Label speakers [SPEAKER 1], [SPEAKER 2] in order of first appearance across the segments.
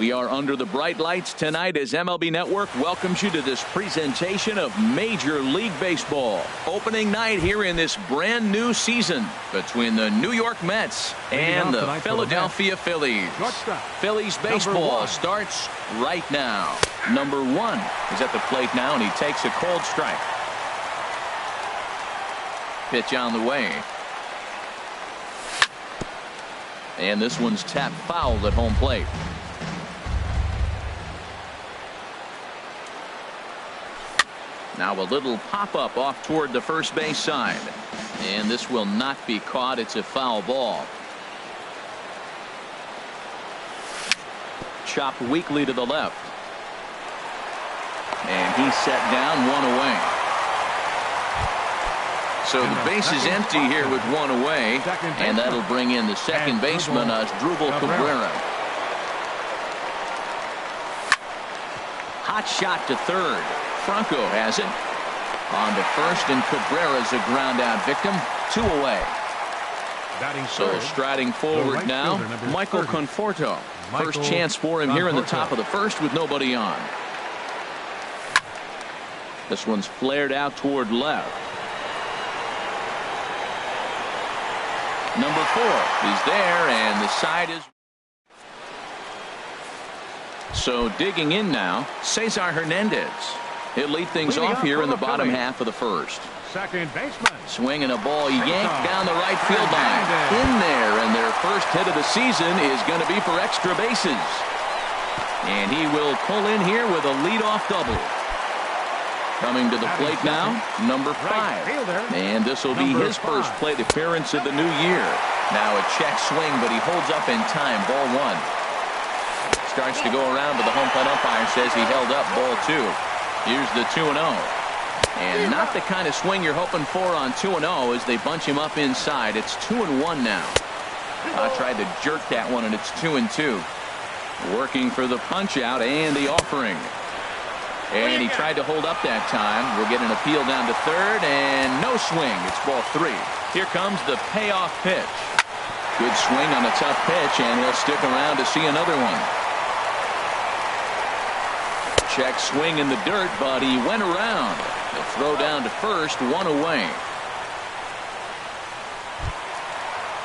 [SPEAKER 1] We are under the bright lights tonight as MLB Network welcomes you to this presentation of Major League Baseball. Opening night here in this brand new season between the New York Mets and the Philadelphia Phillies. Phillies baseball starts right now. Number 1 is at the plate now, and he takes a cold strike. Pitch on the way. And this one's tapped foul at home plate. Now a little pop-up off toward the first base side. And this will not be caught. It's a foul ball. Chopped weakly to the left. And he's set down, 1 away. So the base is empty here with 1 away. And that'll bring in the second baseman, Asdrubal Cabrera. Hot shot to third. Franco has it. On to first, and Cabrera's a ground out victim. 2 away. So striding forward now, Michael Conforto. First chance for him here in the top of the first with nobody on. This one's flared out toward left. Number 4 is there, and the side is. So digging in now, Cesar Hernandez. He'll lead things off here in the bottom half of the first.
[SPEAKER 2] Second baseman.
[SPEAKER 1] Swinging a ball yanked down the right field line. In there, and their first hit of the season is going to be for extra bases. And he will pull in here with a leadoff double. Coming to the plate now, number 5. And this will be his first plate appearance of the new year. Now a check swing, but he holds up in time. Ball 1. Starts to go around, but the home plate umpire says he held up. Ball 2. Here's the 2-0. And not the kind of swing you're hoping for on 2-0 as they bunch him up inside. It's 2-1 now. I tried to jerk that one, and it's 2-2. Working for the punch out and the offering. And he tried to hold up that time. We'll get an appeal down to third, and no swing. It's ball 3. Here comes the payoff pitch. Good swing on a tough pitch, and he'll stick around to see another one. Check swing in the dirt, but he went around. The throw down to first, 1 away.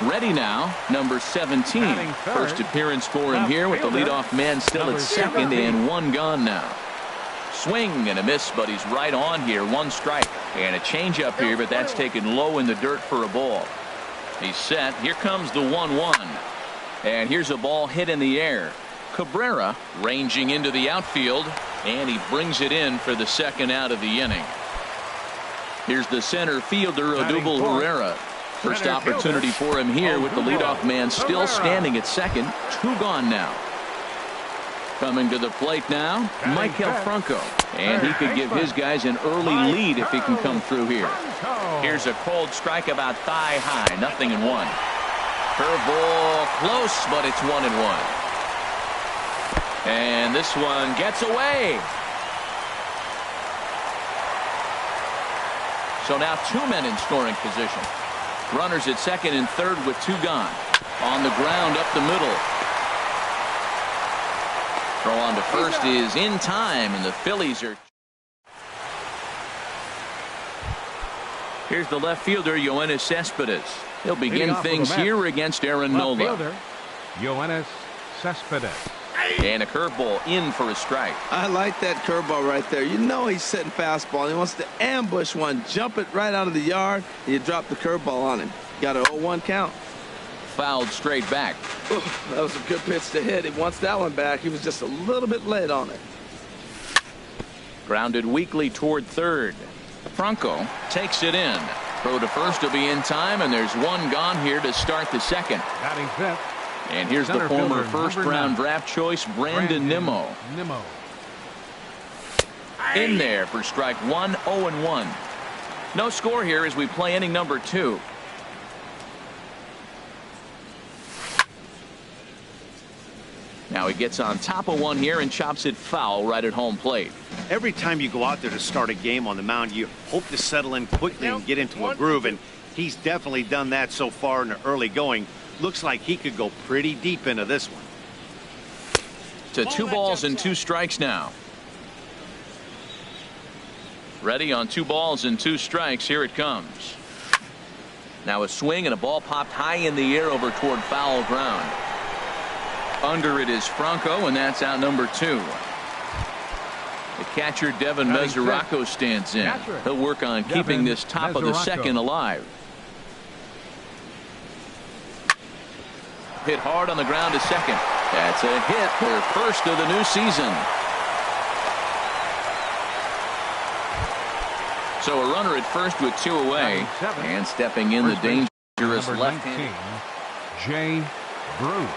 [SPEAKER 1] Ready now, number 17. First appearance for him here with the leadoff man still at second, and 1 gone now. Swing and a miss, but he's right on here. 1 strike. And a changeup here, but that's taken low in the dirt for a ball. He's set. Here comes the 1-1. And here's a ball hit in the air. Cabrera ranging into the outfield, and he brings it in for the second out of the inning. Here's the center fielder, Odubel Herrera. First opportunity for him here with the leadoff man still standing at second. 2 gone now. Coming to the plate now, Michael Franco. And he could give his guys an early lead if he can come through here. Here's a cold strike about thigh high. 0-1. Curveball close, but it's 1-1. And this one gets away. So now 2 men in scoring position. Runners at second and third with 2 gone. On the ground up the middle. Throw on to first is in time, and the Phillies are. Here's the left fielder, Yoenis Cespedes. He'll begin things here against Aaron Nola.
[SPEAKER 2] Yoenis Cespedes.
[SPEAKER 1] And a curveball in for a strike.
[SPEAKER 3] I like that curveball right there. You know he's setting fastball. He wants to ambush one, jump it right out of the yard, and you drop the curveball on him. Got a 0-1 count.
[SPEAKER 1] Fouled straight back.
[SPEAKER 3] Ooh, that was a good pitch to hit. He wants that one back. He was just a little bit late on it.
[SPEAKER 1] Grounded weakly toward third. Franco takes it in. Throw to first will be in time, and there's 1 gone here to start the second.
[SPEAKER 2] Batting fifth.
[SPEAKER 1] And here's the former first-round draft choice, Brandon Nimmo. In there for strike 1, 0-1. No score here as we play inning number 2. Now he gets on top of one here and chops it foul right at home plate.
[SPEAKER 4] Every time you go out there to start a game on the mound, you hope to settle in quickly and get into a groove, and he's definitely done that so far in the early going. Looks like he could go pretty deep into this one.
[SPEAKER 1] to 2 balls and 2 strikes now. Ready on 2 balls and 2 strikes. Here it comes. Now a swing and a ball popped high in the air over toward foul ground. Under it is Franco, and that's out number 2. The catcher Devin Mesoraco stands in. He'll work on keeping this top of the second alive. Hit hard on the ground to second. That's a hit, their first of the new season. So a runner at first with 2 away, and stepping in the dangerous left-hand.
[SPEAKER 2] Jay Bruce.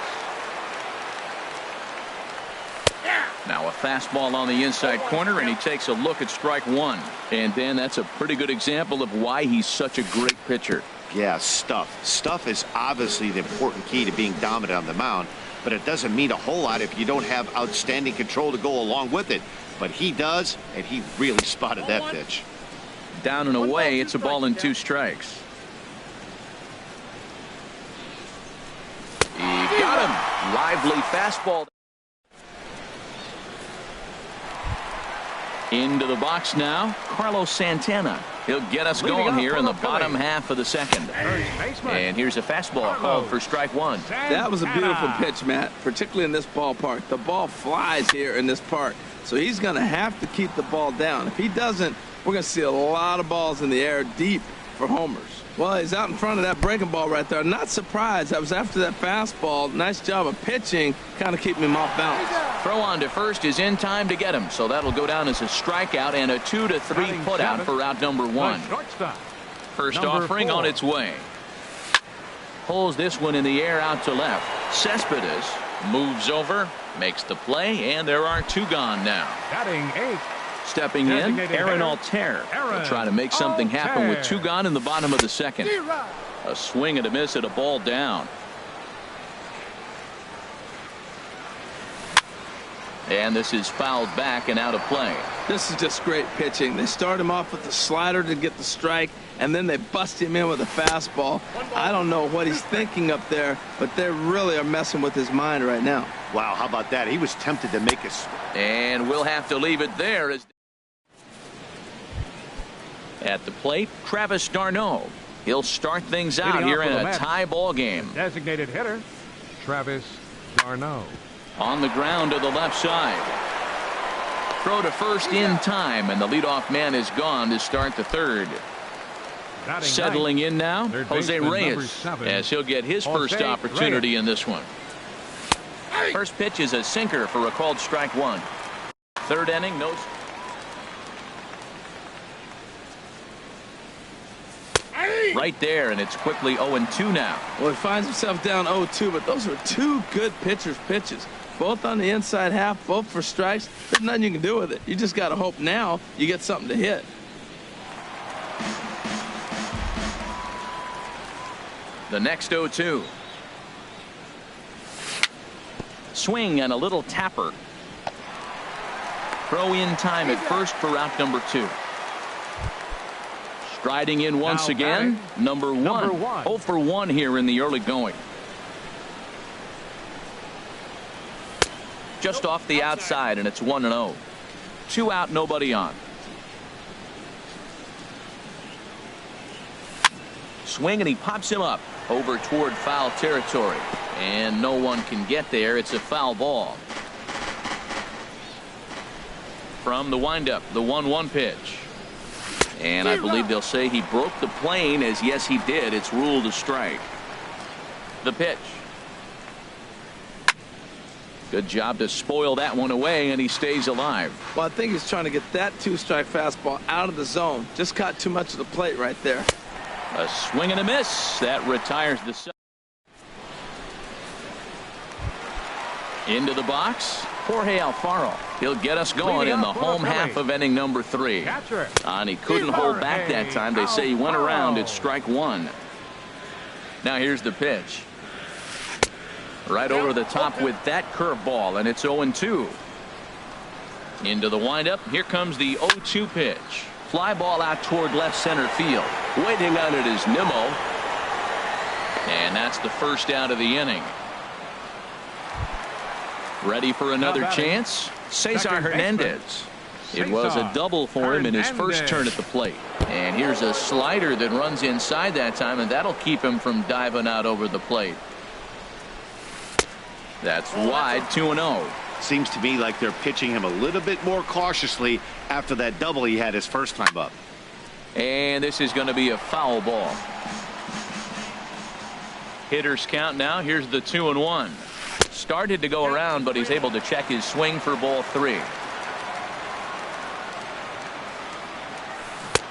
[SPEAKER 1] Now a fastball on the inside corner, and he takes a look at strike 1. And Dan, that's a pretty good example of why he's such a great pitcher.
[SPEAKER 4] Yeah, stuff. Stuff is obviously the important key to being dominant on the mound, but it doesn't mean a whole lot if you don't have outstanding control to go along with it. But he does, and he really spotted that pitch.
[SPEAKER 1] Down and away, it's a ball and 2 strikes. He got him. Lively fastball. Into the box now, Carlos Santana. He'll get us going here in the bottom half of the second. And here's a fastball called for strike 1.
[SPEAKER 3] That was a beautiful pitch, Matt, particularly in this ballpark. The ball flies here in this park, so he's going to have to keep the ball down. If he doesn't, we're going to see a lot of balls in the air deep for homers. Well, he's out in front of that breaking ball right there. Not surprised. I was after that fastball. Nice job of pitching, kind of keeping him off balance.
[SPEAKER 1] Throw on to first is in time to get him, so that'll go down as a strikeout and a 2-3 put out for out number 1. First offering 4 on its way. Pulls this one in the air out to left. Cespedes moves over, makes the play, and there are 2 gone now.
[SPEAKER 2] Batting 8.
[SPEAKER 1] Stepping in, Aaron Altair will try to make something happen with 2 gone in the bottom of the second. A swing and a miss at a ball down. And this is fouled back and out of play.
[SPEAKER 3] This is just great pitching. They start him off with the slider to get the strike, and then they bust him in with a fastball. I don't know what he's thinking up there, but they really are messing with his mind right now.
[SPEAKER 4] Wow, how about that? He was tempted to make a...
[SPEAKER 1] And we'll have to leave it there. At the plate, Travis d'Arnaud. He'll start things out here in a tie ball game.
[SPEAKER 2] Designated hitter, Travis d'Arnaud.
[SPEAKER 1] On the ground to the left side. Throw to first in time, and the leadoff man is gone to start the third. Settling in now, Jose Reyes, as he'll get his first opportunity in this one. First pitch is a sinker for a called strike 1. Third inning, no. Right there, and it's quickly 0-2 now.
[SPEAKER 3] Well, he finds himself down 0-2, but those are 2 good pitchers' pitches. Both on the inside half, both for strikes. There's nothing you can do with it. You just got to hope now you get something to hit.
[SPEAKER 1] The next 0-2. Swing and a little tapper. Throw in time at first for out number 2. Striding in once again, number 1. 0 for 1 here in the early going. Just off the outside, and it's 1-0. 2 out, nobody on. Swing, and he pops him up over toward foul territory. And no one can get there. It's a foul ball. From the windup, the 1-1 pitch. And I believe they'll say he broke the plane, as yes, he did. It's ruled a strike. The pitch. Good job to spoil that one away, and he stays alive.
[SPEAKER 3] Well, I think he's trying to get that 2-strike fastball out of the zone. Just caught too much of the plate right there.
[SPEAKER 1] A swing and a miss. That retires the set. Into the box, Jorge Alfaro. He'll get us going in the home half of inning number 3. And he couldn't hold back that time. They say he went around at strike 1. Now here's the pitch. Right over the top with that curveball, and it's 0-2. Into the windup. Here comes the 0-2 pitch. Fly ball out toward left center field. Waiting on it is Nimmo. And that's the first out of the inning. Ready for another chance? Cesar Hernandez. It was a double for him in his first turn at the plate. And here's a slider that runs inside that time, and that'll keep him from diving out over the plate. That's wide, 2-0.
[SPEAKER 4] Seems to me like they're pitching him a little bit more cautiously after that double he had his first time up.
[SPEAKER 1] And this is going to be a foul ball. Hitters count now. Here's the 2-1. Started to go around, but he's able to check his swing for ball 3.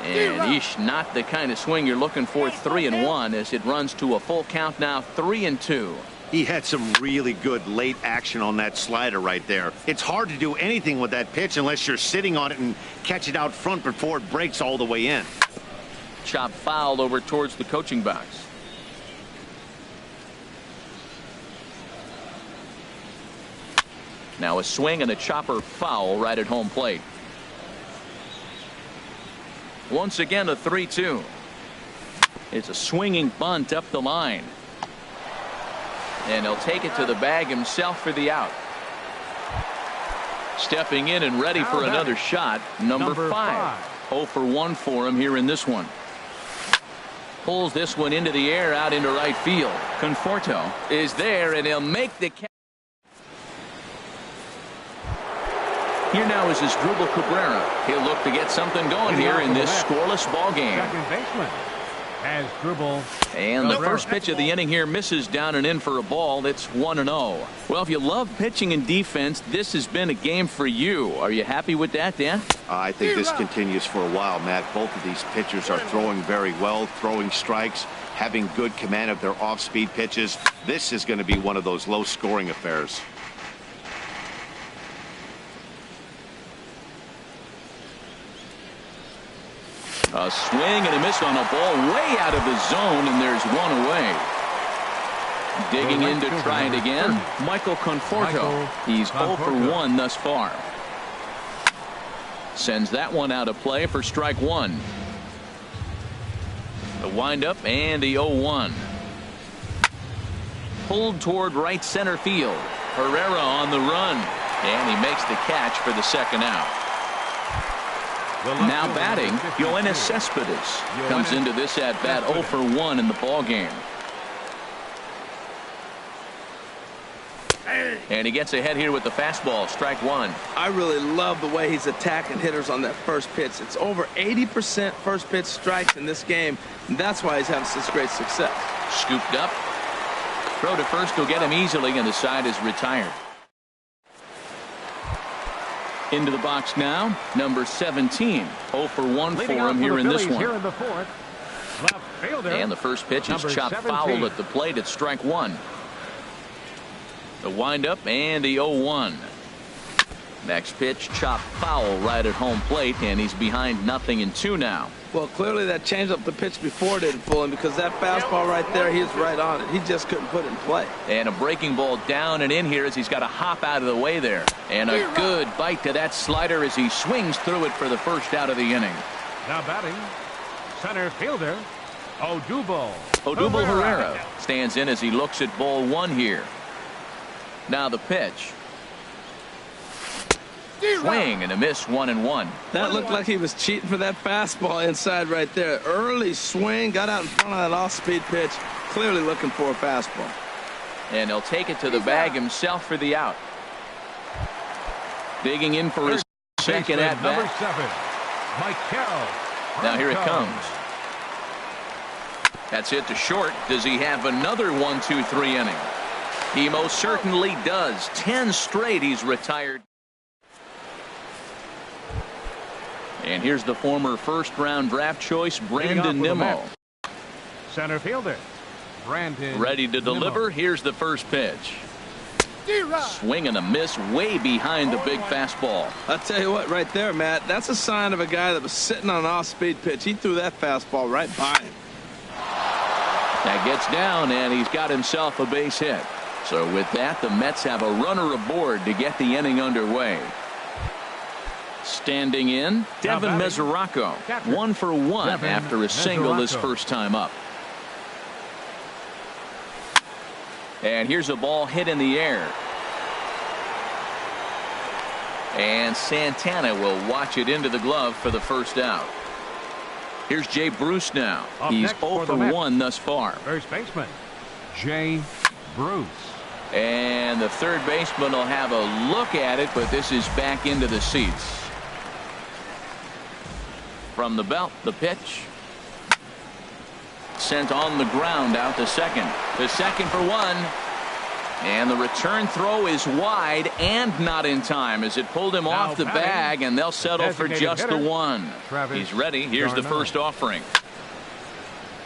[SPEAKER 1] And not the kind of swing you're looking for. 3-1 as it runs to a full count now. 3-2.
[SPEAKER 4] He had some really good late action on that slider right there. It's hard to do anything with that pitch unless you're sitting on it and catch it out front before it breaks all the way in.
[SPEAKER 1] Chop foul over towards the coaching box. Now a swing and a chopper foul right at home plate. Once again a 3-2. It's a swinging bunt up the line. And he'll take it to the bag himself for the out. Stepping in and ready for another shot, number 5. 0 for 1 for him here in this one. Pulls this one into the air out into right field. Conforto is there, and he'll make the catch. Here now is Asdrubal Cabrera. He'll look to get something going here in this scoreless ball game.
[SPEAKER 2] Second baseman.
[SPEAKER 1] And the first pitch of the inning here misses down and in for a ball. That's 1-0. Well, if you love pitching and defense, this has been a game for you. Are you happy with that, Dan?
[SPEAKER 4] I think this continues for a while, Matt. Both of these pitchers are throwing very well, throwing strikes, having good command of their off-speed pitches. This is going to be one of those low-scoring affairs.
[SPEAKER 1] A swing and a miss on a ball way out of the zone, and there's one away. Digging in to try it again, Michael Conforto. He's 0 for 1 thus far. Sends that one out of play for strike 1. The windup and the 0-1. Pulled toward right center field. Herrera on the run, and he makes the catch for the second out. Now batting, Yoenis Cespedes comes into this at bat 0 for 1 in the ball game. And he gets ahead here with the fastball, strike 1.
[SPEAKER 3] I really love the way he's attacking hitters on that first pitch. It's over 80% first pitch strikes in this game, and that's why he's having such great success.
[SPEAKER 1] Scooped up. Throw to first will get him easily, and the side is retired. Into the box now, number 17. 0 for 1 for him here in this one. And the first pitch is chopped foul at the plate at strike 1. The windup and the 0-1. Next pitch chopped foul right at home plate, and he's behind 0-2 now.
[SPEAKER 3] Well, clearly that changeup the pitch before didn't fool him, because that fastball right there, he's right on it. He just couldn't put it in play.
[SPEAKER 1] And a breaking ball down and in here as he's got to hop out of the way there. And a good bite to that slider as he swings through it for the first out of the inning.
[SPEAKER 2] Now batting, center fielder,
[SPEAKER 1] Odubel Herrera stands in as he looks at ball 1 here. Now the pitch. Swing and a miss, 1-1.
[SPEAKER 3] That looked like he was cheating for that fastball inside right there. Early swing, got out in front of that off-speed pitch, clearly looking for a fastball.
[SPEAKER 1] And he'll take it to the bag himself for the out. Digging in for his second at bat. Now here it comes. That's it to short. Does he have another 1-2-3 inning? He most certainly does. 10 straight he's retired. And here's the former first-round draft choice, Brandon Nimmo.
[SPEAKER 2] Center fielder, Brandon.
[SPEAKER 1] Ready to deliver. Here's the first pitch. Swing and a miss way behind the big fastball.
[SPEAKER 3] I'll tell you what, right there, Matt, that's a sign of a guy that was sitting on an off-speed pitch. He threw that fastball right by him.
[SPEAKER 1] That gets down, and he's got himself a base hit. So with that, the Mets have a runner aboard to get the inning underway. Standing in, Devin Mesoraco, 1 for 1 after a single his first time up. And here's a ball hit in the air. And Santana will watch it into the glove for the first out. Here's Jay Bruce now. He's 0 for 1 thus far.
[SPEAKER 2] First baseman, Jay Bruce.
[SPEAKER 1] And the third baseman will have a look at it, but this is back into the seats. From the belt, the pitch. Sent on the ground out to second. The second for 1. And the return throw is wide and not in time as it pulled him off the bag, and they'll settle for just the 1. He's ready. Here's the first offering.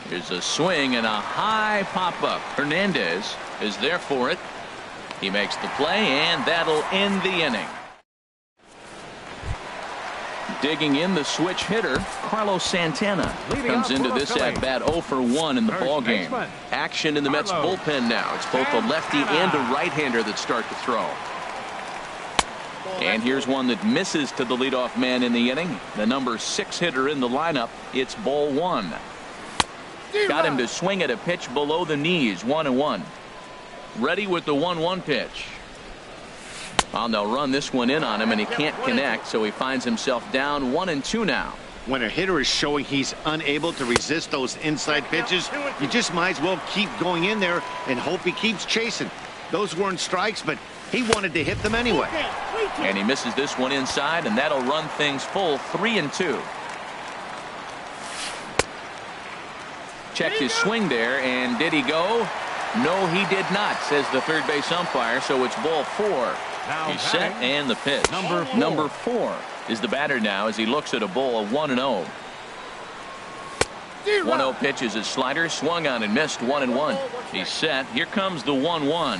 [SPEAKER 1] Here's a swing and a high pop-up. Hernandez is there for it. He makes the play, and that'll end the inning. Digging in, the switch hitter, Carlos Santana, comes into this at-bat 0 for 1 in the ballgame. Action in the Mets bullpen now. It's both a lefty and a right-hander that start to throw. And here's one that misses to the leadoff man in the inning. The number 6 hitter in the lineup. It's ball 1. Got him to swing at a pitch below the knees. 1-1. Ready with the 1-1 pitch. Well, they'll run this one in on him, and he can't connect, so he finds himself down 1-2 now.
[SPEAKER 4] When a hitter is showing he's unable to resist those inside pitches, you just might as well keep going in there and hope he keeps chasing. Those weren't strikes, but he wanted to hit them anyway.
[SPEAKER 1] And he misses this one inside, and that'll run things full 3-2. Checked his swing there, and did he go? No, he did not, says the third base umpire, so it's ball 4. He's set, and the pitch. Number 4 is the batter now as he looks at a ball of 1-0. 1-0 pitch is his slider, swung on and missed. 1-1. He's set. Here comes the 1-1.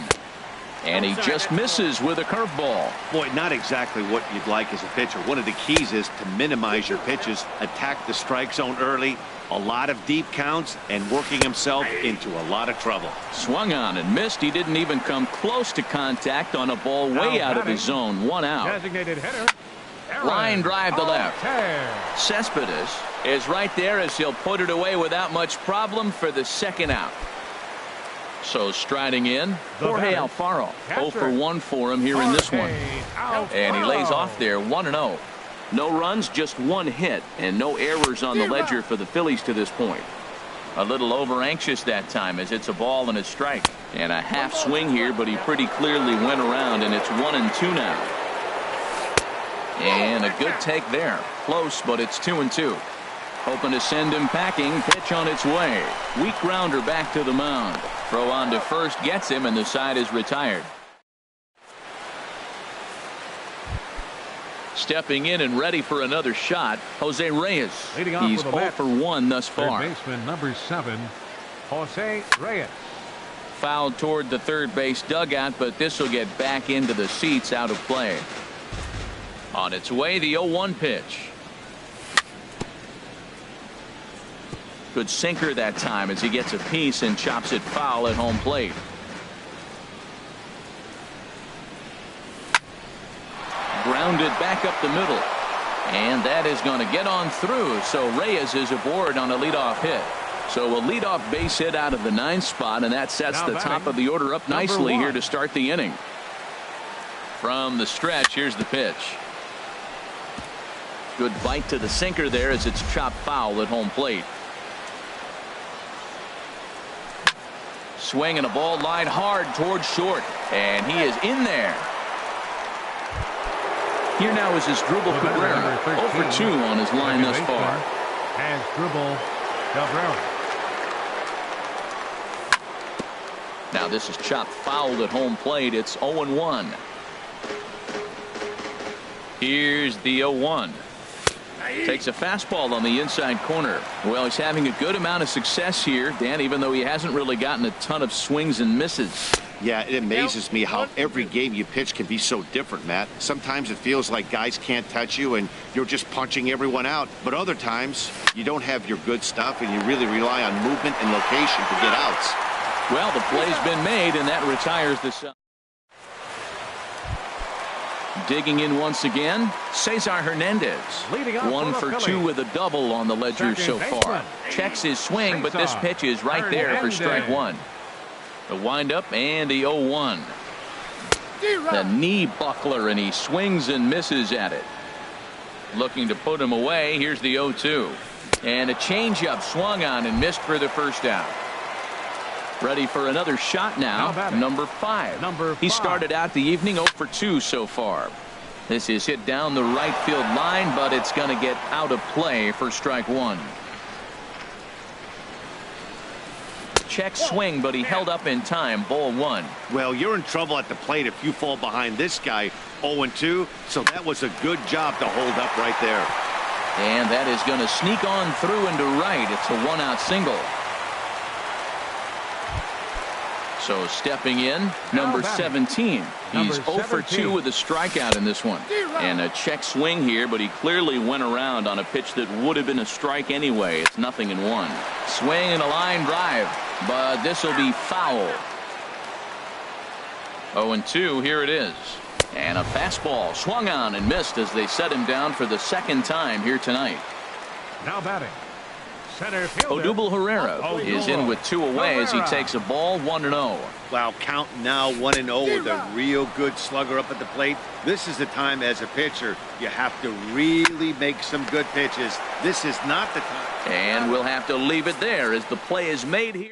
[SPEAKER 1] And he just misses with a curveball.
[SPEAKER 4] Boy, not exactly what you'd like as a pitcher. One of the keys is to minimize your pitches, attack the strike zone early, a lot of deep counts, and working himself into a lot of trouble.
[SPEAKER 1] Swung on and missed. He didn't even come close to contact on a ball way out of his zone. 1 out.
[SPEAKER 2] Designated hitter,
[SPEAKER 1] Line drive to left. Cespedes is right there as he'll put it away without much problem for the second out. So striding in, Jorge Alfaro. 0 for 1 for him here in this one. And he lays off there 1-0. No runs, just 1 hit, and no errors on the ledger for the Phillies to this point. A little over anxious that time as it's a ball and a strike. And a half swing here, but he pretty clearly went around, and it's 1-2 now. And a good take there. Close, but it's 2-2. Hoping to send him packing. Pitch on its way. Weak grounder back to the mound. Throw on to first gets him, and the side is retired. Stepping in and ready for another shot, Jose Reyes. He's 0 for 1 thus far.
[SPEAKER 2] Third baseman number 7, Jose Reyes.
[SPEAKER 1] Fouled toward the third base dugout, but this will get back into the seats, out of play. On its way, the 0-1 pitch. Good sinker that time as he gets a piece and chops it foul at home plate. Grounded back up the middle, and that is going to get on through, so Reyes is aboard on a leadoff hit. So a leadoff base hit out of the 9th spot, and that sets the top of the order up nicely here to start the inning. From the stretch, here's the pitch. Good bite to the sinker there as it's chopped foul at home plate. Swing and a ball line hard towards short, and he is in there. Here now is his Dribble Cabrera, 0 for 2 on his line thus far.
[SPEAKER 2] And Dribble Cabrera.
[SPEAKER 1] Now this is chopped foul at home plate. It's 0-1. Here's the 0-1. Takes a fastball on the inside corner. Well, he's having a good amount of success here, Dan, even though he hasn't really gotten a ton of swings and misses.
[SPEAKER 4] Yeah, it amazes me how every game you pitch can be so different, Matt. Sometimes it feels like guys can't touch you and you're just punching everyone out. But other times you don't have your good stuff and you really rely on movement and location to get outs.
[SPEAKER 1] Well, the play's been made, and that retires the side. Digging in once again, Cesar Hernandez. 1 for 2 with a double on the ledger so far. Checks his swing, but this pitch is right there for strike 1. The windup and the 0-1. The knee buckler, and he swings and misses at it. Looking to put him away. Here's the 0-2. And a changeup swung on and missed for the first out. Ready for another shot now. Number 5. He started out the evening 0 for 2 so far. This is hit down the right field line, but it's going to get out of play for strike 1. Check swing, but he held up in time. Ball 1.
[SPEAKER 4] Well, you're in trouble at the plate if you fall behind this guy 0-2, so that was a good job to hold up right there.
[SPEAKER 1] And that is going to sneak on through into right. It's a 1-out single. So stepping in, number 17. He's 0 for 2 with a strikeout in this one. And a check swing here, but he clearly went around on a pitch that would have been a strike anyway. It's 0-1. Swing and a line drive, but this will be foul. 0-2, here it is. And a fastball swung on and missed as they set him down for the second time here tonight.
[SPEAKER 2] Now batting, center fielder
[SPEAKER 1] Odubel Herrera is in with 2 away as he takes a ball 1-0.
[SPEAKER 4] Wow, count now 1-0 with a real good slugger up at the plate. This is the time as a pitcher you have to really make some good pitches. This is not the time.
[SPEAKER 1] And we'll have to leave it there as the play is made here.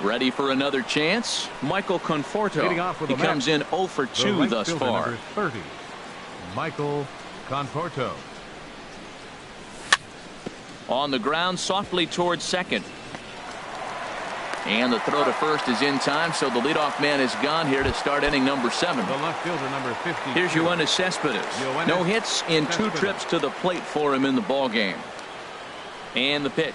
[SPEAKER 1] Ready for another chance? Michael Conforto. He comes in 0 for 2 thus far.
[SPEAKER 2] Number 30, Michael Conforto.
[SPEAKER 1] On the ground softly towards second. And the throw to first is in time, so the leadoff man is gone here to start inning number 7.
[SPEAKER 2] The left fielder, number 50.
[SPEAKER 1] Here's Yoenis Cespedes. No hits in 2 trips to the plate for him in the ball game. And the pitch.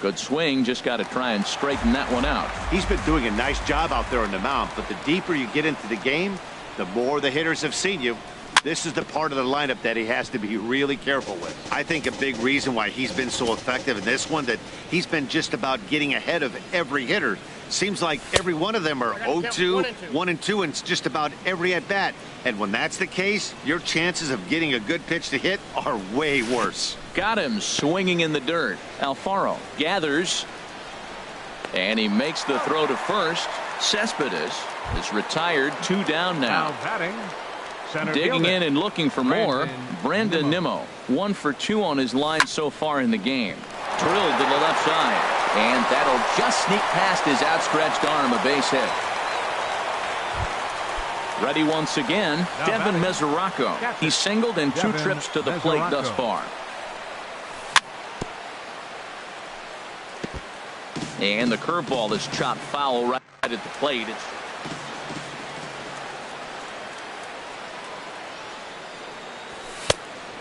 [SPEAKER 1] Good swing, just got to try and straighten that one out.
[SPEAKER 4] He's been doing a nice job out there on the mound, but the deeper you get into the game, the more the hitters have seen you. This is the part of the lineup that he has to be really careful with. I think a big reason why he's been so effective in this one, that he's been just about getting ahead of every hitter. Seems like every one of them are 0-2, 1-2, and it's just about every at-bat. And when that's the case, your chances of getting a good pitch to hit are way worse.
[SPEAKER 1] Got him swinging in the dirt. Alfaro gathers, and he makes the throw to first. Cespedes is retired, 2 down now. Digging in and looking for more, Brandon Nimmo. 1 for 2 on his line so far in the game. Drilled to the left side, and that'll just sneak past his outstretched arm, a base hit. Ready once again, Devin Mesoraco. He's singled in 2 trips to the plate thus far. And the curveball is chopped foul right at the plate.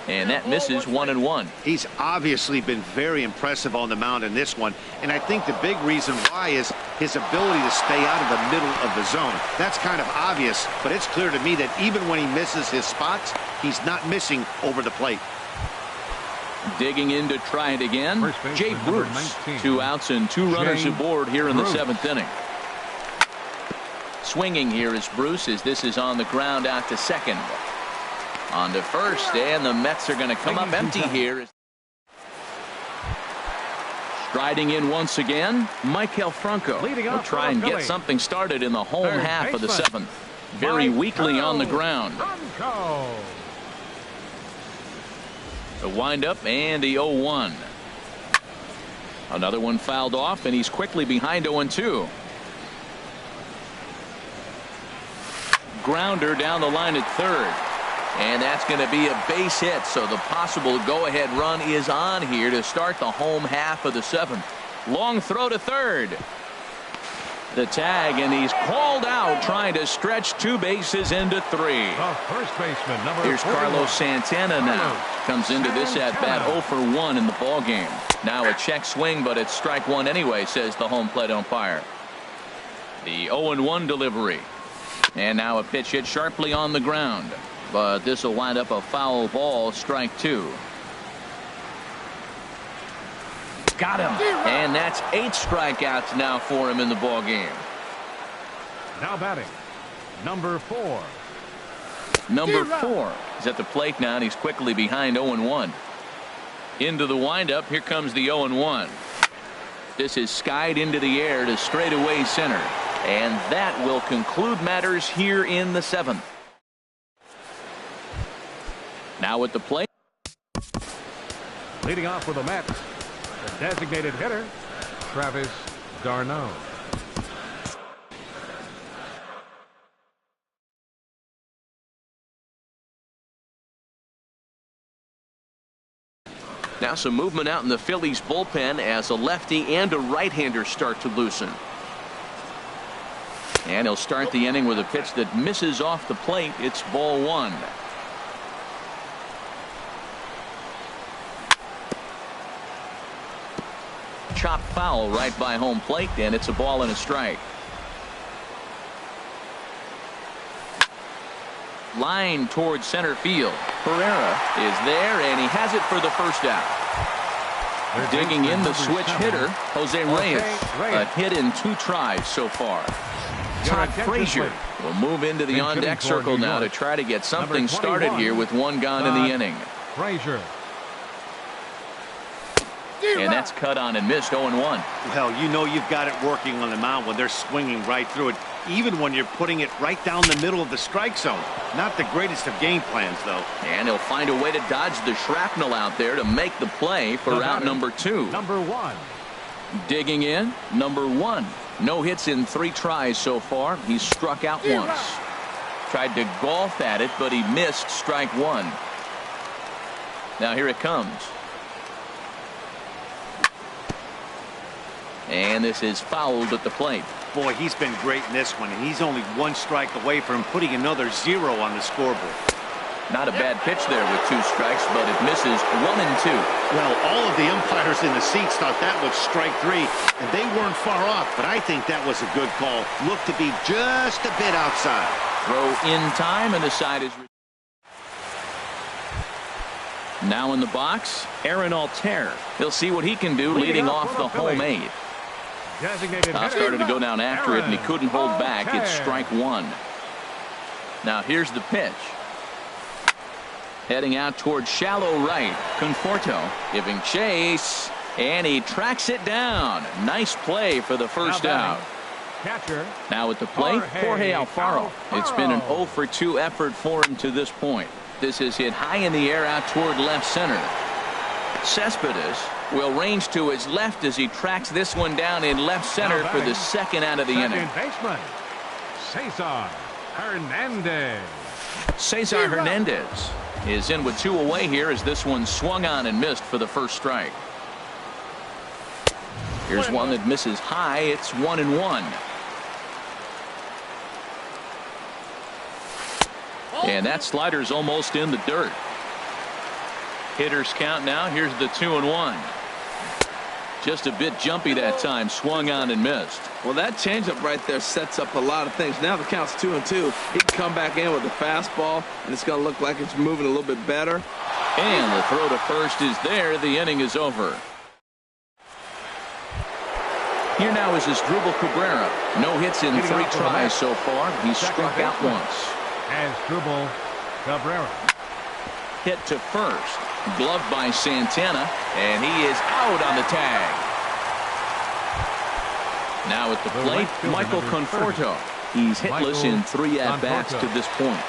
[SPEAKER 1] And that misses 1-1.
[SPEAKER 4] He's obviously been very impressive on the mound in this one, and I think the big reason why is his ability to stay out of the middle of the zone. That's kind of obvious, but it's clear to me that even when he misses his spots, he's not missing over the plate.
[SPEAKER 1] Digging in to try it again, Jay Bruce. 2 outs and 2 runners aboard here in the 7th inning. Swinging here is Bruce as this is on the ground out to second. On to first, and the Mets are going to come up empty here. Striding in once again, Maikel Franco will try and get something started in the home half of the 7th. Very weakly on the ground. The windup and the 0-1. Another one fouled off, and he's quickly behind 0-2. Grounder down the line at third. And that's going to be a base hit, so the possible go-ahead run is on here to start the home half of the 7th. Long throw to third. The tag, and he's called out trying to stretch 2 bases into 3.
[SPEAKER 2] The first baseman, number
[SPEAKER 1] Here's
[SPEAKER 2] 41.
[SPEAKER 1] Carlos Santana now. Comes into this at-bat 0 for 1 in the ballgame. Now a check swing, but it's strike 1 anyway, says the home plate umpire. The 0-1 delivery. And now a pitch hit sharply on the ground. But this will wind up a foul ball, strike 2. Got him. And that's 8 strikeouts now for him in the ball game.
[SPEAKER 2] Now batting, number 4.
[SPEAKER 1] Number 4 is at the plate now, and he's quickly behind 0-1. Into the windup. Here comes the 0-1. This is skied into the air to straightaway center. And that will conclude matters here in the 7th. Now at the plate.
[SPEAKER 2] Leading off for the Mets, the designated hitter, Travis d'Arnaud.
[SPEAKER 1] Now some movement out in the Phillies bullpen as a lefty and a right-hander start to loosen. And he'll start the inning with a pitch that misses off the plate. It's ball 1. Chop foul right by home plate, and it's a ball and a strike. Line towards center field. Pereira is there, and he has it for the first out. Digging in the switch hitter, Jose Reyes. A hit in 2 tries so far. Todd Frazier will move into the on-deck circle now to try to get something started here with 1 gone in the inning.
[SPEAKER 2] Frazier.
[SPEAKER 1] And that's cut on and missed. 0-1.
[SPEAKER 4] Well, you know you've got it working on the mound when they're swinging right through it, even when you're putting it right down the middle of the strike zone. Not the greatest of game plans, though.
[SPEAKER 1] And he'll find a way to dodge the shrapnel out there to make the play for out number 2.
[SPEAKER 2] Number 1.
[SPEAKER 1] Digging in, number 1. No hits in 3 tries so far. He's struck out once. Tried to golf at it, but he missed strike 1. Now here it comes. And this is fouled at the plate.
[SPEAKER 4] Boy, he's been great in this one, and he's only 1 strike away from putting another 0 on the scoreboard.
[SPEAKER 1] Not a bad pitch there with 2 strikes, but it misses 1 and 2.
[SPEAKER 4] Well, all of the umpires in the seats thought that was strike 3, and they weren't far off, but I think that was a good call. Looked to be just a bit outside.
[SPEAKER 1] Throw in time, and the side is... Now in the box, Aaron Altair. He'll see what he can do leading off the home 8. Started to go down after it, and he couldn't hold back. It's strike 1. Now here's the pitch. Heading out towards shallow right. Conforto giving chase, and he tracks it down. Nice play for the first out. Now at the plate, Jorge Alfaro. It's been an 0 for 2 effort for him to this point. This is hit high in the air out toward left center. Cespedes will range to his left as he tracks this one down in left center for the 2nd out of the inning.
[SPEAKER 2] Baseman, Cesar Hernandez.
[SPEAKER 1] Cesar Hernandez is in with 2 away here as this one swung on and missed for the first strike. Here's one that misses high. It's 1-1. And that slider's almost in the dirt. Hitters count now. Here's the 2-1. Just a bit jumpy that time. Swung on and missed.
[SPEAKER 3] Well, that changeup right there sets up a lot of things. Now the count's 2-2. He can come back in with a fastball, and it's going to look like it's moving a little bit better.
[SPEAKER 1] And the throw to first is there. The inning is over. Here now is Asdrubal Cabrera. No hits in 3 tries so far. He's struck out once.
[SPEAKER 2] Asdrubal Cabrera.
[SPEAKER 1] Hit to first. Gloved by Santana, and he is out on the tag. Now at the plate, Michael Conforto. He's hitless in 3 at-bats to this point.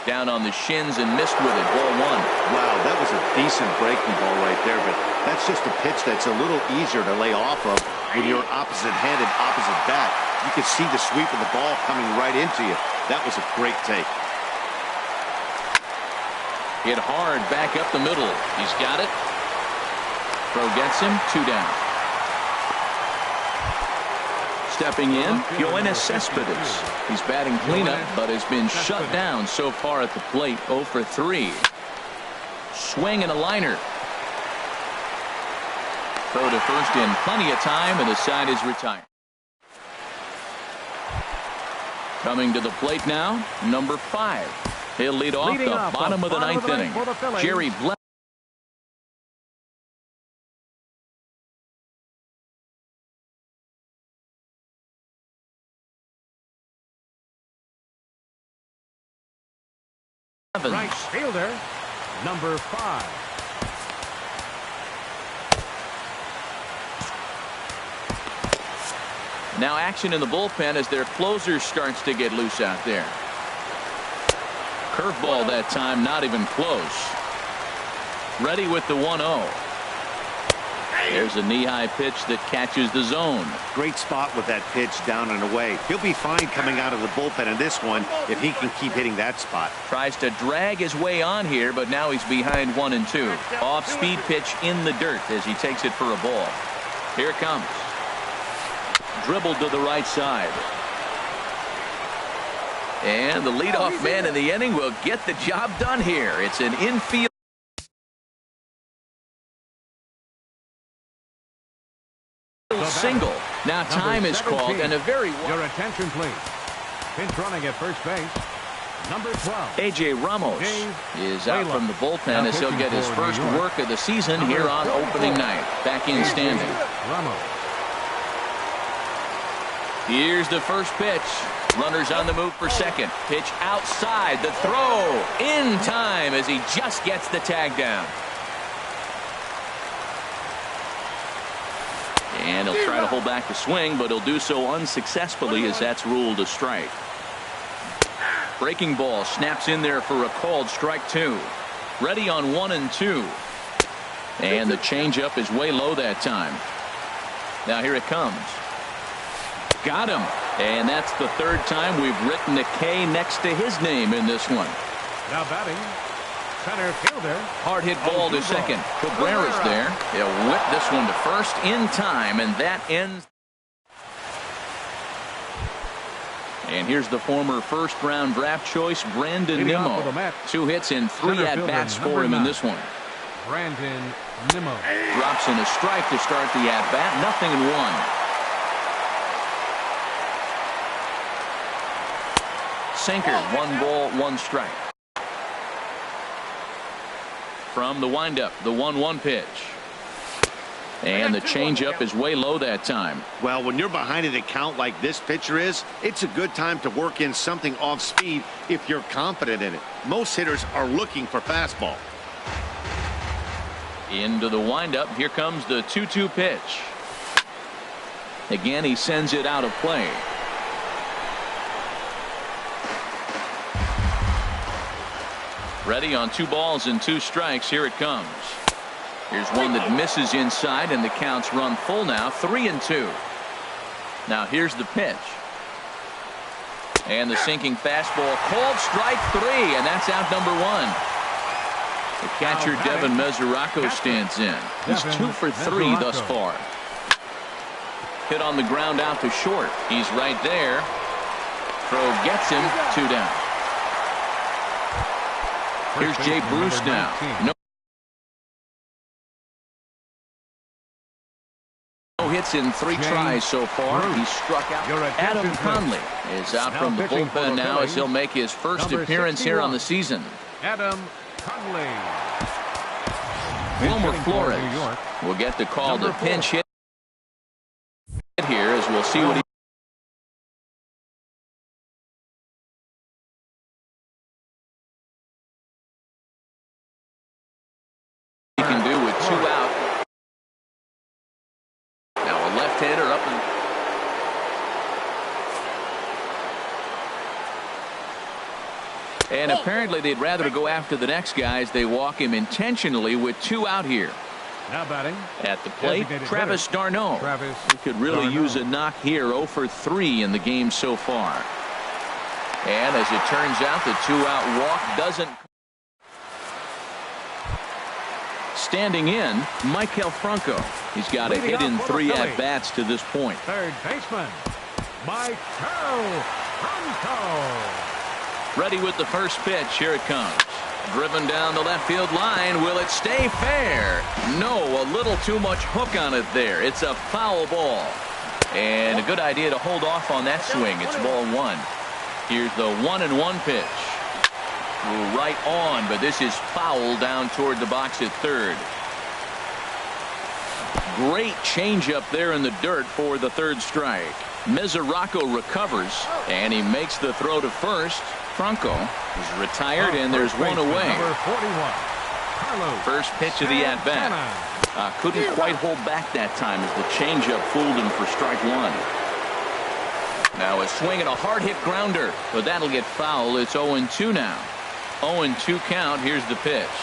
[SPEAKER 1] Down on the shins and missed with it. Ball 1.
[SPEAKER 4] Wow, that was a decent breaking ball right there, but that's just a pitch that's a little easier to lay off of when you're opposite-handed, opposite bat. You can see the sweep of the ball coming right into you. That was a great take.
[SPEAKER 1] Hit hard back up the middle. He's got it. Throw gets him. 2 down. Stepping in, Yoenis Cespedes. He's batting cleanup, but has been shut down so far at the plate. 0 for 3. Swing and a liner. Throw to first in plenty of time, and the side is retired. Coming to the plate now, number 5. He'll lead off the bottom of the 9th inning. Jerry
[SPEAKER 2] Right fielder, number 5.
[SPEAKER 1] Now action in the bullpen as their closer starts to get loose out there. Curveball that time, not even close. Ready with the 1-0. There's a knee-high pitch that catches the zone.
[SPEAKER 4] Great spot with that pitch down and away. He'll be fine coming out of the bullpen in this one if he can keep hitting that spot.
[SPEAKER 1] Tries to drag his way on here, but now he's behind 1-2. Off-speed pitch in the dirt as he takes it for a ball. Here it comes. Dribbled to the right side. And the leadoff man in the inning will get the job done here. It's an infield single. Now time is called and a very
[SPEAKER 2] your attention please. Pinch running at first base. Number 12.
[SPEAKER 1] A.J. Ramos is out from the bullpen as he'll get his first work of the season here on opening night. Back in standing. Here's the first pitch. Runners on the move for second. Pitch outside. The throw in time as he just gets the tag down. And he'll try to hold back the swing, but he'll do so unsuccessfully as that's ruled a strike. Breaking ball snaps in there for a called strike 2. Ready on 1-2. And the changeup is way low that time. Now here it comes. Got him. And that's the third time we've written a K next to his name in this one.
[SPEAKER 2] Now batting, center fielder.
[SPEAKER 1] Hard hit ball to second. Cabrera's there. He'll whip this one to first in time, and that ends. And here's the former first-round draft choice, Brandon Nimmo. 2 hits and 3 at-bats for him in this one.
[SPEAKER 2] Brandon Nimmo
[SPEAKER 1] drops in a strike to start the at-bat. 0-1. Sinker, 1 ball, 1 strike. From the windup, the 1-1 pitch. And the changeup is way low that time.
[SPEAKER 4] Well, when you're behind in a count like this pitcher is, it's a good time to work in something off speed if you're confident in it. Most hitters are looking for fastball.
[SPEAKER 1] Into the windup. Here comes the 2-2 pitch. Again, he sends it out of play. Ready on 2 balls and 2 strikes. Here it comes. Here's one that misses inside, and the counts run full now. 3-2. Now here's the pitch. And the sinking fastball called strike 3, and that's out number 1. The catcher Devin Mesoraco stands in. He's 2 for 3 thus far. Hit on the ground out to short. He's right there. Throw gets him. 2 down. Here's Jay Bruce now. No hits in 3 tries so far. He struck out. Adam Conley is out from the bullpen now as he'll make his first appearance here on the season.
[SPEAKER 2] Adam Conley.
[SPEAKER 1] Wilmer Flores will get the call to pinch hit here as we'll see what he can do with 2 out. Now a left-hander up and apparently they'd rather go after the next guy as they walk him intentionally with 2 out here.
[SPEAKER 2] Now batting
[SPEAKER 1] at the plate, Travis d'Arnaud. He could really use a knock here. 0 for 3 in the game so far. And as it turns out, the 2-out walk doesn't. Standing in, Maikel Franco. He's got a hit in 3 at-bats to this point.
[SPEAKER 2] Third baseman, Maikel Franco.
[SPEAKER 1] Ready with the first pitch. Here it comes. Driven down the left field line. Will it stay fair? No, a little too much hook on it there. It's a foul ball. And a good idea to hold off on that swing. It's ball 1. Here's the 1-1 pitch. Right on, but this is foul down toward the box at third. Great changeup there in the dirt for the 3rd strike. Mesoraco recovers, and he makes the throw to first. Franco is retired, and there's 1 away. First pitch of the at-bat. Couldn't quite hold back that time as the changeup fooled him for strike 1. Now a swing and a hard hit grounder, but that'll get foul. It's 0-2 now. 0-2 count. Here's the pitch.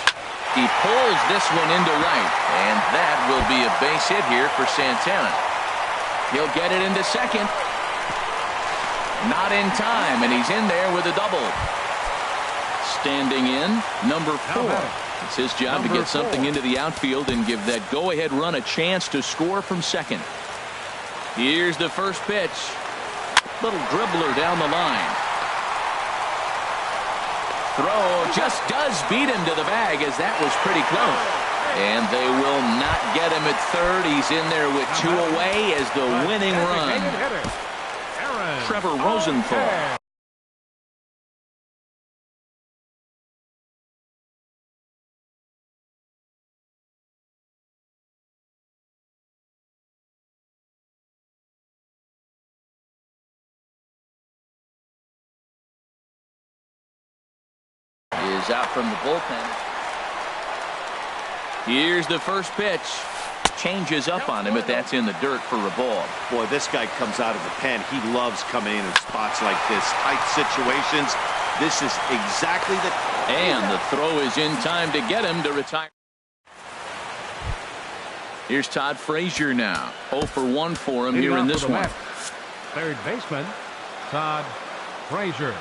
[SPEAKER 1] He pulls this one into right, and that will be a base hit here for Santana. He'll get it into second. Not in time, and he's in there with a double. Standing in, number 4. It's his job to get something into the outfield and give that go-ahead run a chance to score from second. Here's the first pitch. Little dribbler down the line. Throw just does beat him to the bag, as that was pretty close. And they will not get him at third. He's in there with 2 away as the winning run. Trevor Rosenthal. Is out from the bullpen. Here's the first pitch. Changes up on him, but that's in the dirt for a ball.
[SPEAKER 4] Boy, this guy comes out of the pen. He loves coming in spots like this. Tight situations. This is exactly the...
[SPEAKER 1] And the throw is in time to get him to retire. Here's Todd Frazier now. 0 for 1 for him here in this one.
[SPEAKER 2] Third baseman, Todd Frazier.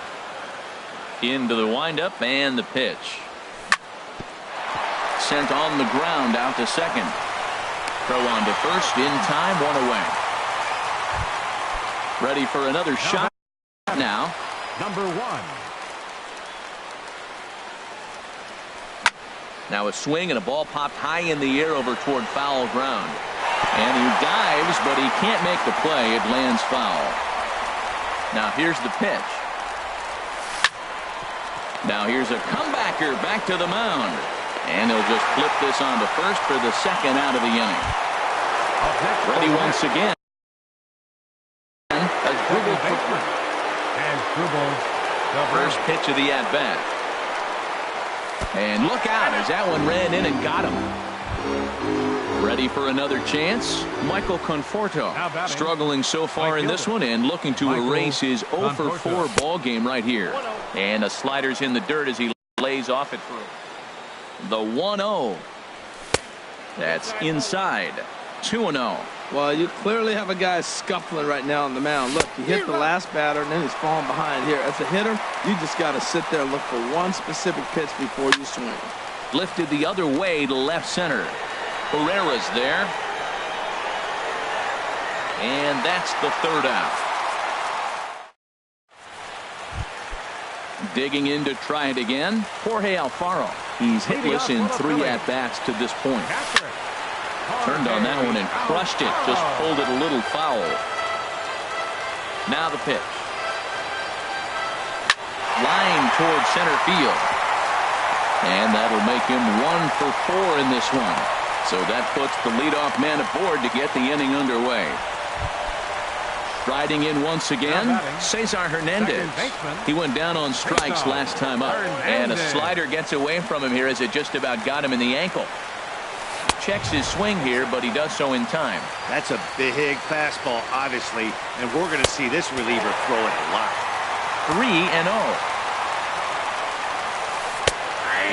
[SPEAKER 1] Into the windup and the pitch. Sent on the ground out to second. Throw on to first in time, 1 away. Ready for another shot now.
[SPEAKER 2] Number 1.
[SPEAKER 1] Now a swing and a ball popped high in the air over toward foul ground. And he dives, but he can't make the play. It lands foul. Now here's the pitch. Now here's a comebacker back to the mound. And he'll just flip this on to first for the second out of the inning. Ready once again. As Grubel first pitch of the at-bat. And look out as that one ran in and got him. Ready for another chance. Michael Conforto struggling so far in this one and looking to erase his 0 for 4 ball game right here. And a slider's in the dirt as he lays off it through. The 1-0. That's inside. 2-0.
[SPEAKER 3] Well, you clearly have a guy scuffling right now on the mound. Look, he hit the last batter, and then he's falling behind here. As a hitter, you just got to sit there and look for one specific pitch before you swing.
[SPEAKER 1] Lifted the other way to left center. Herrera's there. And that's the third out. Digging in to try it again, Jorge Alfaro. He's hitless in 3 at-bats to this point. Turned on that one and crushed it. Just pulled it a little foul. Now the pitch. Line toward center field. And that'll make him 1 for 4 in this one. So that puts the leadoff man aboard to get the inning underway. Riding in once again, Cesar Hernandez. He went down on strikes last time up. And a slider gets away from him here as it just about got him in the ankle. Checks his swing here, but he does so in time.
[SPEAKER 4] That's a big fastball, obviously, and we're going to see this reliever throw it a lot.
[SPEAKER 1] 3-0.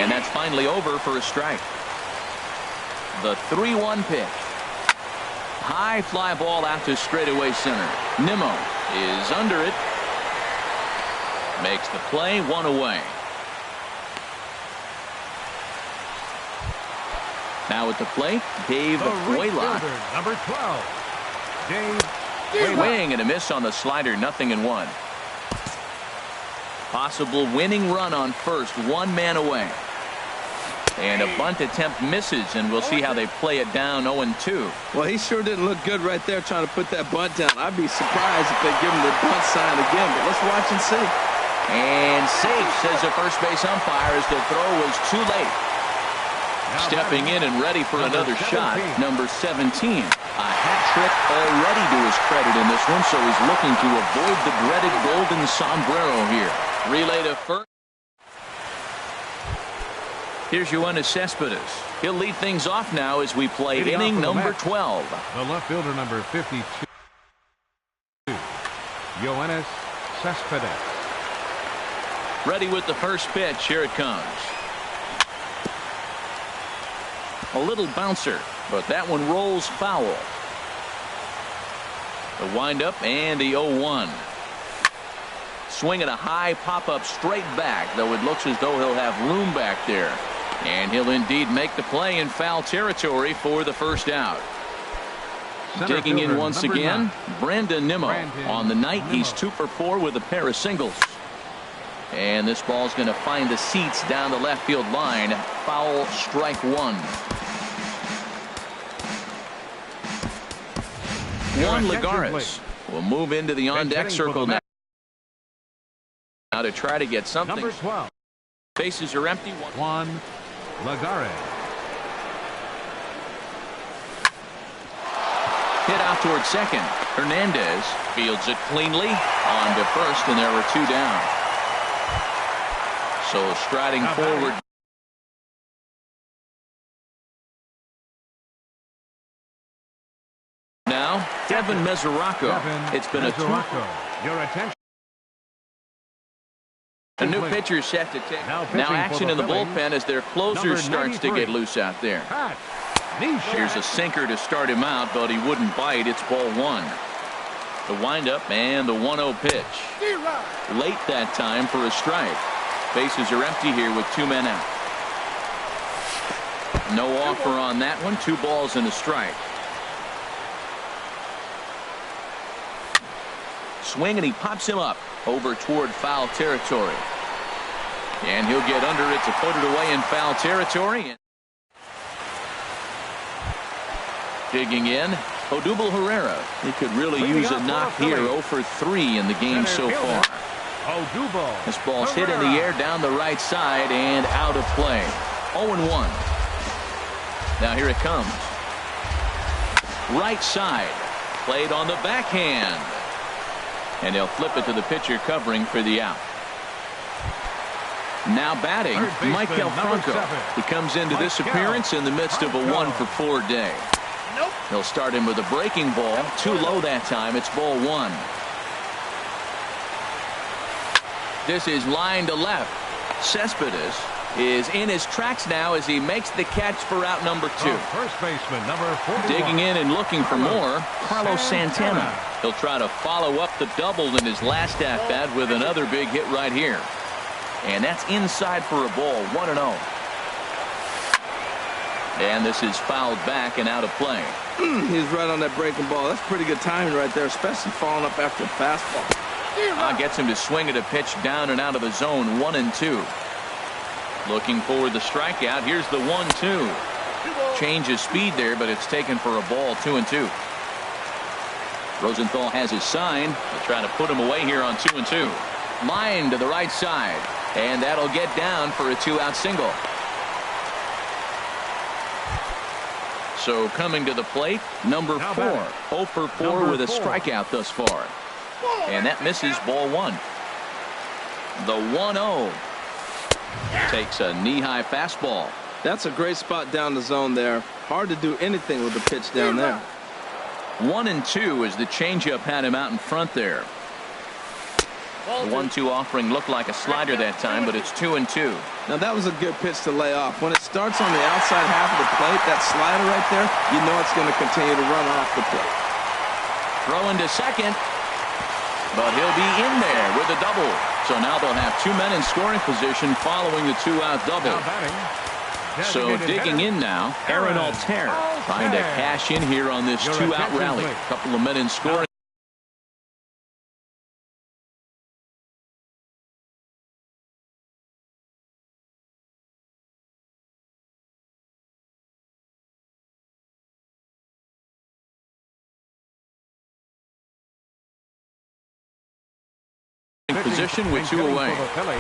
[SPEAKER 1] And that's finally over for a strike. The 3-1 pitch. High fly ball out to straightaway center. Nimmo is under it. Makes the play, 1 away. Now at the plate, Dave Waylock.
[SPEAKER 2] Number 12, Dave.
[SPEAKER 1] Swing and a miss on the slider, 0-1. Possible winning run on first, 1 man away. And a bunt attempt misses, and we'll see how they play it down 0-2.
[SPEAKER 3] Well, he sure didn't look good right there trying to put that bunt down. I'd be surprised if they give him the bunt sign again, but let's watch and see.
[SPEAKER 1] And safe, says the first base umpire, as the throw was too late. Stepping in and ready for another shot, number 17. A hat trick already to his credit in this one, so he's looking to avoid the dreaded golden sombrero here. Relay to first. Here's Yoenis Cespedes. He'll lead things off now as we play inning number 12.
[SPEAKER 2] The left fielder, number 52. Yoenis Cespedes.
[SPEAKER 1] Ready with the first pitch. Here it comes. A little bouncer, but that one rolls foul. The windup and the 0-1. Swinging a high pop-up straight back, though it looks as though he'll have room back there. And he'll indeed make the play in foul territory for the first out.
[SPEAKER 2] Center
[SPEAKER 1] Digging in
[SPEAKER 2] fielder,
[SPEAKER 1] once
[SPEAKER 2] number
[SPEAKER 1] again,
[SPEAKER 2] 9.
[SPEAKER 1] Brandon Nimmo.
[SPEAKER 2] Brandon
[SPEAKER 1] On the night, he's
[SPEAKER 2] Nimmo.
[SPEAKER 1] 2 for 4 with a pair of singles. And this ball's going to find the seats down the left field line. Foul, strike 1. Juan Lagares will move into the on-deck circle now to try to get something.
[SPEAKER 2] Number 12.
[SPEAKER 1] Bases are empty.
[SPEAKER 2] Juan Lagares.
[SPEAKER 1] Hit out toward second. Hernandez fields it cleanly on to first, and there were 2 down. So striding forward. Now, Devin Mesoraco. It's been a 2.
[SPEAKER 2] Your attention.
[SPEAKER 1] A new pitcher set to take. Now action in the bullpen as their closer starts to get loose out there. Here's a sinker to start him out, but he wouldn't bite. It's ball 1. The windup and the 1-0 pitch. Late that time for a strike. Bases are empty here with 2 men out. No offer on that one. 2 balls and a strike. Swing, and he pops him up over toward foul territory. And he'll get under it to put it away in foul territory. Digging in, Odubel Herrera. He could really use a knock here. 0 for 3 in the game so far. This ball's hit in the air down the right side and out of play. 0-1. Now here it comes. Right side. Played on the backhand. And they'll flip it to the pitcher covering for the out. Now batting, Michael Franco. He comes into this appearance in the midst of a 1 for 4 day. He'll start him with a breaking ball. Too low that time. It's ball 1. This is line to left. Cespedes is in his tracks now as he makes the catch for out number 2.
[SPEAKER 2] First baseman, number 41.
[SPEAKER 1] Digging in and looking for more, Carlos Santana. He'll try to follow up the double in his last at-bat with another big hit right here. And that's inside for a ball. 1-0. And this is fouled back and out of play.
[SPEAKER 3] He's right on that breaking ball. That's pretty good timing right there, especially following up after a fastball.
[SPEAKER 1] Gets him to swing at a pitch down and out of the zone. 1-2. Looking for the strikeout. Here's the 1-2. Change of speed there, but it's taken for a ball. 2-2. Rosenthal has his sign. They'll try to put him away here on 2-2. Line to the right side, and that'll get down for a 2-out single. So coming to the plate, number 4. 0 for 4 with a strikeout thus far. And that misses, ball 1. The 1-0 takes a knee-high fastball.
[SPEAKER 3] That's a great spot down the zone there. Hard to do anything with the pitch down there.
[SPEAKER 1] 1-2 as the changeup had him out in front there. The 1-2 offering looked like a slider that time, but it's 2-2.
[SPEAKER 3] Now that was a good pitch to lay off. When it starts on the outside half of the plate, that slider right there, you know it's going to continue to run off the plate.
[SPEAKER 1] Throw into second, but he'll be in there with a double. So now they'll have 2 men in scoring position following the 2-out double. So digging in now, Aaron Altair trying to cash in here on this 2-out rally. A couple of men in scoring. Position with 2 away.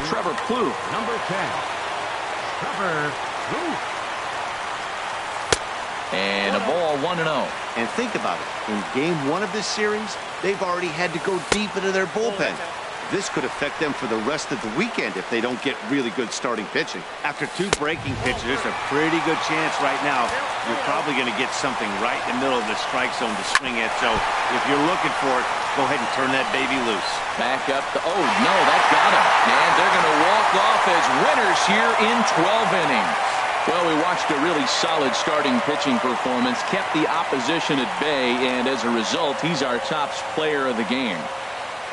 [SPEAKER 1] Trevor Plouffe.
[SPEAKER 2] Number 10. Trevor Plouffe.
[SPEAKER 1] And a ball 1-0.
[SPEAKER 4] And think about it. In game 1 of this series, they've already had to go deep into their bullpen. This could affect them for the rest of the weekend if they don't get really good starting pitching. After 2 breaking pitches, there's a pretty good chance right now you're probably going to get something right in the middle of the strike zone to swing at. So if you're looking for it, Go ahead and turn that baby loose.
[SPEAKER 1] Back up. Oh, no, that got him. And they're going to walk off as winners here in 12 innings. Well, we watched a really solid starting pitching performance, kept the opposition at bay, and as a result, he's our top player of the game.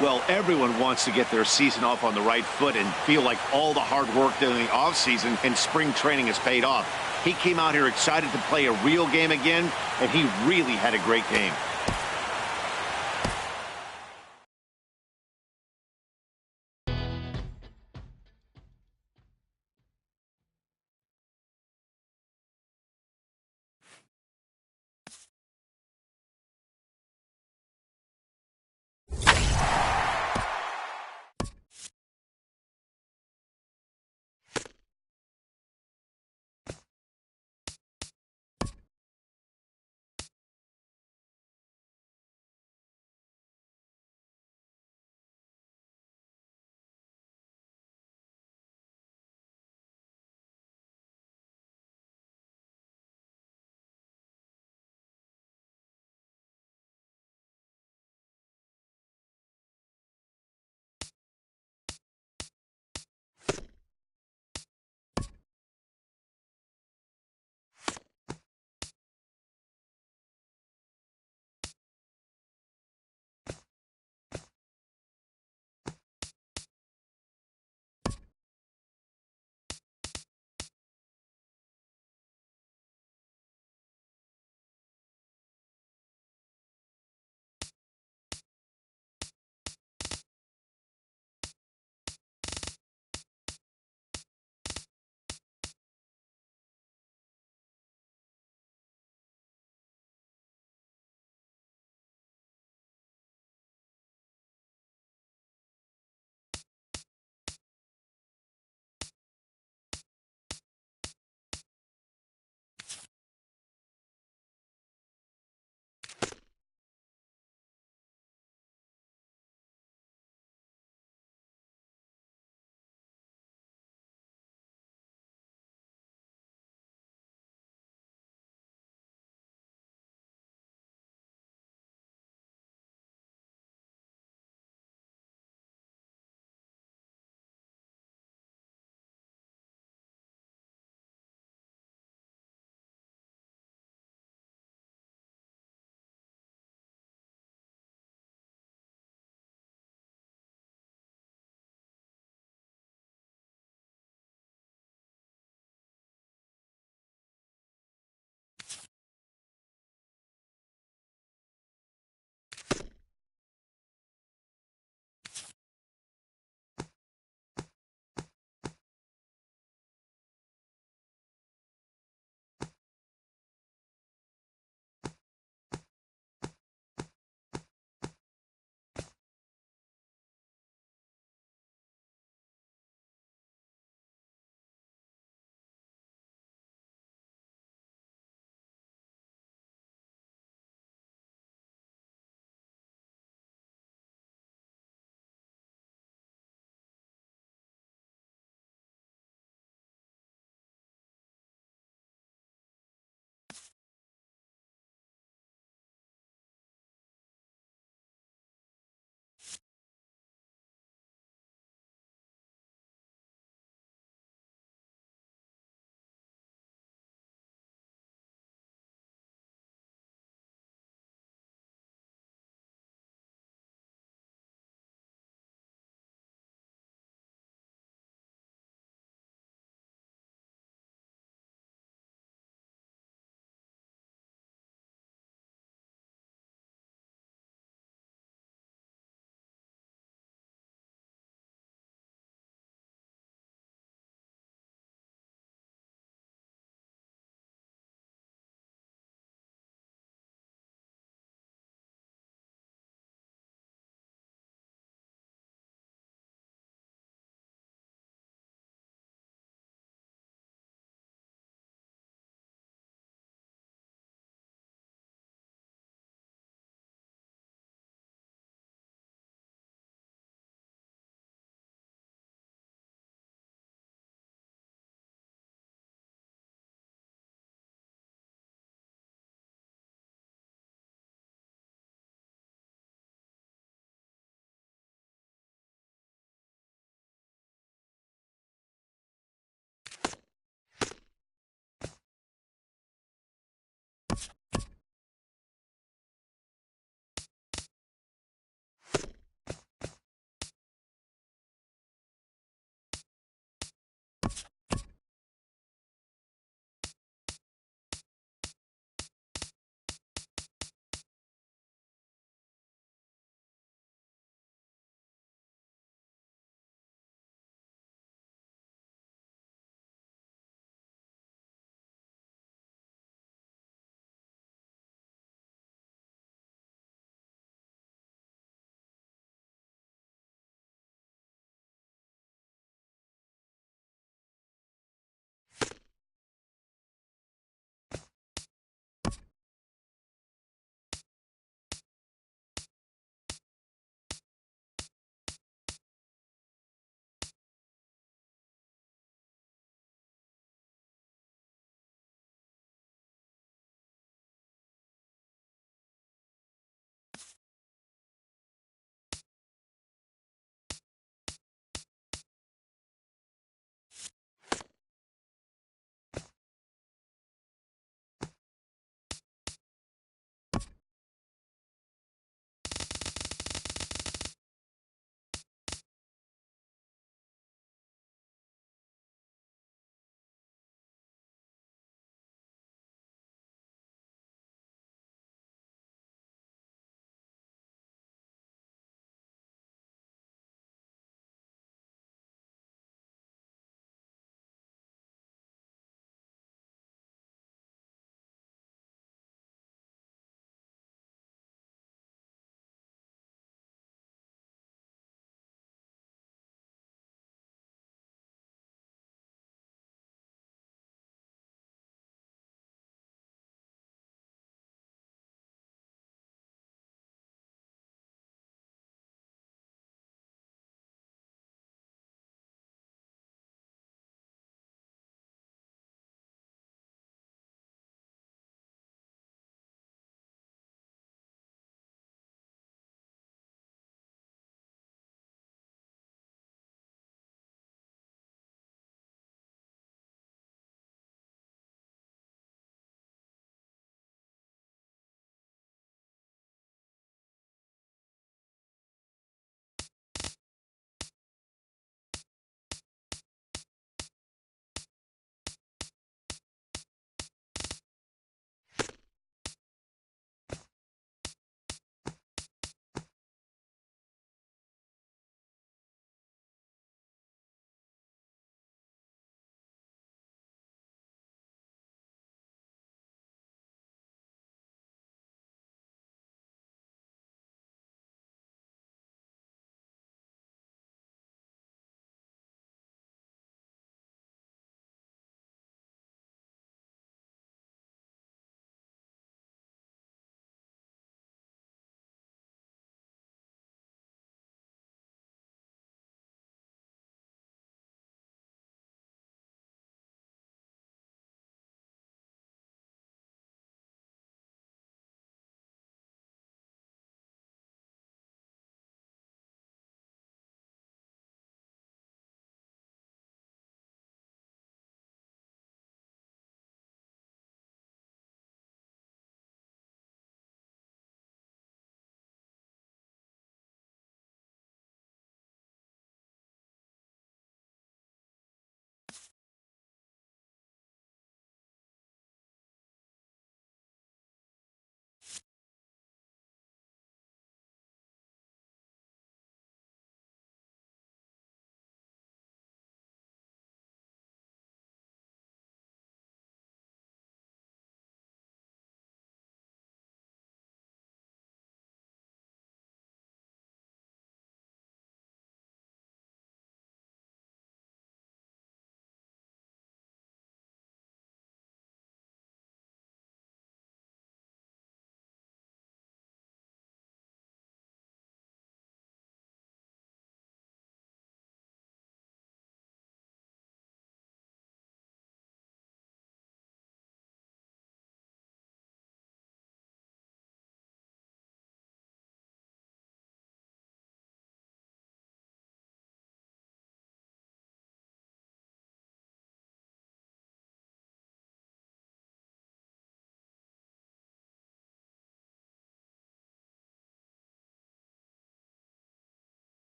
[SPEAKER 4] Well, everyone wants to get their season off on the right foot and feel like all the hard work during the offseason and spring training has paid off. He came out here excited to play a real game again, and he really had a great game.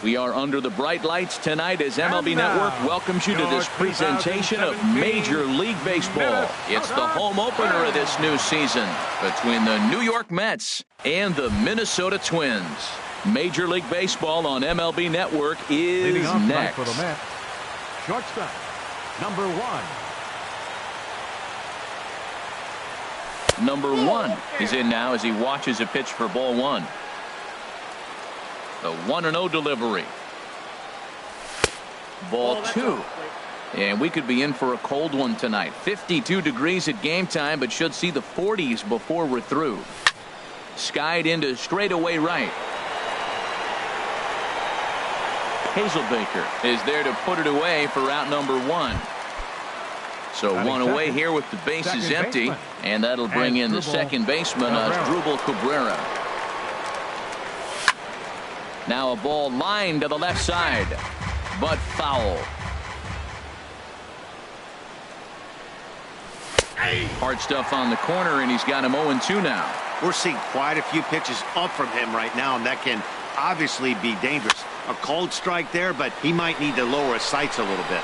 [SPEAKER 1] We are under the bright lights tonight as MLB Network welcomes you to this presentation of Major League Baseball. It's the home opener of this new season between the New York Mets and the Minnesota Twins. Major League Baseball on MLB Network is
[SPEAKER 2] Leading off
[SPEAKER 1] next.
[SPEAKER 2] for the Mets, shortstop, number 1.
[SPEAKER 1] Number 1 is in now as he watches a pitch for ball 1. The 1-0 delivery. Ball 2. And we could be in for a cold one tonight. 52 degrees at game time, but should see the 40s before we're through. Skied into straightaway right. Hazelbaker is there to put it away for out number 1. So one away here with the bases empty, and that'll bring in the second baseman, Asdrubal Cabrera. Now a ball lined to the left side, but foul. Hard stuff on the corner, and he's got him 0-2 now.
[SPEAKER 4] We're seeing quite a few pitches up from him right now, and that can obviously be dangerous. A cold strike there, but he might need to lower his sights a little bit.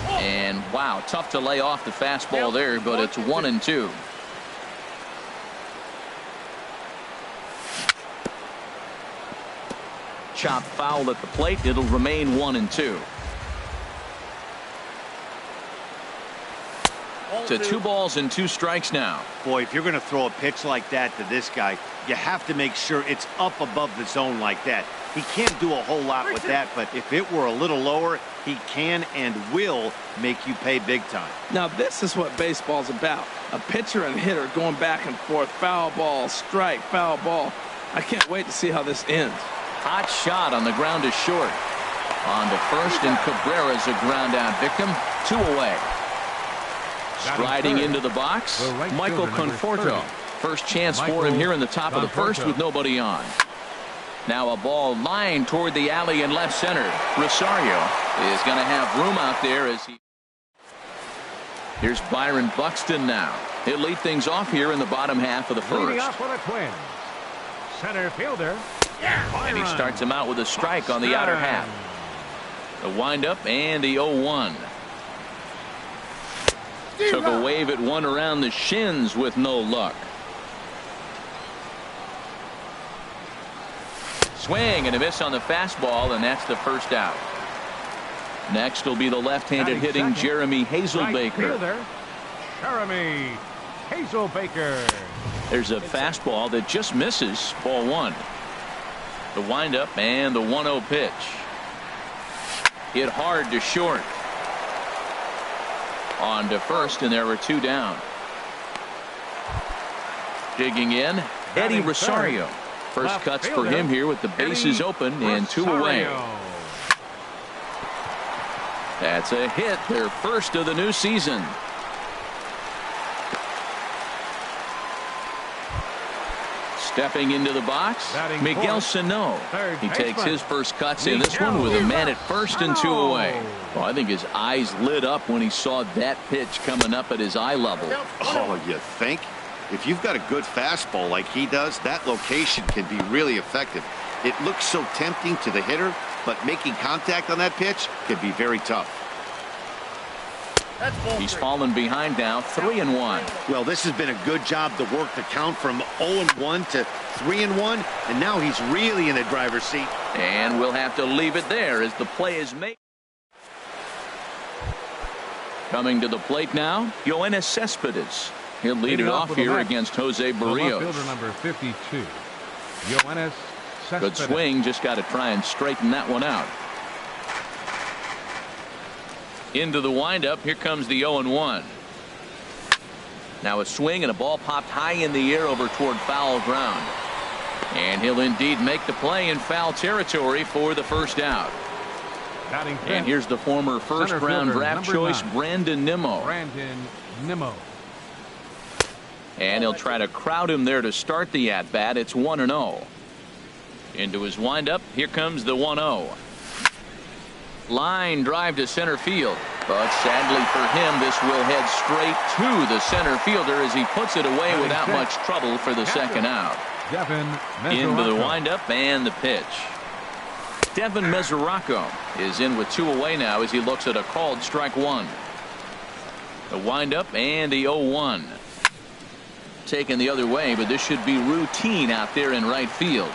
[SPEAKER 1] And wow, tough to lay off the fastball there, but it's 1-2. Chop foul at the plate. It'll remain 1-2. To 2 balls and 2 strikes now.
[SPEAKER 4] Boy, if you're going to throw a pitch like that to this guy, you have to make sure it's up above the zone like that. He can't do a whole lot with that, but if it were a little lower, he can and will make you pay big time.
[SPEAKER 3] Now, this is what baseball's about. A pitcher and hitter going back and forth. Foul ball, strike, foul ball. I can't wait to see how this ends.
[SPEAKER 1] Hot shot on the ground is short. On to first, and Cabrera's a ground out victim. 2 away. Striding into the box, Michael Conforto. First chance for him here in the top of the first with nobody on. Now a ball lined toward the alley in left center. Rosario is going to have room out there as he. Here's Byron Buxton now. He'll lead things off here in the bottom half of the
[SPEAKER 2] Leading
[SPEAKER 1] first.
[SPEAKER 2] off for the Twins, center fielder.
[SPEAKER 1] And he starts him out with a strike on the outer half. The windup and the 0-1. Took a wave at one around the shins with no luck. Swing and a miss on the fastball, and that's the first out. Next will be the left-handed hitting Jeremy Hazelbaker.
[SPEAKER 2] Jeremy Hazelbaker.
[SPEAKER 1] There's a fastball that just misses, ball 1. The windup and the 1-0 pitch. Hit hard to short. On to first, and there were 2 down. Digging in, Eddie Rosario. First cuts for him here with the bases open and 2 away. That's a hit, their first of the new season. Stepping into the box, Miguel Sano. He takes his first cuts in this one with a man at first and 2 away. Well, I think his eyes lit up when he saw that pitch coming up at his eye level.
[SPEAKER 4] Oh, you think? If you've got a good fastball like he does, that location can be really effective. It looks so tempting to the hitter, but making contact on that pitch can be very tough.
[SPEAKER 1] He's fallen behind now, 3-1.
[SPEAKER 4] Well, this has been a good job to work the count from 0-1 to 3-1, and now he's really in the driver's seat.
[SPEAKER 1] And we'll have to leave it there as the play is made. Coming to the plate now, Yoenis Cespedes. He'll lead it off here against Jose Barrios.
[SPEAKER 2] Fielder number 52, Yoenis Cespedes.
[SPEAKER 1] Good swing, just got to try and straighten that one out. Into the windup, here comes the 0-1. Now a swing and a ball popped high in the air over toward foul ground. And he'll indeed make the play in foul territory for the first out. And here's the former first-round draft choice, Brandon Nimmo. And he'll try to crowd him there to start the at-bat. It's 1-0. Into his windup, here comes the 1-0. Line drive to center field. But sadly for him, this will head straight to the center fielder as he puts it away without much trouble for the second out. Into the windup and the pitch. Devin Mesoraco is in with 2 away now as he looks at a called strike 1. The windup and the 0-1. Taken the other way, but this should be routine out there in right field.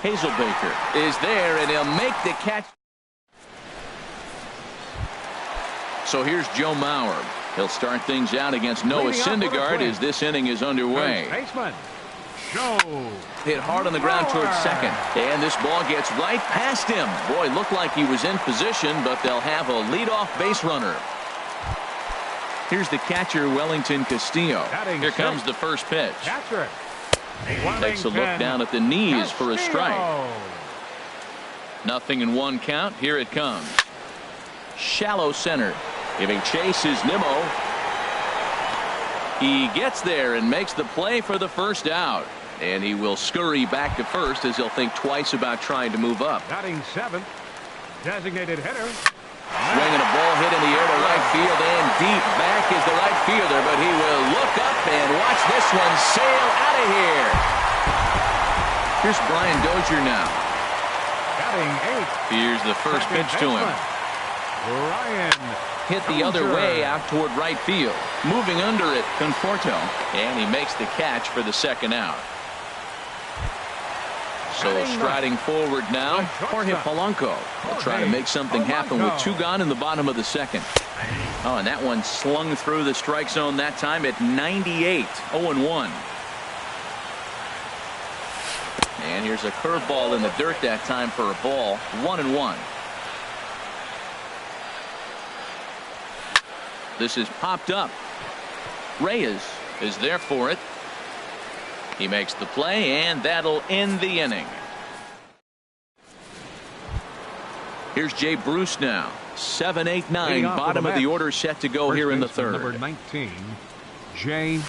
[SPEAKER 1] Hazelbaker is there, and he'll make the catch. So here's Joe Mauer. He'll start things out against Noah Syndergaard as this inning is underway. Hit hard on the ground towards second, and this ball gets right past him. Boy, looked like he was in position, but they'll have a leadoff base runner. Here's the catcher, Wellington Castillo. Here comes the first pitch. Takes a look down at the knees for a strike. 0-1 count. Here it comes. Shallow center. Giving chase is Nimmo. He gets there and makes the play for the first out. And he will scurry back to first as he'll think twice about trying to move up.
[SPEAKER 2] Batting 7th, designated hitter.
[SPEAKER 1] Swinging a ball hit in the air to right field, and deep back is the right fielder, but he will look up and watch this one sail out of here. Here's Brian Dozier now.
[SPEAKER 2] Batting 8th.
[SPEAKER 1] Here's the first pitch to him.
[SPEAKER 2] Brian
[SPEAKER 1] hit the other way out toward right field. Moving under it, Conforto, and he makes the catch for the second out. So striding forward now, Jorge Polanco will try to make something happen with 2 gone in the bottom of the second. Oh, and that one slung through the strike zone that time at 98. 0-1. And here's a curveball in the dirt that time for a ball. 1-1. This is popped up. Reyes is there for it. He makes the play, and that'll end the inning. Here's Jay Bruce now. 7, 8, 9. Bottom of the order set to go here in the third.
[SPEAKER 2] Number 19, Jay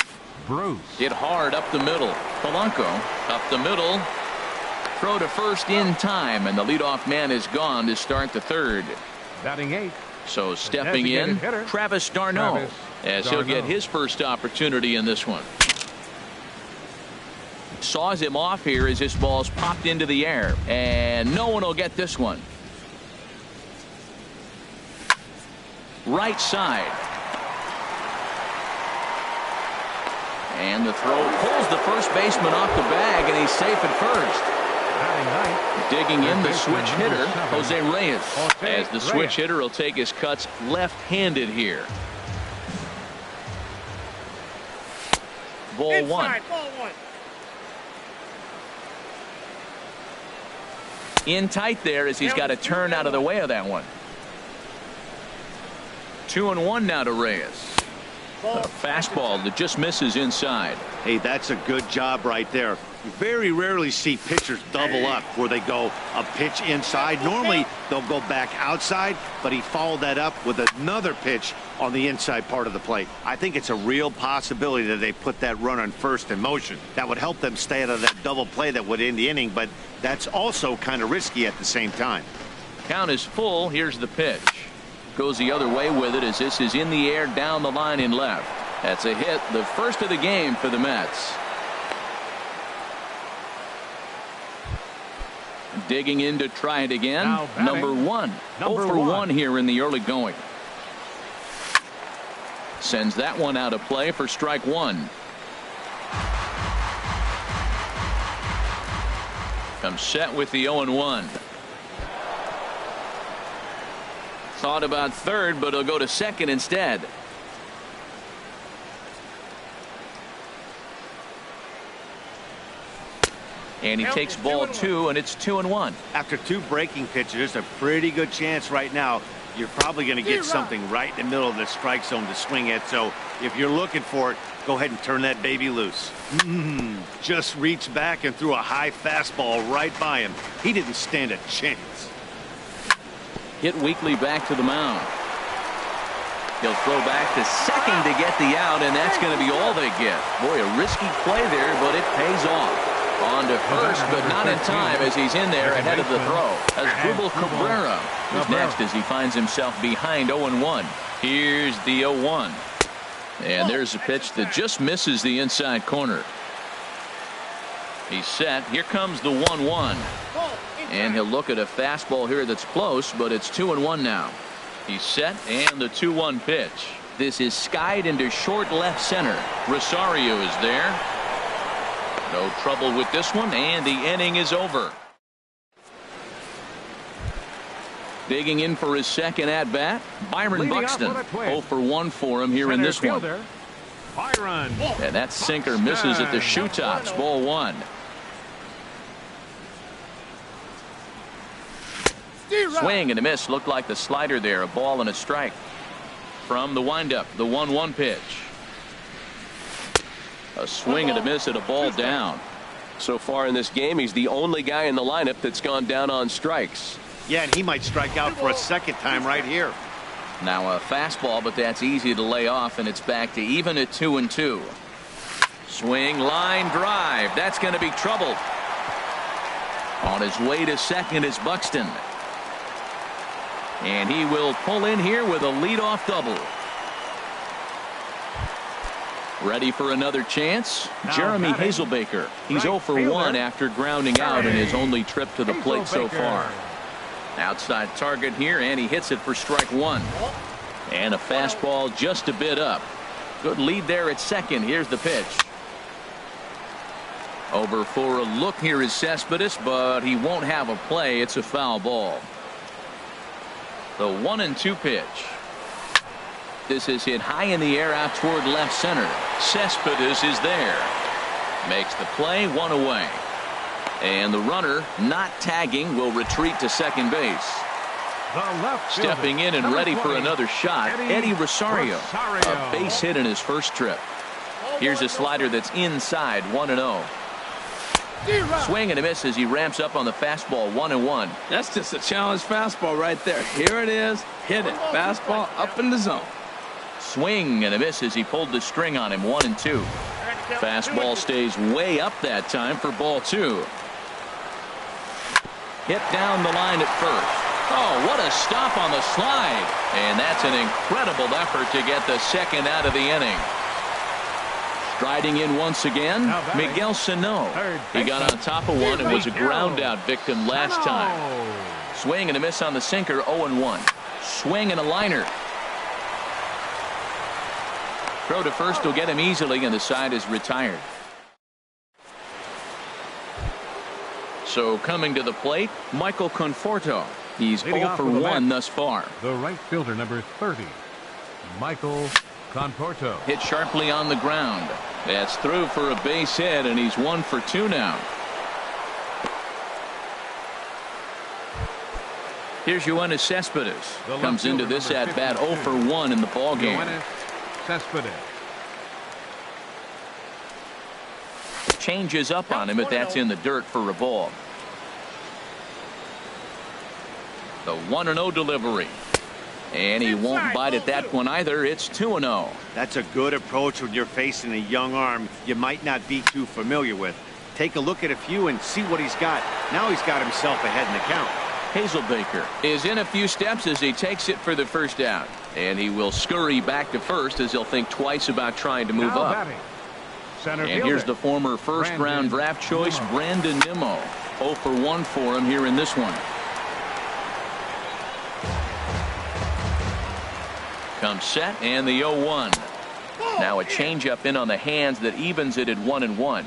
[SPEAKER 2] Bruce.
[SPEAKER 1] Hit hard up the middle. Polanco up the middle. Throw to first in time, and the leadoff man is gone to start the third.
[SPEAKER 2] Batting 8th.
[SPEAKER 1] So stepping in, Travis d'Arnaud, as he'll get his first opportunity in this one. Saws him off here as this ball's popped into the air, and no one will get this one. Right side. And the throw pulls the first baseman off the bag, and he's safe at first. Digging in the switch hitter, Jose Reyes, as the switch hitter will take his cuts left-handed here. Ball one. In tight there as he's got to turn out of the way of that one. 2-1 now to Reyes. A fastball that just misses inside.
[SPEAKER 4] Hey, that's a good job right there. You very rarely see pitchers double up where they go a pitch inside. Normally they'll go back outside, but he followed that up with another pitch on the inside part of the plate. I think it's a real possibility that they put that run on first in motion. That would help them stay out of that double play that would end the inning, but that's also kind of risky at the same time.
[SPEAKER 1] Count is full. Here's the pitch. Goes the other way with it as this is in the air down the line in left. That's a hit, the first of the game for the Mets. Digging in to try it again. Number 1. 0 for 1 here in the early going. Sends that one out of play for strike 1. Comes set with the 0-1. Thought about third, but he'll go to second instead. And he takes ball 2, and it's 2-1.
[SPEAKER 4] After 2 breaking pitches, there's a pretty good chance right now you're probably going to get something right in the middle of the strike zone to swing at. So if you're looking for it, go ahead and turn that baby loose. Just reached back and threw a high fastball right by him. He didn't stand a chance.
[SPEAKER 1] Hit weakly back to the mound. He'll throw back to second to get the out, and that's going to be all they get. Boy, a risky play there, but it pays off. On to first, but not in time as he's in there ahead of the throw. As Cabrera is next as he finds himself behind 0-1. Here's the 0-1. And there's a pitch that just misses the inside corner. He's set. Here comes the 1-1. And he'll look at a fastball here that's close, but it's 2-1 now. He's set, and the 2-1 pitch. This is skied into short left center. Rosario is there. No trouble with this one, and the inning is over. Digging in for his second at bat, Byron Buxton. 0 for 1 for him here in this one.
[SPEAKER 2] Byron.
[SPEAKER 1] And that sinker misses at the shoe tops. Ball 1. Swing and a miss. Looked like the slider there. A ball and a strike. From the windup, the 1-1 pitch. A swing and a miss at a ball down.
[SPEAKER 5] So far in this game, he's the only guy in the lineup that's gone down on strikes.
[SPEAKER 4] Yeah, and he might strike out for a second time right here.
[SPEAKER 1] Now a fastball, but that's easy to lay off, and it's back to even at 2-2. Swing, line drive. That's going to be trouble. On his way to second is Buxton. And he will pull in here with a leadoff double. Ready for another chance? Jeremy Hazelbaker. He's 0 for 1 after grounding out in his only trip to the plate so far. Outside target here, and he hits it for strike 1. And a fastball just a bit up. Good lead there at second. Here's the pitch. Over for a look here is Cespedes, but he won't have a play. It's a foul ball. The 1-2 pitch. This is hit high in the air out toward left center. Cespedes is there. Makes the play, 1 away. And the runner, not tagging, will retreat to second base. Stepping in and ready for another shot, Eddie Rosario. A base hit in his first trip. Here's a slider that's inside, 1-0. Swing and a miss as he ramps up on the fastball, 1-1.
[SPEAKER 3] That's just a challenge fastball right there. Here it is. Hit it. Fastball up in the zone.
[SPEAKER 1] Swing and a miss as he pulled the string on him, 1-2. Fastball stays way up that time for ball 2. Hit down the line at first. Oh, what a stop on the slide. And that's an incredible effort to get the second out of the inning. Striding in once again, Miguel Sano. He got on top of one and was a ground out victim last time. Swing and a miss on the sinker, 0-1. Swing and a liner. Throw to first will get him easily, and the side is retired. So coming to the plate, Michael Conforto. He's 0 for 1 thus far.
[SPEAKER 2] The right fielder, number 30, Michael Conforto.
[SPEAKER 1] Hit sharply on the ground. That's through for a base hit, and he's 1 for 2 now. Here's Yoenis Cespedes. Comes into this at bat 0 for 1 in the ball game.
[SPEAKER 2] Cespedes.
[SPEAKER 1] Changes up on him, but that's in the dirt for a ball. The 1-0 delivery. And he won't bite at that one either. It's 2-0.
[SPEAKER 4] That's a good approach when you're facing a young arm you might not be too familiar with. Take a look at a few and see what he's got. Now he's got himself ahead in the count.
[SPEAKER 1] Hazelbaker is in a few steps as he takes it for the first out. And he will scurry back to first as he'll think twice about trying to move up. And here's the former first-round draft choice, Brandon Nimmo. 0 for 1 for him here in this one. Comes set, and the 0-1. Now a changeup in on the hands that evens it at 1-1.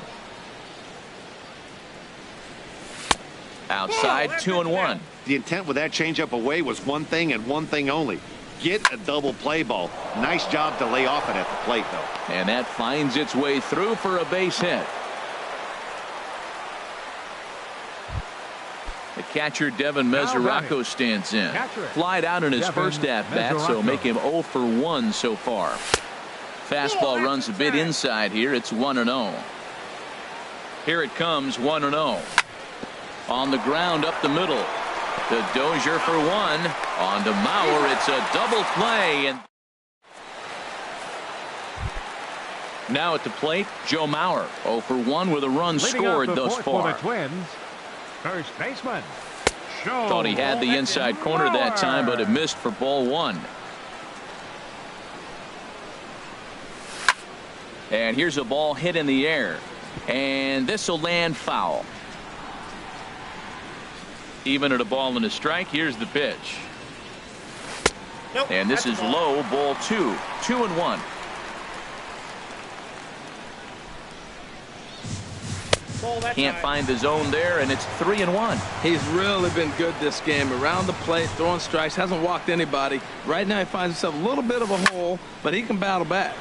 [SPEAKER 1] Outside, 2-1.
[SPEAKER 4] The intent with that changeup away was one thing and one thing only. Get a double play ball. Nice job to lay off it at the plate, though.
[SPEAKER 1] And that finds its way through for a base hit. The catcher, Devin Mesoraco, stands in. Flied out in his first at-bat, so make him 0 for 1 so far. Fastball runs a bit inside here. It's 1-0. Here it comes, 1-0. On the ground up the middle. To Dozier for 1. On to Mauer. It's a double play. And Now at the plate, Joe Mauer, 0 for 1 with a run
[SPEAKER 2] Leading
[SPEAKER 1] scored
[SPEAKER 2] off the
[SPEAKER 1] thus
[SPEAKER 2] fourth
[SPEAKER 1] far.
[SPEAKER 2] for the Twins, first baseman, Joe
[SPEAKER 1] Thought he had the inside corner that time, but it missed for ball 1. And here's a ball hit in the air, and this will land foul. Even at a ball and a strike, here's the pitch.
[SPEAKER 6] Nope,
[SPEAKER 1] And this is low, ball 2, 2-1. Can't find the zone there, and it's 3-1.
[SPEAKER 3] He's really been good this game. Around the plate, throwing strikes, hasn't walked anybody. Right now he finds himself a little bit of a hole, but he can battle back.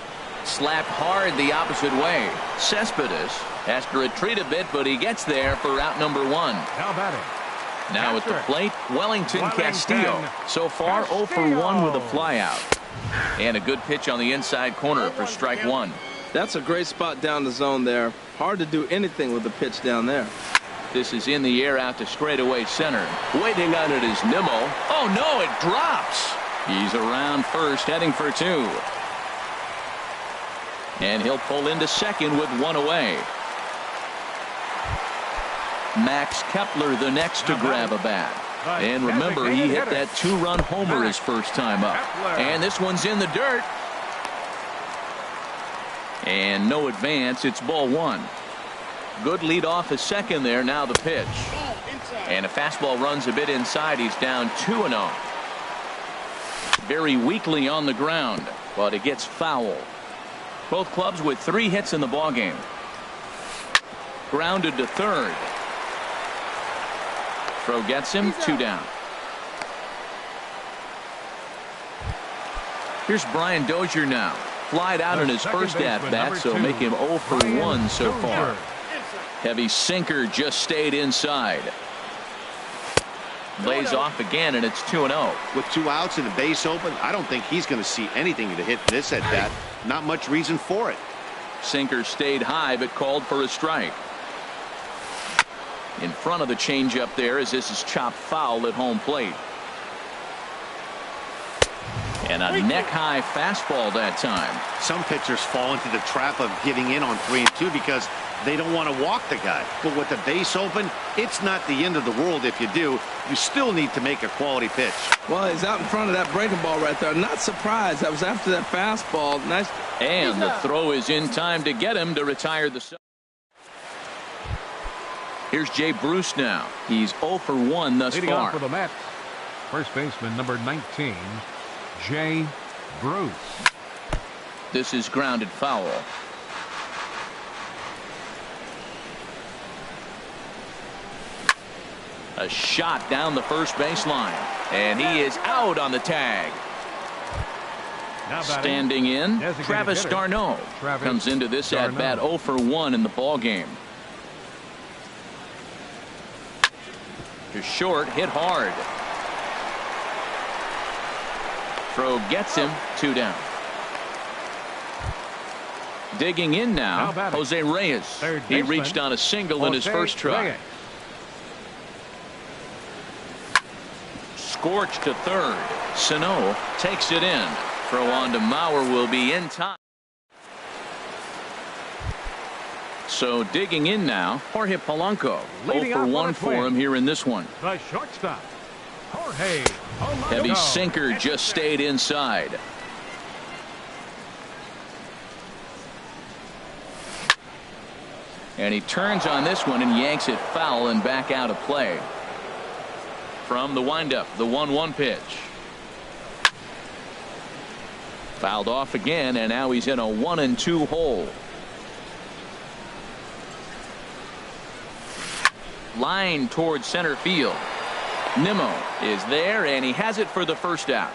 [SPEAKER 1] Slapped hard the opposite way. Cespedes has to retreat a bit, but he gets there for out number 1.
[SPEAKER 2] Now batting.
[SPEAKER 1] Now at the plate, Wellington Castillo. So far, 0 for 1 with a flyout. And a good pitch on the inside corner for strike 1.
[SPEAKER 3] That's a great spot down the zone there. Hard to do anything with the pitch down there.
[SPEAKER 1] This is in the air out to straightaway center. Waiting on it is Nimmo. Oh, no, it drops. He's around first, heading for 2. And he'll pull into second with 1 away. Max Kepler the next to grab a bat. And remember, he hit that 2-run homer his first time up. And this one's in the dirt. And no advance. It's ball 1. Good lead off a second there. Now the pitch. And a fastball runs a bit inside. He's down 2-0. Very weakly on the ground, but it gets foul. Both clubs with 3 hits in the ballgame. Grounded to third. Throw gets him, 2 down. Here's Brian Dozier now. Flied out in his first at-bat, so make him 0 for 1 so far. Heavy sinker just stayed inside. Lays off again, and it's 2-0.
[SPEAKER 4] With 2 outs and a base open, I don't think he's going to see anything to hit this at-bat. Not much reason for it.
[SPEAKER 1] Sinker stayed high, but called for a strike. In front of the changeup there, as this is chopped foul at home plate. And a neck-high fastball that time.
[SPEAKER 4] Some pitchers fall into the trap of giving in on 3 and 2 because they don't want to walk the guy. But with the base open, it's not the end of the world if you do. You still need to make a quality pitch.
[SPEAKER 3] Well, he's out in front of that breaking ball right there. Not surprised. That was after that fastball. Nice.
[SPEAKER 1] And the throw is in time to get him to retire the. Here's Jay Bruce now. He's 0 for 1 thus
[SPEAKER 2] Leading
[SPEAKER 1] far.
[SPEAKER 2] off for the Mets, first baseman number 19, Jay Bruce.
[SPEAKER 1] This is grounded foul. A shot down the first baseline, and he is out on the tag. Standing in, Travis d'Arnaud comes into this at bat 0 for 1 in the ball game. To short, hit hard. Throw gets him, 2 down. Digging in now, Jose Reyes. He reached on a single in his first try. Scorched to third. Sano takes it in. Throw on to Mauer will be in time. So digging in now, Jorge Polanco. 0 for 1 for him here in this one.
[SPEAKER 2] The shortstop, Jorge Polanco.
[SPEAKER 1] Heavy sinker just stayed inside. And he turns on this one and yanks it foul and back out of play. From the windup, the 1-1 pitch. Fouled off again, and now he's in a 1-2 hole. Line towards center field. Nimmo is there, and he has it for the first out.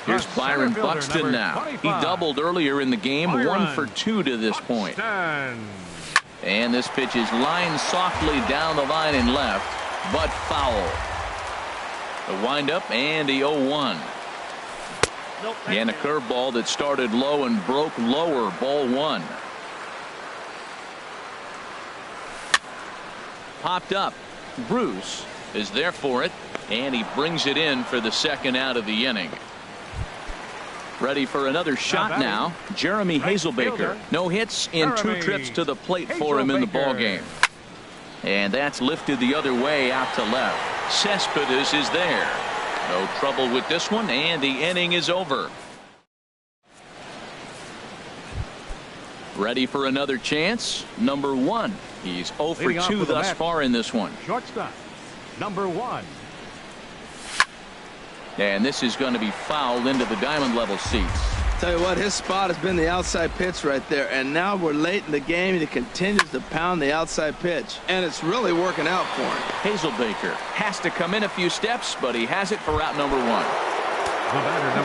[SPEAKER 1] Here's Byron Buxton now. He doubled earlier in the game, 1 for 2 to this point. And this pitch is lined softly down the line and left, but foul. The windup and the 0-1. And a curveball that started low and broke lower, ball 1. Popped up. Bruce is there for it, and he brings it in for the second out of the inning. Ready for another shot now. Jeremy Hazelbaker. No hits in 2 trips to the plate for him in the ball game. And that's lifted the other way out to left. Cespedes is there. No trouble with this one, and the inning is over. Ready for another chance. Number 1. He's 0 for 2 thus far in this one.
[SPEAKER 2] Shortstop, number 1.
[SPEAKER 1] And this is going to be fouled into the diamond level seats.
[SPEAKER 3] Tell you what, his spot has been the outside pitch right there, and now we're late in the game and he continues to pound the outside pitch, and it's really working out for him.
[SPEAKER 1] Hazelbaker has to come in a few steps, but he has it for out number 1.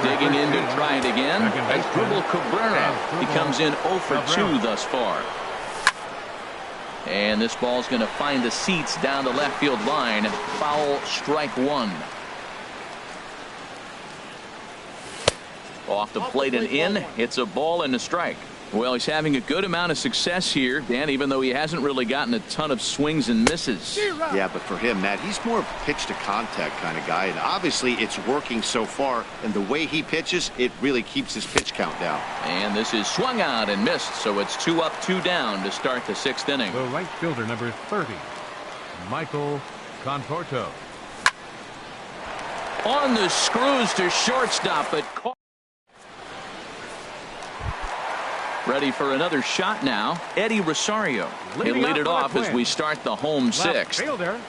[SPEAKER 1] Digging in to try it again. As Dribble Cabrera. He comes in 0 for 2 thus far. And this ball's going to find the seats down the left field line. Foul, strike 1. Off the plate and in. It's a ball and a strike. Well, he's having a good amount of success here, Dan, even though he hasn't really gotten a ton of swings and misses.
[SPEAKER 4] Yeah, but for him, Matt, he's more of a pitch to contact kind of guy, and obviously it's working so far, and the way he pitches, it really keeps his pitch count down.
[SPEAKER 1] And this is swung out and missed, so it's 2 up, 2 down to start the 6th inning.
[SPEAKER 2] The right fielder, number 30, Michael Conforto.
[SPEAKER 1] On the screws to shortstop, but ready for another shot now. Eddie Rosario. He'll lead it off as we start the home 6th.
[SPEAKER 2] Fielder,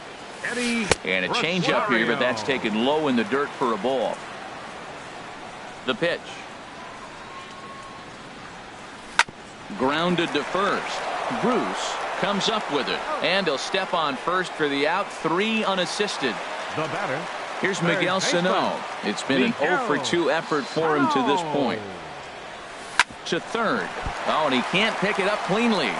[SPEAKER 2] Eddie
[SPEAKER 1] and a changeup here, but that's taken low in the dirt for a ball. The pitch. Grounded to first. Bruce comes up with it, and he'll step on first for the out. 3 unassisted.
[SPEAKER 2] The batter.
[SPEAKER 1] Here's Miguel Sano. It's been an 0 for 2 effort for him to this point. To third. Oh, and he can't pick it up cleanly.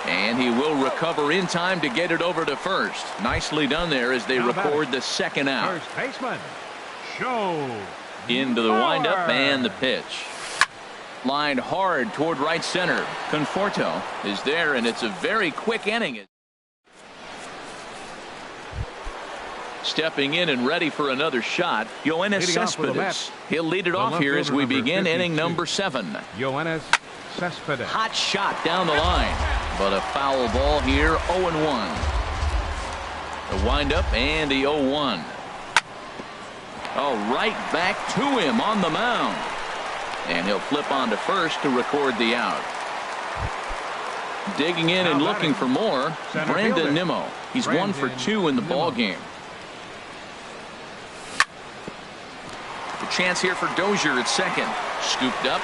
[SPEAKER 1] And he will recover in time to get it over to first. Nicely done there as they record the 2nd out.
[SPEAKER 2] First baseman, Show.
[SPEAKER 1] Into the windup and the pitch. Lined hard toward right center. Conforto is there, and it's a very quick inning. Stepping in and ready for another shot, Yoenis Cespedes. He'll lead it off here as we begin inning number 7.
[SPEAKER 2] Yoenis Cespedes.
[SPEAKER 1] Hot shot down the line, but a foul ball here. 0-1. The windup and the 0-1. Oh, right back to him on the mound, and he'll flip on to first to record the out. Digging in and looking for more, Brandon Nimmo. He's 1 for 2 in the ball game. The chance here for Dozier at second. Scooped up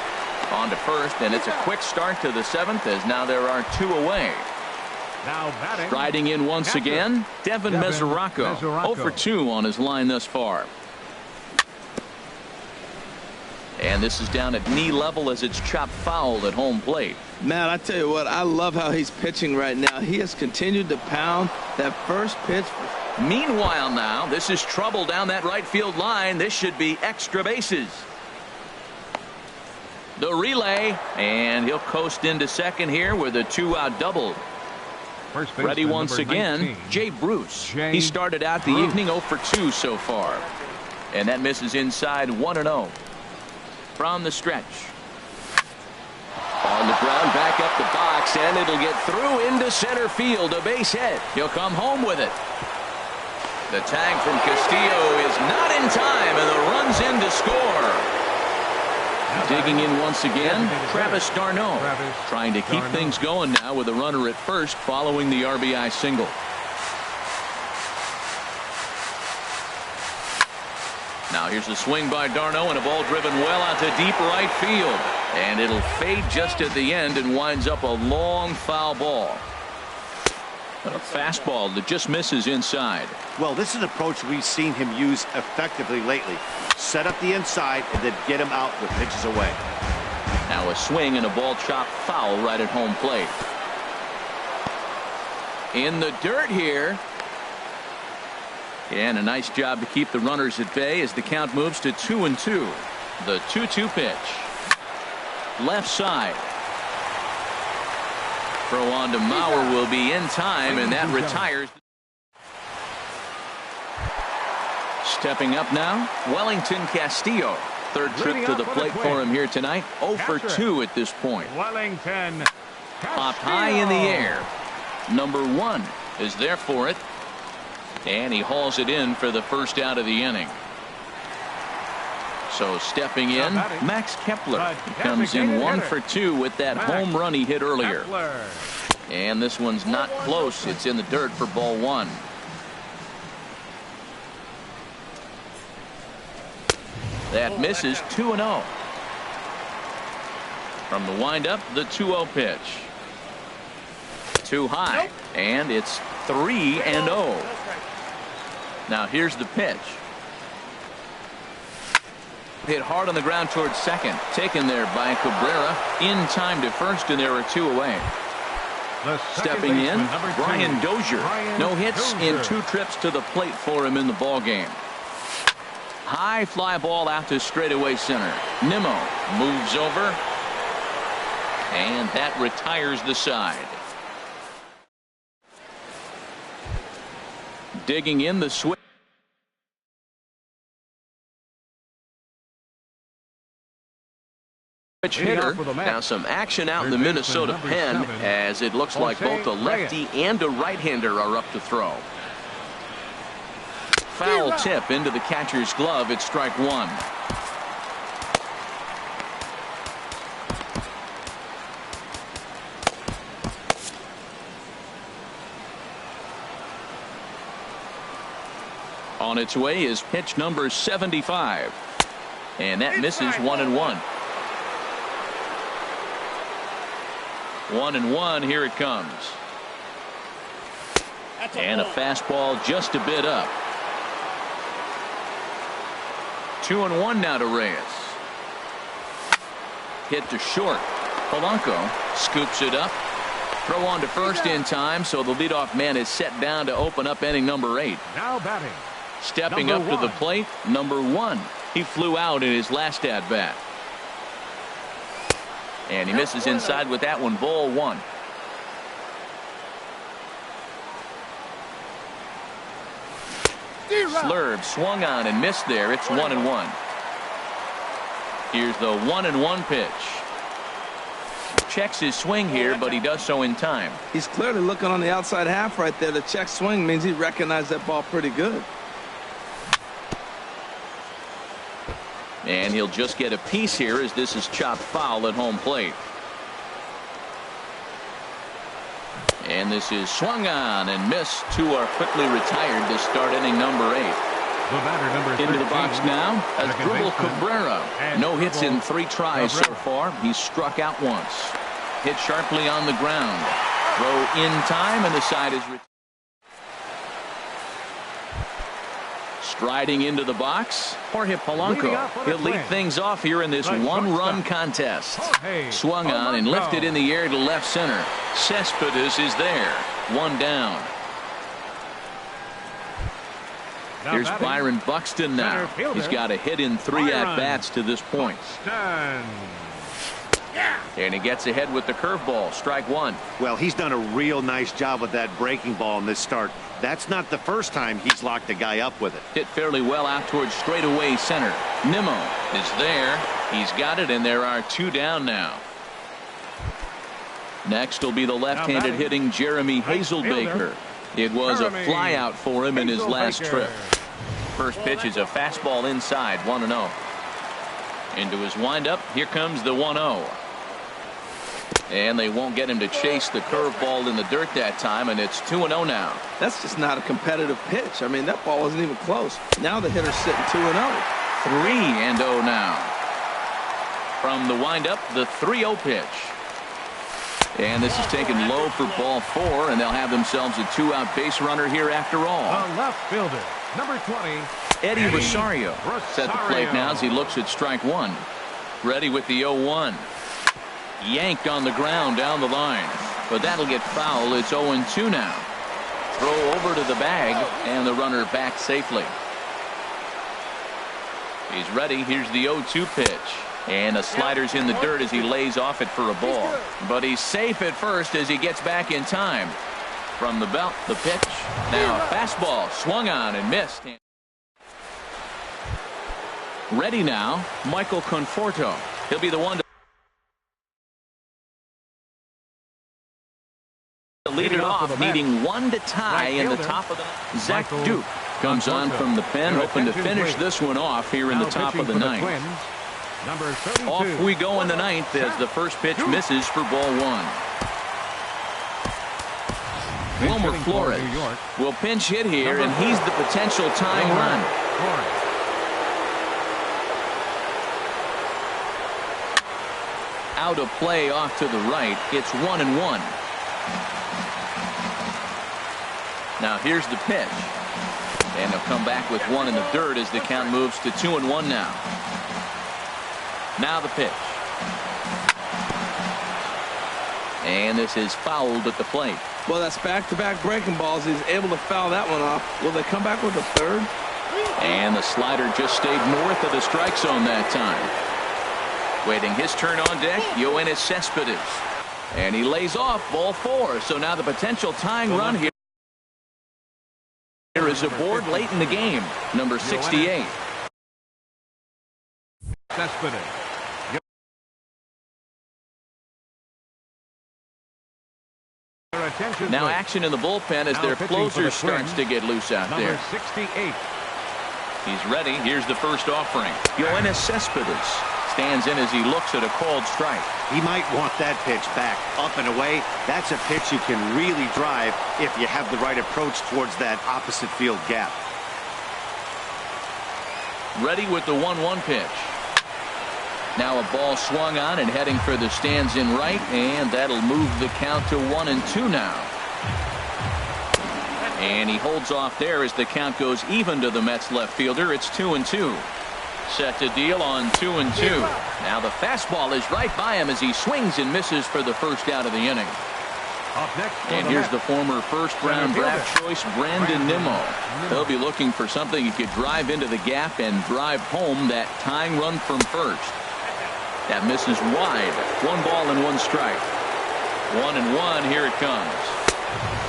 [SPEAKER 1] on to first, and it's a quick start to the 7th as now there are 2 away.
[SPEAKER 2] Now batting.
[SPEAKER 1] Striding in once again, Devin Mesoraco. 0 for 2 on his line thus far. And this is down at knee level as it's chopped foul at home plate.
[SPEAKER 3] Matt, I tell you what, I love how he's pitching right now. He has continued to pound that first pitch.
[SPEAKER 1] Meanwhile now, this is trouble down that right field line. This should be extra bases. The relay, and he'll coast into second here with a 2-out double. Ready once again,
[SPEAKER 2] 19,
[SPEAKER 1] Jay Bruce. He started out the evening 0 for 2 so far. And that misses inside 1-0. From the stretch. On the ground, back up the box, and it'll get through into center field. A base hit. He'll come home with it. The tag from Castillo is not in time, and the run's in to score. Digging in once again, Travis d'Arnaud. Trying to keep things going now with a runner at first following the RBI single. Now here's a swing by d'Arnaud and a ball driven well out to deep right field. And it'll fade just at the end and winds up a long foul ball. A fastball that just misses inside.
[SPEAKER 4] Well, this is an approach we've seen him use effectively lately. Set up the inside and then get him out with pitches away.
[SPEAKER 1] Now a swing and a ball chopped foul right at home plate. In the dirt here. And a nice job to keep the runners at bay as the count moves to 2-2. The 2-2 pitch. Left side. Throw on to Mauer will be in time, and that retires. Stepping up now, Wellington Castillo. third trip to the plate for him here tonight. 0 for 2 at this point.
[SPEAKER 2] Wellington.
[SPEAKER 1] Popped high in the air. Number 1 is there for it. And he hauls it in for the first out of the inning. So stepping in, Max Kepler. He comes in 1 for 2 with that home run he hit earlier. And this one's not close. It's in the dirt for ball 1. That misses. 2-0. From the windup, the 2-0 pitch. Too high. And it's 3-0. Now here's the pitch. Hit hard on the ground towards second. Taken there by Cabrera. In time to first, and there are 2 away. Stepping in, Brian Dozier. No hits in 2 trips to the plate for him in the ball game. High fly ball out to straightaway center. Nimmo moves over. And that retires the side. Digging in the switch hitter. Now some action out in the Minnesota pen, as it looks like both a lefty and a right-hander are up to throw. Foul tip into the catcher's glove. It's strike 1. On its way is pitch number 75. And that misses. 1-1. 1-1. Here it comes. And a fastball just a bit up. 2-1 now to Reyes. Hit to short. Polanco scoops it up. Throw on to first in time, so the leadoff man is set down to open up inning number 8.
[SPEAKER 2] Now batting.
[SPEAKER 1] Stepping up to the plate, number 1. He flew out in his last at bat. And he misses inside with that one. Ball 1. Slurve swung on and missed there. It's 1-1. Here's the 1-1 pitch. Checks his swing here, but he does so in time.
[SPEAKER 3] He's clearly looking on the outside half right there. The check swing means he recognized that ball pretty good.
[SPEAKER 1] And he'll just get a piece here, as this is chopped foul at home plate. And this is swung on and missed. 2 are quickly retired to start inning number 8. Into the box now, Asdrubal Cabrera. No hits in 3 tries so far. He's struck out once. Hit sharply on the ground. Throw in time, and the side is retired. Striding into the box, Jorge Polanco. He'll lead things off here in this 1-run contest. Swung on and lifted in the air to left center. Cespedes is there. 1 down. Here's Byron Buxton now. He's got a hit in 3 at-bats to this point. And he gets ahead with the curveball. Strike 1.
[SPEAKER 4] Well, he's done a real nice job with that breaking ball in this start. That's not the first time he's locked a guy up with it.
[SPEAKER 1] Hit fairly well out towards straightaway center. Nimmo is there. He's got it, and there are 2 down now. Next will be the left-handed hitting Jeremy Hazelbaker. It was a flyout for him in his last trip. First pitch is a fastball inside. 1-0. Into his windup. Here comes the 1-0. And they won't get him to chase the curveball in the dirt that time, and it's 2-0 now.
[SPEAKER 3] That's just not a competitive pitch. I mean, that ball wasn't even close. Now the hitter's sitting 2-0.
[SPEAKER 1] 3-0 now. From the windup, the 3-0 pitch. And this is taken low for ball 4, and they'll have themselves a 2-out base runner here after all.
[SPEAKER 2] The left fielder, number 20,
[SPEAKER 1] Eddie Rosario set the plate now as he looks at strike 1. Ready with the 0-1. Yanked on the ground down the line, but that'll get foul. It's 0-2 now. Throw over to the bag, and the runner back safely. He's ready. Here's the 0-2 pitch. And the slider's in the dirt as he lays off it for a ball. But he's safe at first as he gets back in time. From the belt, the pitch. Now a fastball swung on and missed. Ready now, Michael Conforto. He'll be the one to lead it off, needing one to tie in the top of the Zach Duke comes on from the pen, hoping to finish this one off here in the top of the ninth. Off we go in the ninth as the first pitch misses for ball one. Wilmer Flores will pinch hit here, and he's the potential tying run. Out of play off to the right. It's 1-1. Now here's the pitch. And they'll come back with one in the dirt as the count moves to 2-1 now. Now the pitch. And this is fouled at the plate.
[SPEAKER 3] Well, that's back-to-back breaking balls. He's able to foul that one off. Will they come back with a third?
[SPEAKER 1] And the slider just stayed north of the strike zone that time. Waiting his turn on deck, Yoenis Cespedes. And he lays off ball four. So now the potential tying run here is aboard late in the game. Number 68.
[SPEAKER 2] Cespedes.
[SPEAKER 1] Now action in the bullpen as their closer starts to get loose out there.
[SPEAKER 2] Number 68.
[SPEAKER 1] He's ready. Here's the first offering. Yoenis Cespedes stands in as he looks at a called strike.
[SPEAKER 4] He might want that pitch back, up and away. That's a pitch you can really drive if you have the right approach towards that opposite field gap.
[SPEAKER 1] Ready with the 1-1 pitch. Now a ball swung on and heading for the stands in right, and that'll move the count to 1-2 now. And he holds off there as the count goes even to the Mets left fielder. It's 2-2. Set to deal on 2-2. Now the fastball is right by him as he swings and misses for the first out of the inning. And here's the former first-round draft choice, Brandon Nimmo. They'll be looking for something he could drive into the gap and drive home that tying run from first. That misses wide. 1 ball and 1 strike. 1-1. Here it comes.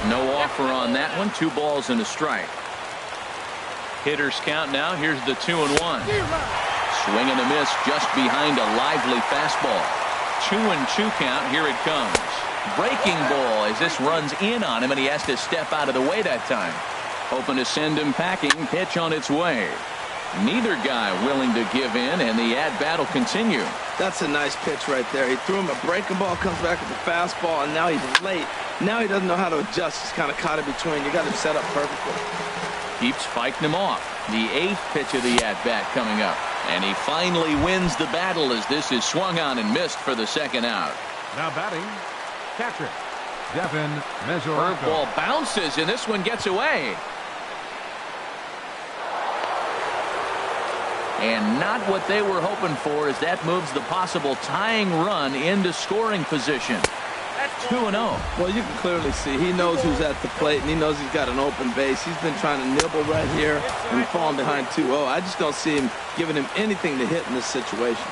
[SPEAKER 1] No offer on that one. 2 balls and a strike. Hitters count now. Here's the 2-1. Swing and a miss just behind a lively fastball. 2-2 count. Here it comes. Breaking ball as this runs in on him, and he has to step out of the way that time. Hoping to send him packing. Pitch on its way. Neither guy willing to give in, and the at-bat will continue.
[SPEAKER 3] That's a nice pitch right there. He threw him a breaking ball, comes back with the fastball, and now he's late. Now he doesn't know how to adjust. He's kind of caught in between. You got him set up perfectly.
[SPEAKER 1] Keeps fighting him off. The 8th pitch of the at-bat coming up. And he finally wins the battle as this is swung on and missed for the second out.
[SPEAKER 2] Now batting, catcher, Devin Mesoraco.
[SPEAKER 1] Curveball bounces, and this one gets away. And not what they were hoping for as that moves the possible tying run into scoring position. 2-0.
[SPEAKER 3] Well, you can clearly see he knows who's at the plate, and he knows he's got an open base. He's been trying to nibble right here and falling behind 2-0. I just don't see him giving him anything to hit in this situation.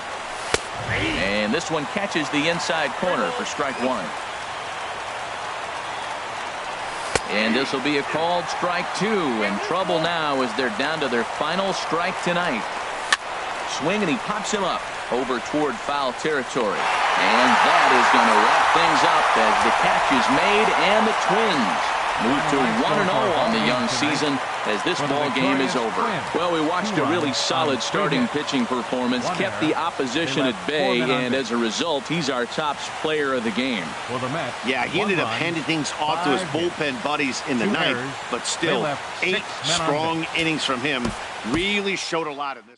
[SPEAKER 1] And this one catches the inside corner for strike 1. And this will be a called strike 2. And trouble now as they're down to their final strike tonight. Swing, and he pops him up over toward foul territory. And that is going to wrap things up as the catch is made, and the Twins move to 1-0 on the young season as this ball game is over. Well, we watched a really solid starting pitching performance, kept the opposition at bay, and as a result, he's our top player of the game.
[SPEAKER 4] Yeah, he ended up handing things off to his bullpen buddies in the ninth, but still 8 strong innings from him really showed a lot of this.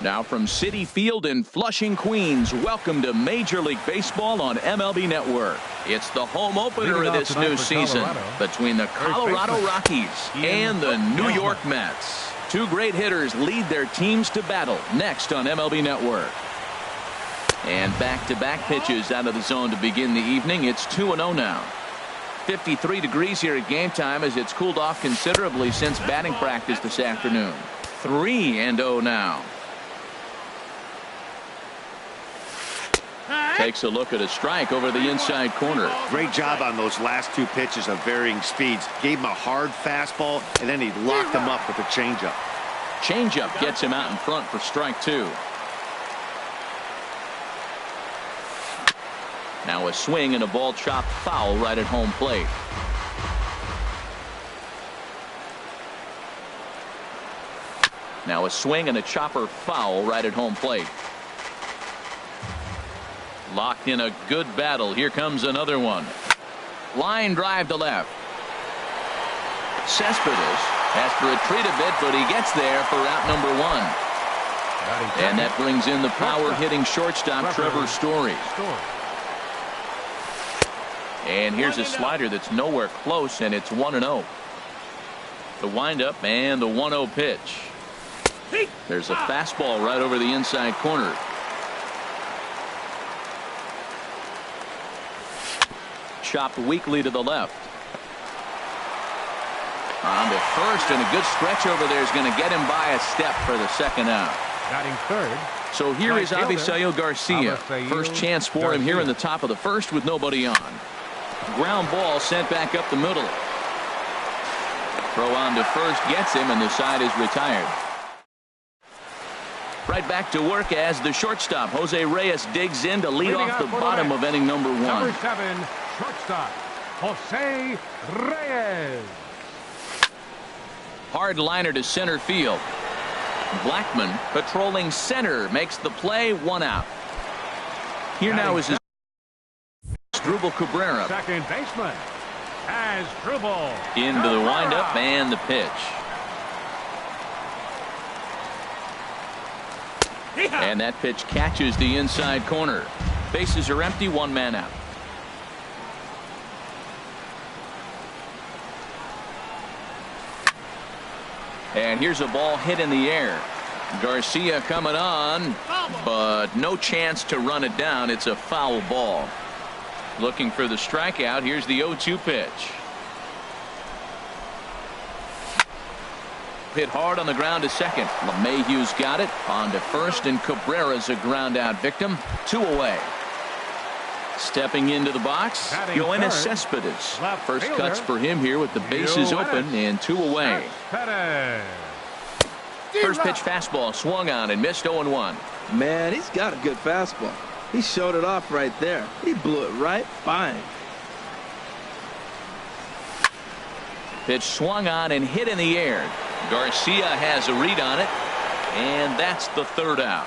[SPEAKER 1] Now from Citi Field in Flushing, Queens, welcome to Major League Baseball on MLB Network. It's the home opener of this new season between the Colorado Rockies and the New York Mets. Two great hitters lead their teams to battle next on MLB Network. And back-to-back pitches out of the zone to begin the evening. It's 2-0 now. 53 degrees here at game time as it's cooled off considerably since batting practice this afternoon. 3-0 now. Takes a look at a strike over the inside corner.
[SPEAKER 4] Great job on those last two pitches of varying speeds. Gave him a hard fastball, and then he locked him up with a changeup.
[SPEAKER 1] Changeup gets him out in front for strike two. Now a swing and a ball chopped foul right at home plate. Now a swing and a chopper foul right at home plate. Locked in a good battle. Here comes another one. Line drive to left. Cespedes has to retreat a bit, but he gets there for out number one. And that brings in the power hitting shortstop Trevor Story. And here's a slider that's nowhere close, and it's 1-0. The windup and the 1-0 pitch. There's a fastball right over the inside corner. Chopped weakly to the left. On to first, and a good stretch over there is going to get him by a step for the second out.
[SPEAKER 2] Batting third.
[SPEAKER 1] So here is Avisail Garcia. First chance for him here in the top of the first with nobody on. Ground ball sent back up the middle. Throw on to first gets him, and the side is retired. Right back to work as the shortstop Jose Reyes digs in to lead off the bottom of inning number one.
[SPEAKER 2] Number 7, shortstop Jose Reyes.
[SPEAKER 1] Hard liner to center field. Blackman patrolling center makes the play, one out. Here now is Asdrubal Cabrera.
[SPEAKER 2] Second baseman Asdrubal
[SPEAKER 1] Into the windup and the pitch. And that pitch catches the inside corner. Bases are empty, one man out. And here's a ball hit in the air. Garcia coming on, but no chance to run it down. It's a foul ball. Looking for the strikeout. Here's the 0-2 pitch. Hit hard on the ground to second. LeMahieu's got it. On to first, and Cabrera's a ground out victim. 2 away. Stepping into the box, Yoenis Cespedes. First cuts for him here with the bases open and 2 away. First pitch fastball swung on and missed 0-1.
[SPEAKER 3] Man, he's got a good fastball. He showed it off right there. He blew it right by him.
[SPEAKER 1] Pitch swung on and hit in the air. Garcia has a read on it, and that's the third out.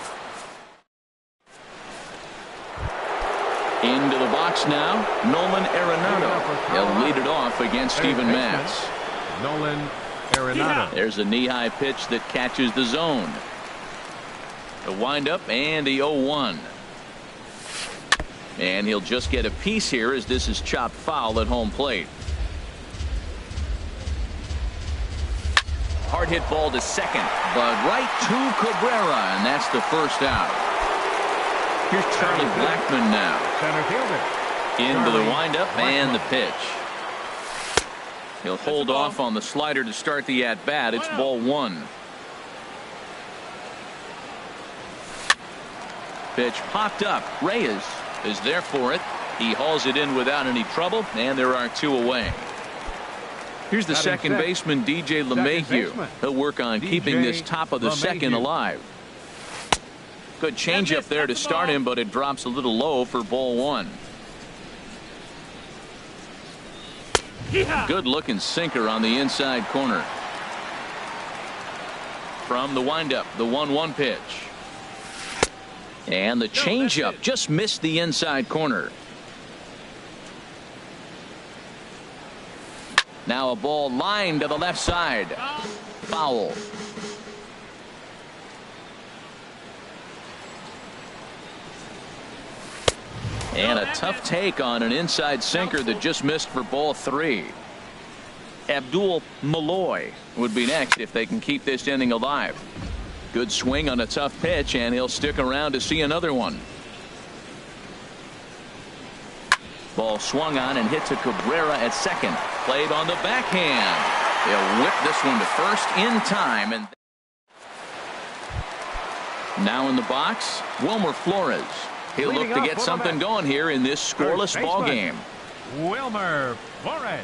[SPEAKER 1] Into the box now, Nolan Arenado. He'll lead it off against Steven Matz.
[SPEAKER 2] Nolan Arenado.
[SPEAKER 1] There's a knee-high pitch that catches the zone. The windup and the 0-1. And he'll just get a piece here as this is chopped foul at home plate. Hard hit ball to second, but right to Cabrera, and that's the first out. Here's Charlie Blackman now.
[SPEAKER 2] Center fielder.
[SPEAKER 1] Into the windup and the pitch. He'll hold off on the slider to start the at-bat. It's ball one. Pitch popped up. Reyes is there for it. He hauls it in without any trouble, and there are 2 away. Here's the second baseman, DJ LeMahieu. He'll work on keeping this top of the second alive. Good changeup there to start him, but it drops a little low for ball one. Good looking sinker on the inside corner. From the windup, the 1-1 pitch. And the changeup just missed the inside corner. Now a ball lined to the left side. Foul. And a tough take on an inside sinker that just missed for ball 3. Abdul Malloy would be next if they can keep this inning alive. Good swing on a tough pitch, and he'll stick around to see another one. Ball swung on and hit to Cabrera at second. Played on the backhand. He'll whip this one to first in time. And now in the box, Wilmer Flores. He'll look to get something going here in this scoreless ball game.
[SPEAKER 2] Wilmer Flores.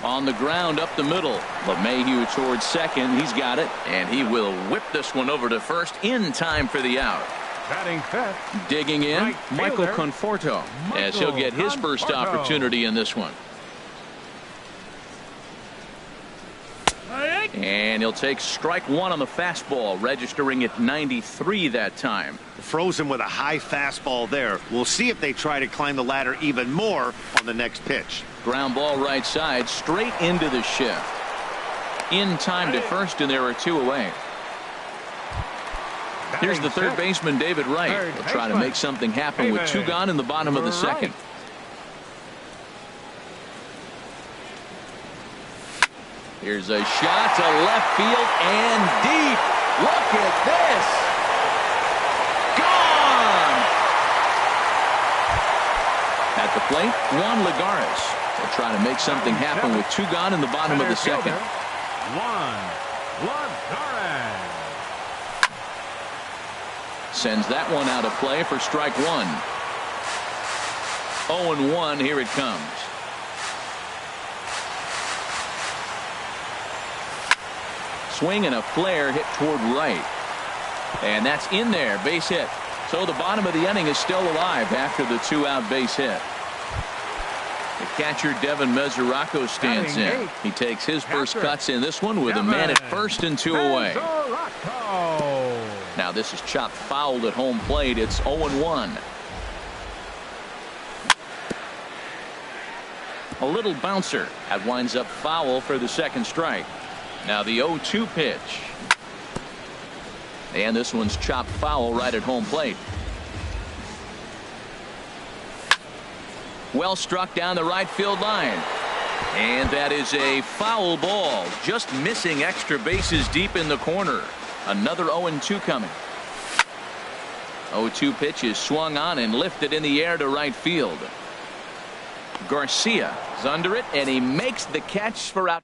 [SPEAKER 1] On the ground up the middle. LeMahieu towards second. He's got it. And he will whip this one over to first in time for the out.
[SPEAKER 2] Batting fifth.
[SPEAKER 1] Digging in,
[SPEAKER 2] Right
[SPEAKER 1] Michael
[SPEAKER 2] fielder,
[SPEAKER 1] Conforto, as he'll get his first opportunity in this one. And he'll take strike one on the fastball, registering at 93 that time.
[SPEAKER 4] Frozen with a high fastball there. We'll see if they try to climb the ladder even more on the next pitch.
[SPEAKER 1] Ground ball right side, straight into the shift. In time to first, and there are 2 away. Here's the third baseman, David Wright. He'll try to make something happen with 2 gone in the bottom of the second. Here's a shot to left field and deep. Look at this. Gone. At the plate, Juan Lagares will try to make something happen with 2 gone in the bottom of the second.
[SPEAKER 2] Juan Lagares.
[SPEAKER 1] Sends that one out of play for strike 1. 0-1, here it comes. Swing and a flare hit toward right. And that's in there, base hit. So the bottom of the inning is still alive after the 2-out base hit. The catcher Devin Mesoraco stands in. He takes his first cuts in this one with a man at first and 2 away. Now this is chopped foul at home plate. It's 0-1. A little bouncer. That winds up foul for the second strike. Now the 0-2 pitch. And this one's chopped foul right at home plate. Well struck down the right field line. And that is a foul ball. Just missing extra bases deep in the corner. Another 0-2 coming. 0-2 pitch is swung on and lifted in the air to right field. Garcia is under it, and he makes the catch for out.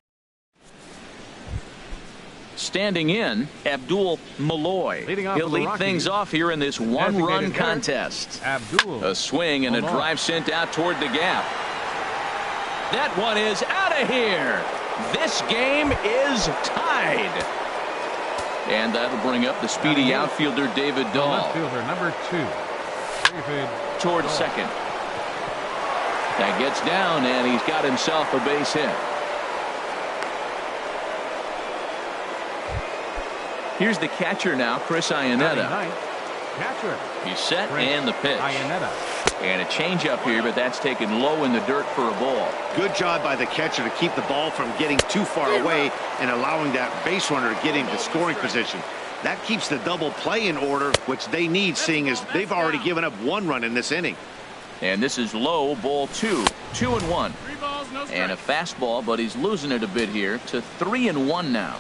[SPEAKER 1] Standing in, Abdul Malloy. He'll lead things off here in this 1-run contest. A swing and a drive sent out toward the gap. That one is out of here. This game is tied. And that'll bring up the speedy outfielder David Dahl.
[SPEAKER 2] Outfielder number 2. David
[SPEAKER 1] towards
[SPEAKER 2] Dahl.
[SPEAKER 1] second. That gets down, and he's got himself a base hit. Here's the catcher now, Chris Iannetta.
[SPEAKER 2] Catcher.
[SPEAKER 1] He's set, and the pitch.
[SPEAKER 2] Iannetta.
[SPEAKER 1] And a changeup here, but that's taken low in the dirt for a ball.
[SPEAKER 4] Good job by the catcher to keep the ball from getting too far away and allowing that base runner to get into scoring position. That keeps the double play in order, which they need, seeing as they've already given up 1 run in this inning.
[SPEAKER 1] And this is low, ball 2. 2-1. And a fastball, but he's losing it a bit here to 3-1 now.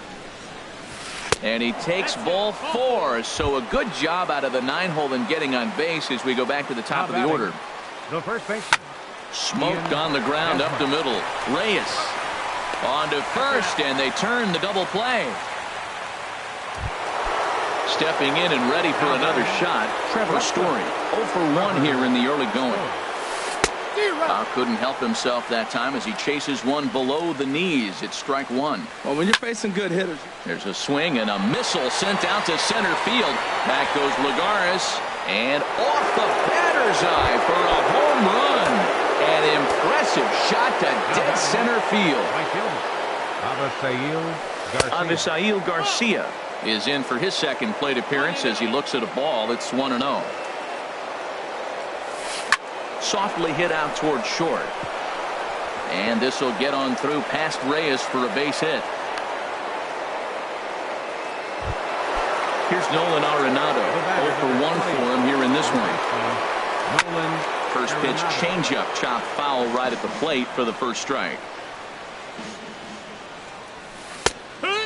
[SPEAKER 1] And he takes ball 4. So a good job out of the 9-hole in getting on base as we go back to the top of the order.
[SPEAKER 2] The first baseman.
[SPEAKER 1] Smoked on the ground up the middle. Reyes on to first, and they turn the double play. Stepping in and ready for another shot, Trevor Story. 0 for 1 here in the early going. Couldn't help himself that time as he chases one below the knees. It's strike 1.
[SPEAKER 3] Well, when you're facing good hitters.
[SPEAKER 1] There's a swing and a missile sent out to center field. Back goes Lagares, and off the batter's eye for a home run. An impressive shot to dead center field. Avisail Garcia is in for his second plate appearance as he looks at a ball that's 1-0. Softly hit out toward short. And this will get on through past Reyes for a base hit. Here's Nolan Arenado. 0 for 1 for him here in this one. First pitch changeup, chop foul right at the plate for the first strike.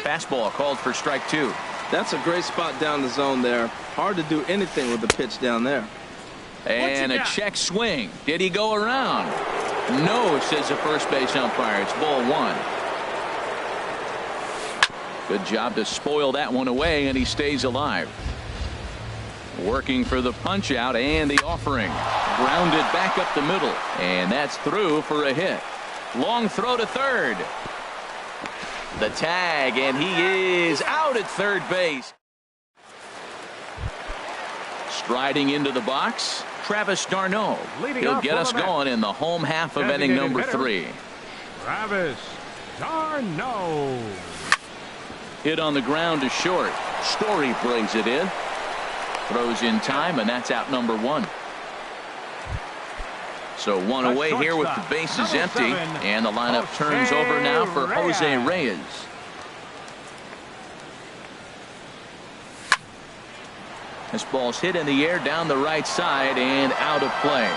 [SPEAKER 1] Fastball called for strike 2.
[SPEAKER 3] That's a great spot down the zone there. Hard to do anything with the pitch down there.
[SPEAKER 1] And a check swing. Did he go around? No, says the first base umpire. It's ball 1. Good job to spoil that one away, and he stays alive. Working for the punch out and the offering. Grounded back up the middle, and that's through for a hit. Long throw to third. The tag, and he is out at third base. Striding into the box, Travis d'Arnaud. He'll get us going in the home half of inning number 3.
[SPEAKER 2] Travis d'Arnaud.
[SPEAKER 1] Hit on the ground to short. Story brings it in. Throws in time, and that's out number 1. So one away here with the bases empty, and the lineup turns over now for Jose Reyes. This ball's hit in the air down the right side and out of play.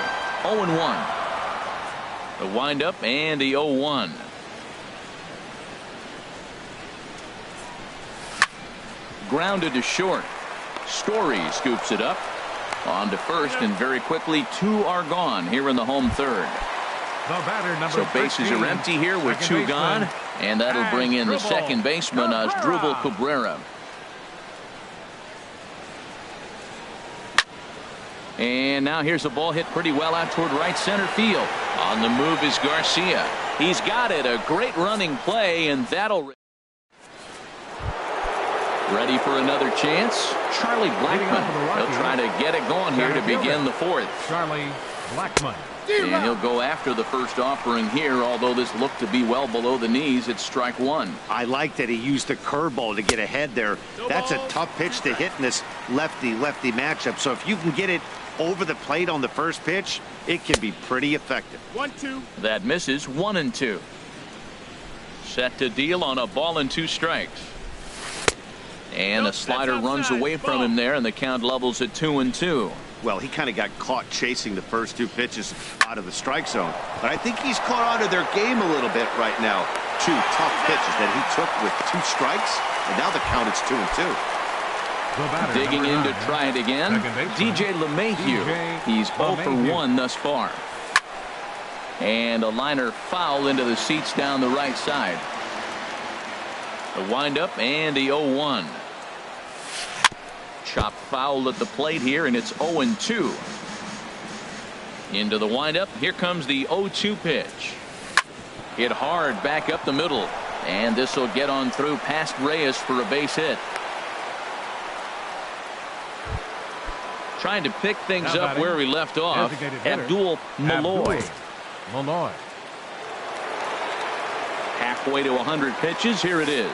[SPEAKER 1] 0-1. The windup and the 0-1. Grounded to short. Story scoops it up. On to first, and very quickly 2 are gone here in the home third. So bases are empty here with 2 gone, and that'll bring in the second baseman, Asdrubal Cabrera. And now here's a ball hit pretty well out toward right center field. On the move is Garcia. He's got it. A great running play, and that'll... Ready for another chance. Charlie Blackmon. He'll try to get it going here to begin the 4th.
[SPEAKER 2] Charlie Blackmon.
[SPEAKER 1] And he'll go after the first offering here, although this looked to be well below the knees. It's strike 1.
[SPEAKER 4] I like that he used the curveball to get ahead there. That's a tough pitch to hit in this lefty-lefty matchup. So if you can get it over the plate on the first pitch, it can be pretty effective.
[SPEAKER 6] 1-2.
[SPEAKER 1] That misses. 1-2. Set to deal on a ball and 2 strikes. And the slider runs away from him there, and the count levels at 2-2.
[SPEAKER 4] Well, he kind of got caught chasing the first 2 pitches out of the strike zone. But I think he's caught onto their game a little bit right now. 2 tough pitches that he took with 2 strikes, and now the count is 2-2.
[SPEAKER 1] Digging in to try it again, DJ LeMahieu. He's 0 for 1 thus far. And a liner foul into the seats down the right side. The windup and the 0-1. Chop foul at the plate here, and it's 0-2. Into the windup. Here comes the 0-2 pitch. Hit hard back up the middle, and this will get on through past Reyes for a base hit. Trying to pick things up where we left off. Abdul Malloy. Halfway to 100 pitches. Here it is.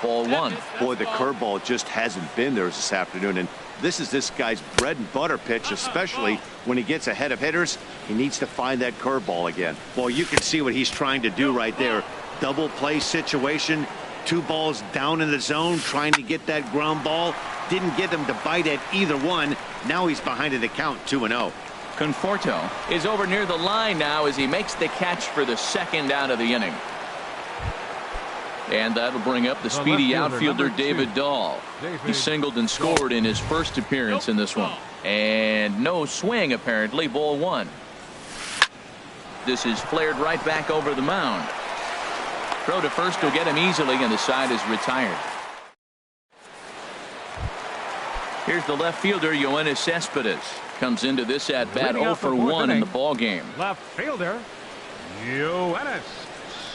[SPEAKER 1] Ball 1.
[SPEAKER 4] Boy, the curveball just hasn't been there this afternoon, and this is this guy's bread and butter pitch, especially when he gets ahead of hitters. He needs to find that curveball again. Well, you can see what he's trying to do right there. Double play situation. 2 balls down in the zone, trying to get that ground ball. Didn't get him to bite at either one. Now he's behind in the count, 2-0.
[SPEAKER 1] Conforto is over near the line now as he makes the catch for the second out of the inning. And that'll bring up the speedy outfielder David Dahl. He singled and scored in his first appearance in this one. And no swing apparently. Ball 1. This is flared right back over the mound. Throw to first will get him easily, and the side is retired. Here's the left fielder Yoenis Cespedes. Comes into this at bat 0 for 1 in the ball game.
[SPEAKER 2] Left fielder Yoenis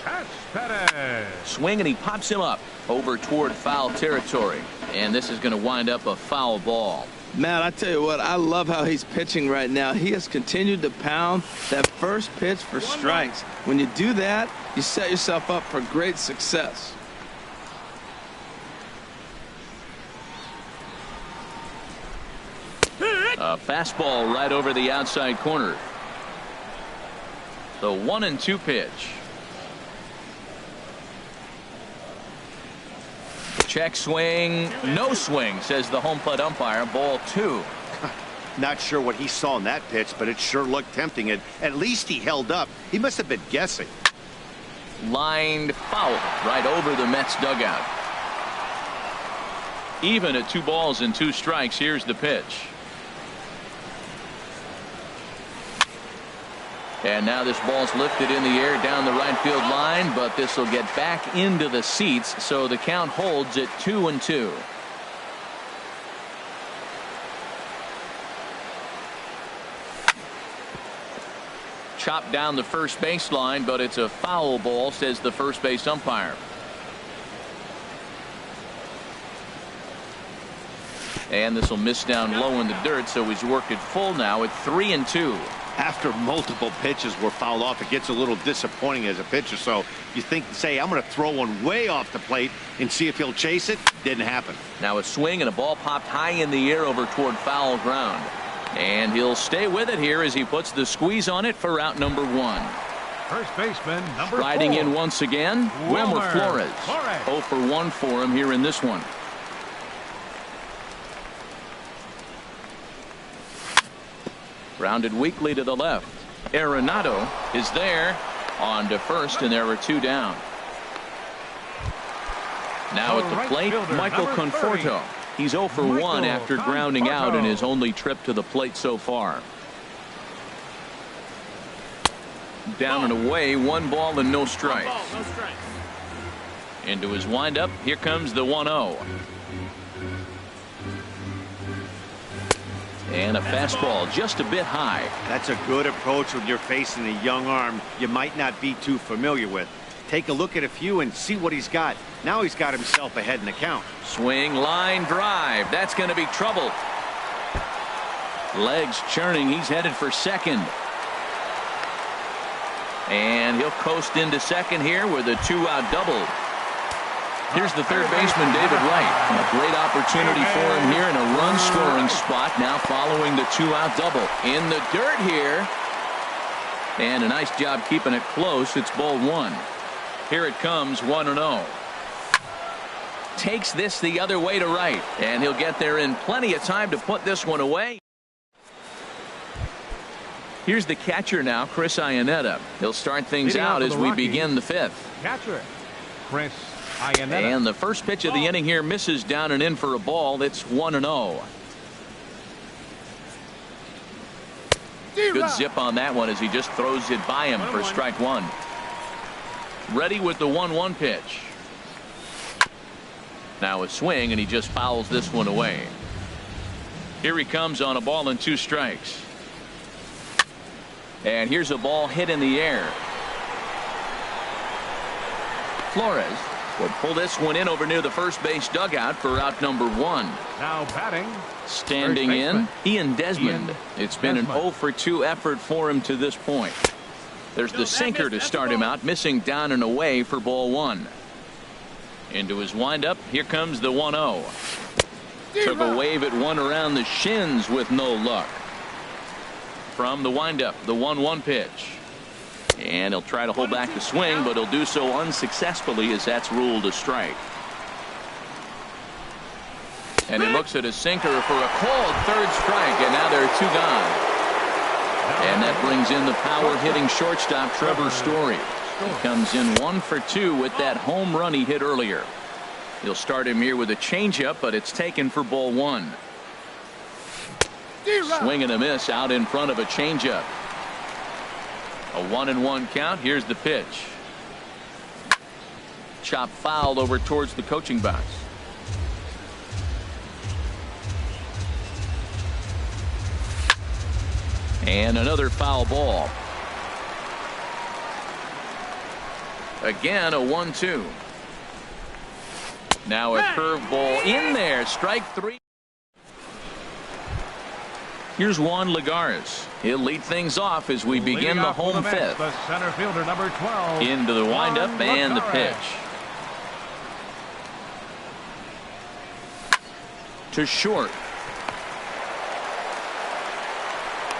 [SPEAKER 2] Cespedes.
[SPEAKER 1] Swing, and he pops him up over toward foul territory, and this is going to wind up a foul ball.
[SPEAKER 3] Matt, I tell you what, I love how he's pitching right now. He has continued to pound that first pitch for strikes. When you do that, you set yourself up for great success.
[SPEAKER 1] A fastball right over the outside corner. The 1-2 pitch. Check swing, no swing, says the home plate umpire. Ball 2.
[SPEAKER 4] Not sure what he saw in that pitch, but it sure looked tempting. And at least he held up. He must have been guessing.
[SPEAKER 1] Lined foul right over the Mets dugout. Even at 2 balls and 2 strikes. Here's the pitch. And now this ball's lifted in the air down the right field line, but this will get back into the seats, so the count holds at 2-2. Chopped down the first baseline, but it's a foul ball, says the first base umpire. And this will miss down low in the dirt, so he's worked it full now at 3-2.
[SPEAKER 4] After multiple pitches were fouled off, it gets a little disappointing as a pitcher. So you say, I'm going to throw one way off the plate and see if he'll chase it. Didn't happen.
[SPEAKER 1] Now a swing and a ball popped high in the air over toward foul ground. And he'll stay with it here as he puts the squeeze on it for out number 1.
[SPEAKER 2] First baseman, number 4.
[SPEAKER 1] Riding in once again, Wilmer Flores. 0 for 1 for him here in this one. Grounded weakly to the left. Arenado is there on to first, and there are 2 down. Now at the plate, Michael Conforto. He's 0 for 1 after grounding out in his only trip to the plate so far. Down and away, 1 ball and no strikes. Into his windup, here comes the 1-0. And a fastball just a bit high.
[SPEAKER 4] That's a good approach when you're facing a young arm you might not be too familiar with. Take a look at a few and see what he's got. Now he's got himself ahead in the count.
[SPEAKER 1] Swing, line drive. That's going to be trouble. Legs churning. He's headed for second. And he'll coast into second here with a 2-out double. Here's the third baseman, David Wright. A great opportunity for him here in a run-scoring spot now following the 2-out double. In the dirt here. And a nice job keeping it close. It's ball 1. Here it comes, 1-0. Takes this the other way to right. And he'll get there in plenty of time to put this one away. Here's the catcher now, Chris Iannetta. He'll start things out as we begin the 5th.
[SPEAKER 2] Catcher, Chris Iannetta.
[SPEAKER 1] And the first pitch of the inning here misses down and in for a ball. That's 1-0. Good zip on that one as he just throws it by him for strike 1. Ready with the 1-1 pitch. Now a swing, and he just fouls this one away. Here he comes on a ball and 2 strikes. And here's a ball hit in the air. Flores will pull this one in over near the first base dugout for out number 1.
[SPEAKER 2] Now batting.
[SPEAKER 1] Standing in, Ian Desmond. It's been an 0 for 2 effort for him to this point. There's the sinker to start him out, missing down and away for ball 1. Into his windup, here comes the 1-0. Took a wave at one around the shins with no luck. From the windup, the 1-1 pitch. And he'll try to hold back the swing, but he'll do so unsuccessfully as that's ruled a strike. And he looks at a sinker for a called 3rd strike, and now there are 2 gone. And that brings in the power-hitting shortstop Trevor Story. He comes in 1 for 2 with that home run he hit earlier. He'll start him here with a changeup, but it's taken for ball 1. Swing and a miss out in front of a changeup. A 1-1 count. Here's the pitch. Chop foul over towards the coaching box. And another foul ball. Again a 1-2. Now a curveball in there. Strike 3. Here's Juan Lagares. He'll lead things off as we begin the home 5th.
[SPEAKER 2] The center fielder, number 12.
[SPEAKER 1] Into the windup and the pitch. To short.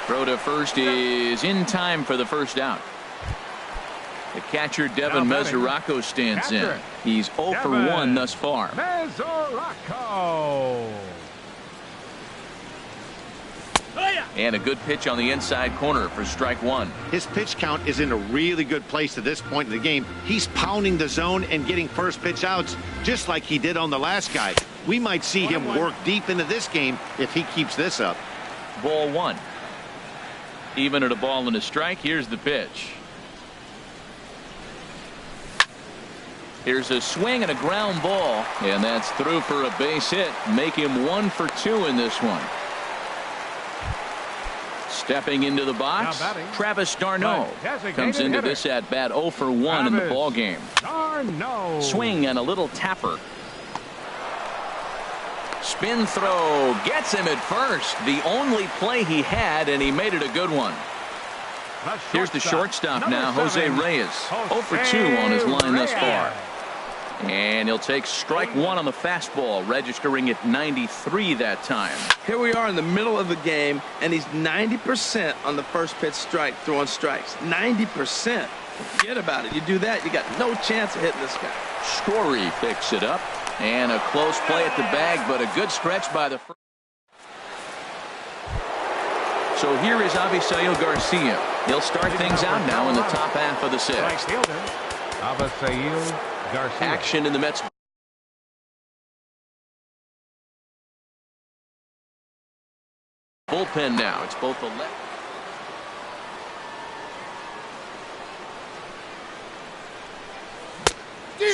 [SPEAKER 1] Throw to first is in time for the first out. The catcher, Devin Mesoraco, stands in. He's 0 for 1 thus far.
[SPEAKER 2] Mesoraco.
[SPEAKER 1] And a good pitch on the inside corner for strike one.
[SPEAKER 4] His pitch count is in a really good place at this point in the game. He's pounding the zone and getting first pitch outs just like he did on the last guy. We might see him work deep into this game if he keeps this up.
[SPEAKER 1] Ball one. Even at a ball and a strike. Here's the pitch. Here's a swing and a ground ball, and that's through for a base hit. Make him 1 for 2 in this one. Stepping into the box, Travis d'Arnaud comes into this at bat 0 for 1 in the ball game. Swing and a little tapper. Spin throw gets him at first. The only play he had, and he made it a good one. Here's the shortstop now, Jose Reyes. 0 for 2 on his line thus far. And he'll take strike one on the fastball, registering at 93 that time.
[SPEAKER 3] Here we are in the middle of the game, and he's 90% on the first pitch strike, throwing strikes. 90%. Forget about it. You do that, you got no chance of hitting this guy.
[SPEAKER 1] Story picks it up, and a close play at the bag, but a good stretch by the first. So here is Avisail Garcia. He'll start things out now in the top half of the sixth.
[SPEAKER 2] Avisail Garcia.
[SPEAKER 1] Action in the Mets bullpen now. It's both the left.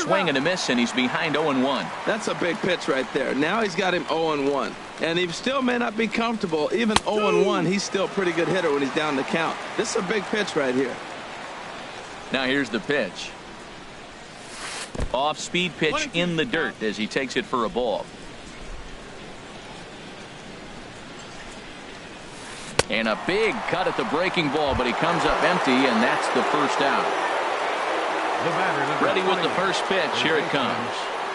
[SPEAKER 1] Swing and a miss, and he's behind 0-1.
[SPEAKER 3] That's a big pitch right there. Now he's got him 0-1. And he still may not be comfortable. Even 0-1, he's still a pretty good hitter when he's down the count. This is a big pitch right here.
[SPEAKER 1] Now here's the pitch. Off-speed pitch in the dirt as he takes it for a ball. And a big cut at the breaking ball, but he comes up empty, and that's the first out. Ready with the first pitch. Here it comes.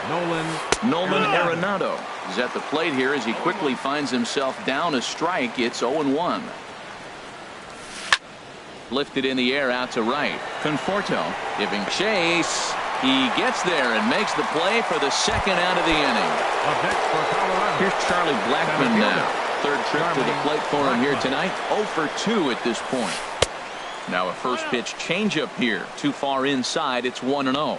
[SPEAKER 1] Nolan Arenado is at the plate here as he quickly finds himself down a strike. It's 0-1. Lifted in the air out to right. Conforto giving chase. He gets there and makes the play for the second out of the inning. Here's Charlie Blackmon now. Third trip to the plate for him here tonight. 0 for 2 at this point. Now a first pitch changeup here. Too far inside. It's 1-0.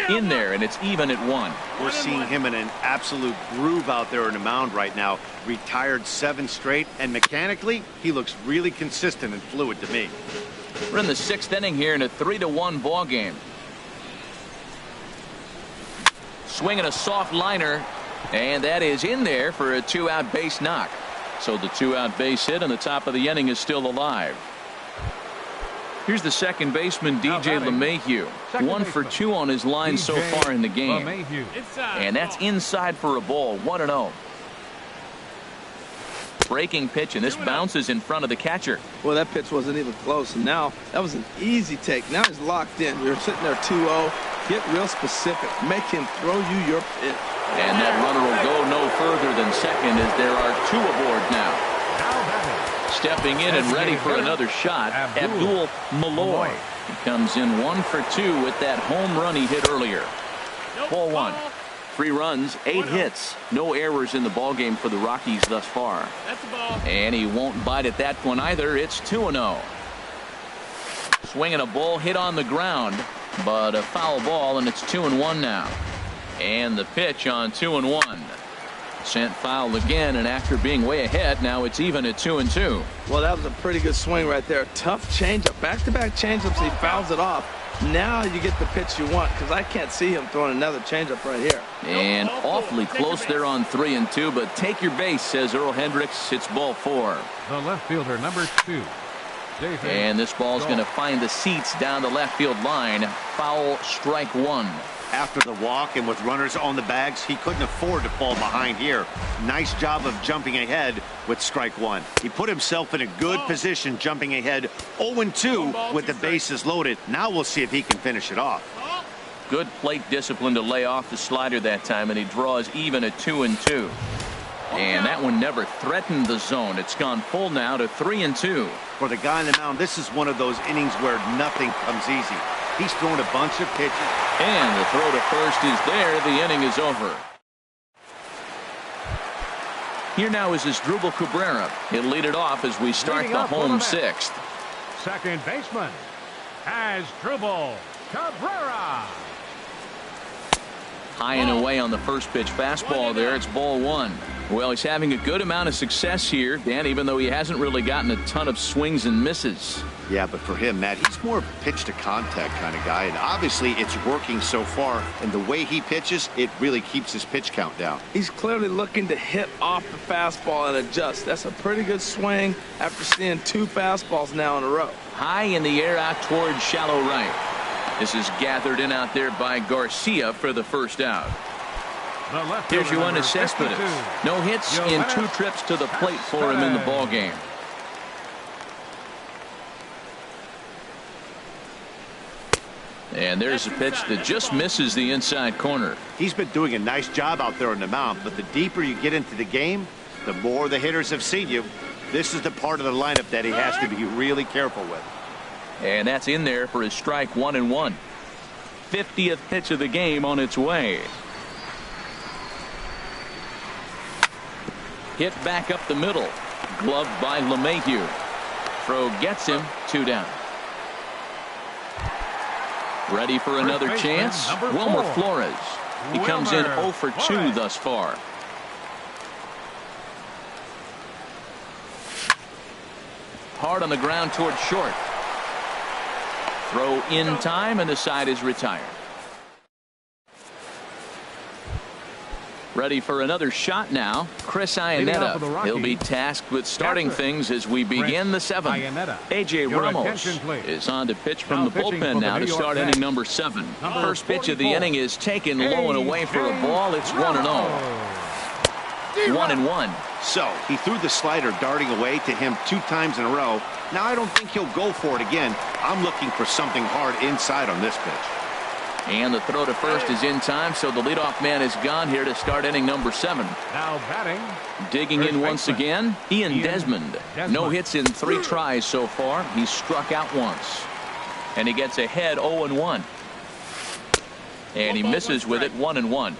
[SPEAKER 1] In there, and it's even at 1.
[SPEAKER 4] We're seeing him in an absolute groove out there on the mound right now. Retired 7 straight, and mechanically, he looks really consistent and fluid to me.
[SPEAKER 1] We're in the 6th inning here in a 3-1 ball game. Swinging a soft liner, and that is in there for a 2-out base knock. So the 2-out base hit on the top of the inning is still alive. Here's the second baseman, DJ LeMahieu. 1 for 2 on his line so far in the game. And that's inside for a ball. 1-0. Breaking pitch, and this bounces in front of the catcher.
[SPEAKER 3] Well, that pitch wasn't even close, and now that was an easy take. Now he's locked in. You're sitting there 2-0. Get real specific. Make him throw you your pitch.
[SPEAKER 1] And that runner will go no further than second as there are 2 aboard now. Stepping in and ready for another shot, Abdul Malloy. He comes in 1 for 2 with that home run he hit earlier. Ball 1. 3 runs, 8 hits, no errors in the ballgame for the Rockies thus far. And he won't bite at that one either. It's 2-0. Swinging a ball hit on the ground, but a foul ball, and it's 2-1 now. And the pitch on 2-1. Sent foul again, and after being way ahead, now it's even at 2-2.
[SPEAKER 3] Well, that was a pretty good swing right there. Tough changeup. Back-to-back changeups. He fouls it off. Now you get the pitch you want, because I can't see him throwing another changeup right here.
[SPEAKER 1] And awfully close there on 3-2, but take your base, says Earl Hendricks. It's ball 4.
[SPEAKER 2] The left fielder, number 2.
[SPEAKER 1] And this ball's going to find the seats down the left field line. Foul, strike 1.
[SPEAKER 4] After the walk and with runners on the bags, he couldn't afford to fall behind here. Nice job of jumping ahead with strike 1. He put himself in a good position jumping ahead 0-2 with the bases loaded. Now we'll see if he can finish it off.
[SPEAKER 1] Good plate discipline to lay off the slider that time, and he draws even at 2-2. And that one never threatened the zone. It's gone full now to 3-2.
[SPEAKER 4] For the guy on the mound, this is one of those innings where nothing comes easy. He's thrown a bunch of pitches.
[SPEAKER 1] And the throw to first is there. The inning is over. Here now is Asdrubal Cabrera. He'll lead it off as we start the home sixth.
[SPEAKER 2] Second baseman, Asdrubal Cabrera.
[SPEAKER 1] High and away on the first pitch fastball there. It's ball one. Well, he's having a good amount of success here, Dan, even though he hasn't really gotten a ton of swings and misses.
[SPEAKER 4] Yeah, but for him, Matt, he's more of a pitch to contact kind of guy, and obviously it's working so far, and the way he pitches, it really keeps his pitch count down.
[SPEAKER 3] He's clearly looking to hit off the fastball and adjust. That's a pretty good swing after seeing 2 fastballs now in a row.
[SPEAKER 1] High in the air out towards shallow right. This is gathered in out there by Garcia for the first out. Here's Yoenis Cespedes. No hits in 2 trips to the plate for him in the ball game. And there's a pitch that just misses the inside corner.
[SPEAKER 4] He's been doing a nice job out there on the mound, but the deeper you get into the game, the more the hitters have seen you. This is the part of the lineup that he has to be really careful with.
[SPEAKER 1] And that's in there for his strike 1-1. 50th pitch of the game on its way. Hit back up the middle. Gloved by LeMahieu. Throw gets him. 2 down. Ready for another chance. Wilmer Flores. He comes in 0 for 2 thus far. Hard on the ground toward short. Throw in time, and the side is retired. Ready for another shot now. Chris Iannetta. He'll be tasked with starting things as we begin the 7th. A.J. Ramos is on to pitch from the bullpen now to start inning number 7. First pitch of the inning is taken low and away for a ball. It's 1-0. 1-1.
[SPEAKER 4] So he threw the slider darting away to him 2 times in a row. Now I don't think he'll go for it again. I'm looking for something hard inside on this pitch.
[SPEAKER 1] And the throw to first is in time, so the leadoff man is gone here to start inning number 7.
[SPEAKER 2] Now batting.
[SPEAKER 1] Digging in once again, Ian Desmond. No hits in 3 tries so far. He's struck out once. And he gets ahead 0-1. And he misses with it 1-1.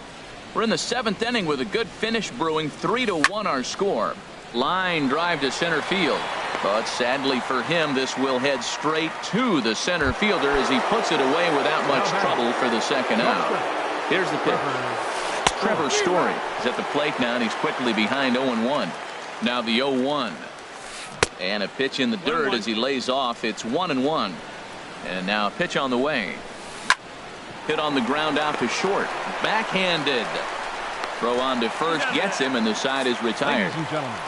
[SPEAKER 1] We're in the 7th inning with a good finish brewing. 3-1 our score. Line drive to center field. But sadly for him, this will head straight to the center fielder as he puts it away without much trouble for the 2nd out. Here's the pitch. Trevor Story is at the plate now, and he's quickly behind 0-1. Now the 0-1. And a pitch in the dirt as he lays off. It's 1-1. And now a pitch on the way. Hit on the ground out to short. Backhanded. Throw on to first gets him, and the side is retired.
[SPEAKER 2] Ladies and gentlemen.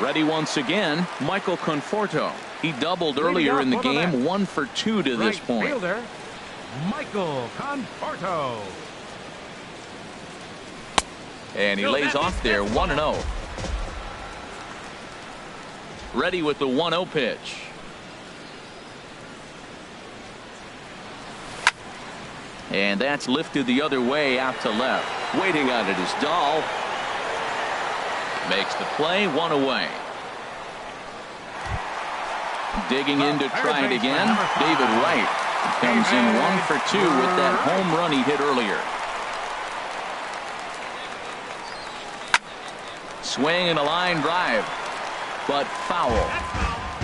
[SPEAKER 1] Ready once again, Michael Conforto. He doubled earlier in the game, 1 for 2 to this point.
[SPEAKER 2] Fielder, Michael Conforto.
[SPEAKER 1] And he lays off there, 1-0. Ready with the 1-0 pitch. And that's lifted the other way out to left. Waiting on it is Dahl. Makes the play, 1 away. Digging in to try it again. David Wright comes in 1 for 2 with that home run he hit earlier. Swing and a line drive, but foul.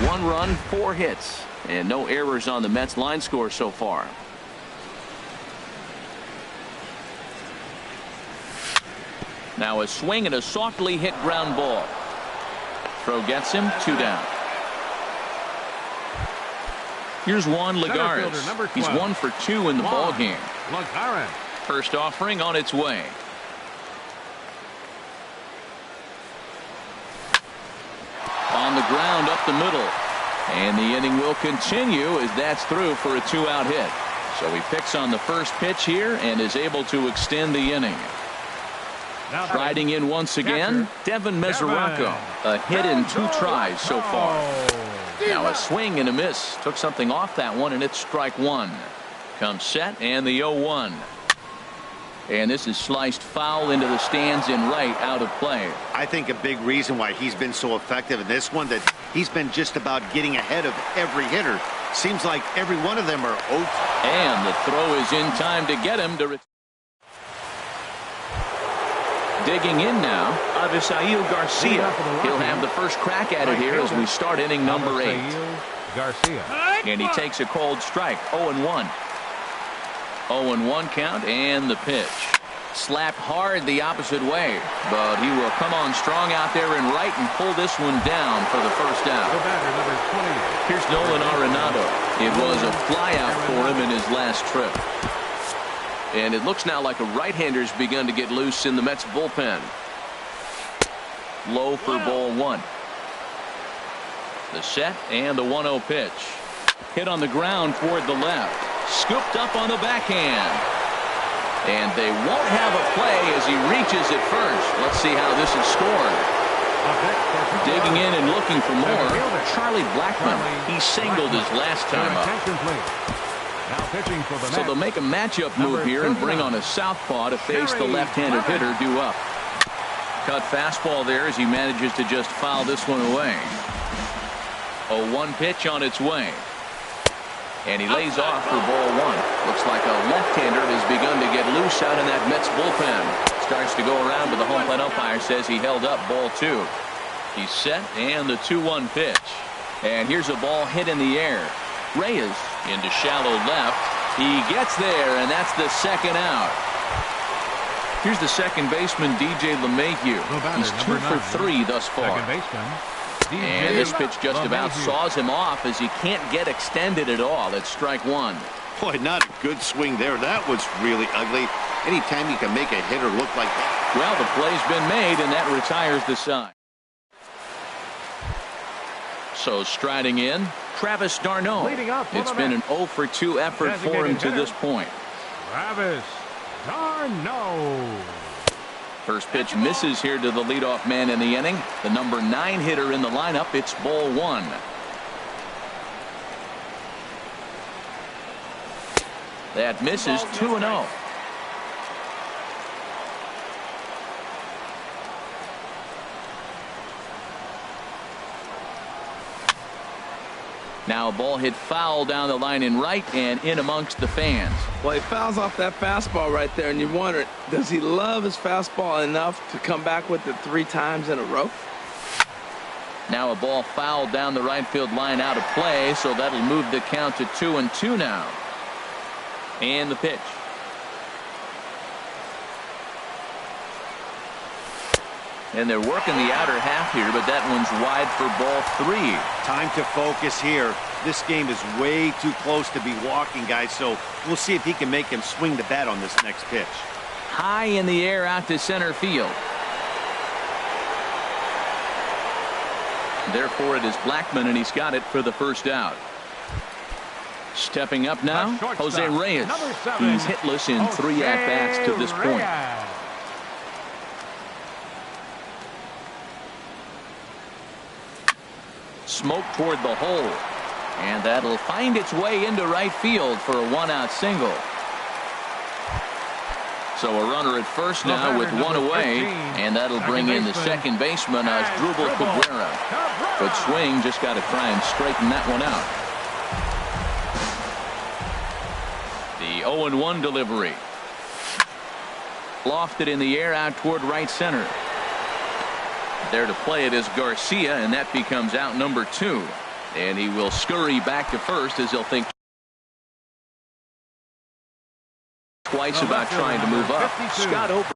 [SPEAKER 1] 1 run, 4 hits, and no errors on the Mets line score so far. Now a swing and a softly hit ground ball. Throw gets him, 2 down. Here's Juan Lagares. He's 1 for 2 in the ball game. First offering on its way. On the ground up the middle. And the inning will continue as that's through for a 2-out hit. So he picks on the first pitch here and is able to extend the inning. Riding in once again, Devin Mesoraco. A hit in 2 tries so far. Now a swing and a miss. Took something off that one, and it's strike 1. Comes set, and the 0-1. And this is sliced foul into the stands in right, out of play.
[SPEAKER 4] I think a big reason why he's been so effective in this one, that he's been just about getting ahead of every hitter. Seems like every one of them are out.
[SPEAKER 1] And the throw is in time to get him to digging in now, Avisail Garcia. He'll have the first crack at it here as we start inning number 8.
[SPEAKER 2] Garcia.
[SPEAKER 1] And he takes a cold strike. 0-1. 0-1 count, and the pitch. Slapped hard the opposite way, but he will come on strong out there in right and pull this one down for the first out.
[SPEAKER 2] The batter, number 20.
[SPEAKER 1] Here's Nolan Arenado. It was a flyout for him in his last trip. And it looks now like a right-hander's begun to get loose in the Mets bullpen. Low for ball 1. The set and the 1-0 pitch. Hit on the ground toward the left. Scooped up on the backhand. And they won't have a play as he reaches it first. Let's see how this is scored. Digging in and looking for more. Charlie Blackmon. He singled his last time up. So they'll make a matchup move here and bring on a southpaw to face the left-handed hitter due up. Cut fastball there as he manages to just foul this one away. 0-1 pitch on its way. And he lays off for ball 1. Looks like a left-hander has begun to get loose out in that Mets bullpen. Starts to go around, but the home plate umpire says he held up ball 2. He's set, and the 2-1 pitch. And here's a ball hit in the air. Reyes into shallow left. He gets there, and that's the second out. Here's the second baseman, DJ LeMahieu. He's 2 for 3 thus far. And this pitch just about saws him off as he can't get extended at all. It's strike 1.
[SPEAKER 4] Boy, not a good swing there. That was really ugly. Anytime you can make a hitter look like that.
[SPEAKER 1] Well, the play's been made, and that retires the side. So striding in, Travis d'Arnaud. It's been an 0 for 2 effort for him to this point.
[SPEAKER 2] Travis d'Arnaud.
[SPEAKER 1] First pitch misses here to the leadoff man in the inning. The number 9 hitter in the lineup. It's ball 1. That misses. 2-0. Now a ball hit foul down the line in right and in amongst the fans.
[SPEAKER 3] Well, he fouls off that fastball right there, and you wonder, does he love his fastball enough to come back with it 3 times in a row?
[SPEAKER 1] Now a ball fouled down the right field line out of play, so that'll move the count to 2-2 now. And the pitch. And they're working the outer half here, but that one's wide for ball 3.
[SPEAKER 4] Time to focus here. This game is way too close to be walking, guys, so we'll see if he can make him swing the bat on this next pitch.
[SPEAKER 1] High in the air out to center field. Therefore, it is Blackmon, and he's got it for the first out. Stepping up now, Jose Reyes. He's hitless in 3 at-bats to this point. Smoke toward the hole. And that'll find its way into right field for a 1-out single. So a runner at first now with 1 away. And that'll bring in the second baseman, Asdrubal Cabrera. Good swing, just got to try and straighten that one out. The 0-1 delivery. Lofted in the air out toward right center. There to play it is Garcia, and that becomes out number 2. And he will scurry back to first as he'll think twice about trying to move up. Scott Ober.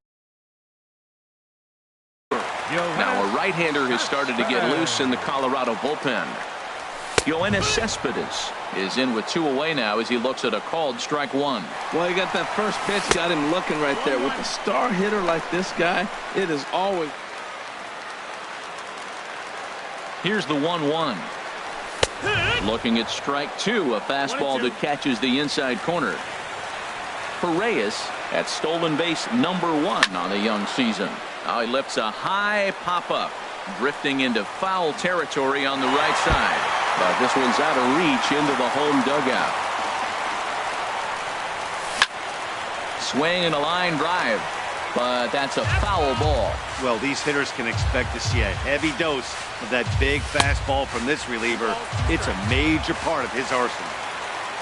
[SPEAKER 1] Now a right-hander has started to get loose in the Colorado bullpen. Yoenis Cespedes is in with 2 away now as he looks at a called strike 1.
[SPEAKER 3] Well, he got that first pitch, got him looking right there. With a star hitter like this guy, it is always...
[SPEAKER 1] Here's the 1-1. Looking at strike 2, a fastball that catches the inside corner. For Reyes, at stolen base number 1 on the young season. Now he lifts a high pop-up, drifting into foul territory on the right side. But this one's out of reach into the home dugout. swing and a line drive, but that's a foul ball.
[SPEAKER 4] Well, these hitters can expect to see a heavy dose of that big fastball from this reliever. It's a major part of his arsenal.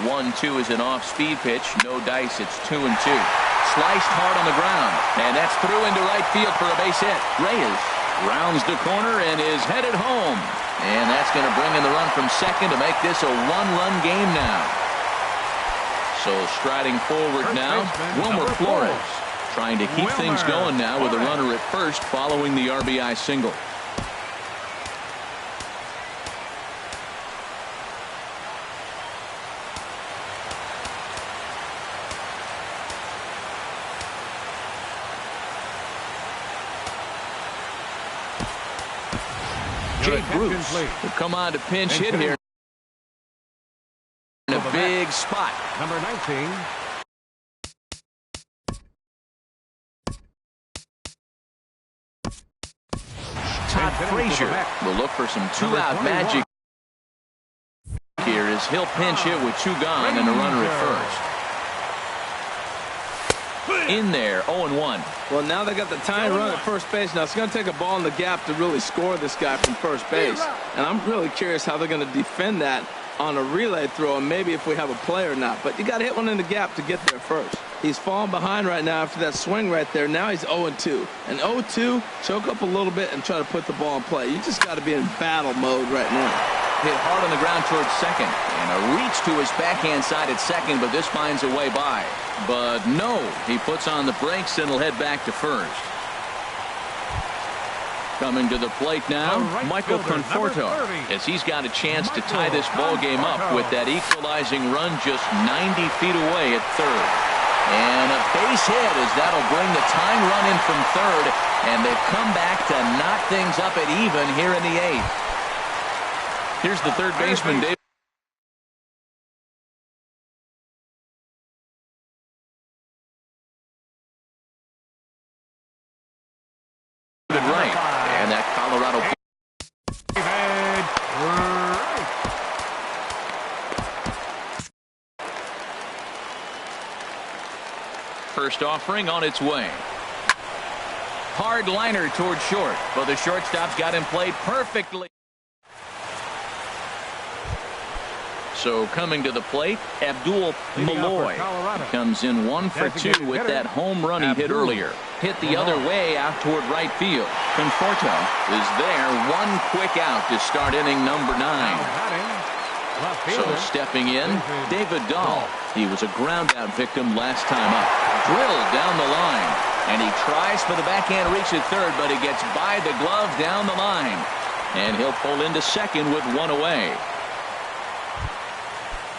[SPEAKER 1] 1-2 is an off-speed pitch. No dice. It's 2-2. Sliced hard on the ground, and that's through into right field for a base hit. Reyes rounds the corner and is headed home, and that's going to bring in the run from second to make this a one-run game now. So striding forward now, Wilmer Flores, trying to keep things going now with a runner at first following the RBI single. Jay Bruce will come on to pinch hit here in a big spot.
[SPEAKER 2] Number 19.
[SPEAKER 1] Todd Frazier will look for some two-out magic here as he'll pinch hit with two gone and a runner at first. In there, 0-1.
[SPEAKER 3] Well, now they got the tying run at first base. Now it's going to take a ball in the gap to really score this guy from first base. And I'm really curious how they're going to defend that on a relay throw, and maybe if we have a play or not. But you got to hit one in the gap to get there first. He's falling behind right now after that swing right there. Now he's 0-2. And 0-2, choke up a little bit and try to put the ball in play. You just got to be in battle mode right now.
[SPEAKER 1] Hit hard on the ground towards second, and a reach to his backhand side at second, but this finds a way by. But no, he puts on the brakes and will head back to first. Coming to the plate now, Michael Conforto, as he's got a chance to tie this ball game up with that equalizing run just 90 feet away at third. And a base hit as that'll bring the tying run in from third, and they've come back to knock things up at even here in the eighth. Here's the third baseman, David Wright, and that Colorado. First offering on its way. Hard liner toward short, but the shortstop's got him played perfectly. So coming to the plate, Abdul Malloy comes in 1 for 2 with that home run he hit earlier. Hit the other way out toward right field. Conforto is there, one quick out to start inning number 9. So stepping in, David Dahl. He was a ground out victim last time up. Drilled down the line, and he tries for the backhand reach at third, but he gets by the glove down the line. And he'll pull into second with one away.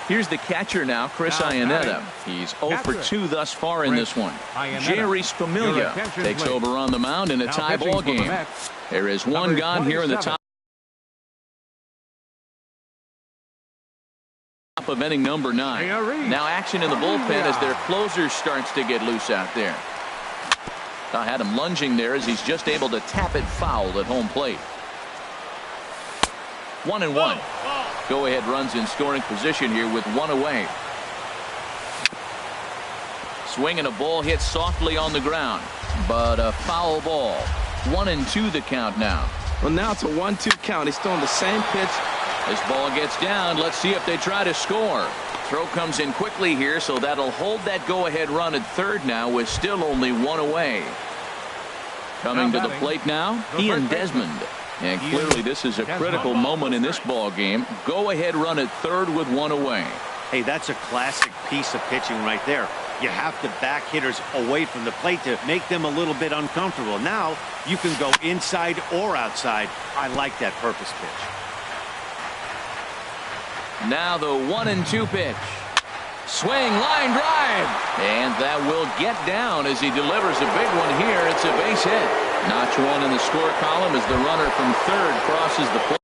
[SPEAKER 1] Here's the catcher now, Chris Iannetta. He's 0 for 2 thus far in this one. Jerry Spamiglia takes over on the mound in a tie ball game. There is one gone here in the top of inning number 9. Now action in the bullpen as their closer starts to get loose out there. I had him lunging there as he's just able to tap it foul at home plate. 1-1. Go-ahead runs in scoring position here with one away. Swing and a ball hit softly on the ground, but a foul ball. 1-2 the count now.
[SPEAKER 3] Well, now it's a 1-2 count. He's throwing the same pitch.
[SPEAKER 1] This ball gets down. Let's see if they try to score. Throw comes in quickly here, so that'll hold that go-ahead run at third now with still only one away. Coming to the plate now, Ian Desmond. And clearly this is a critical moment in this ball game. Go-ahead run at third with one away.
[SPEAKER 4] Hey, that's a classic piece of pitching right there. You have to back hitters away from the plate to make them a little bit uncomfortable. Now you can go inside or outside. I like that purpose pitch.
[SPEAKER 1] Now the 1-2 pitch. Swing, line drive, and that will get down as he delivers a big one here. It's a base hit. Notch one in the score column as the runner from third crosses the plate.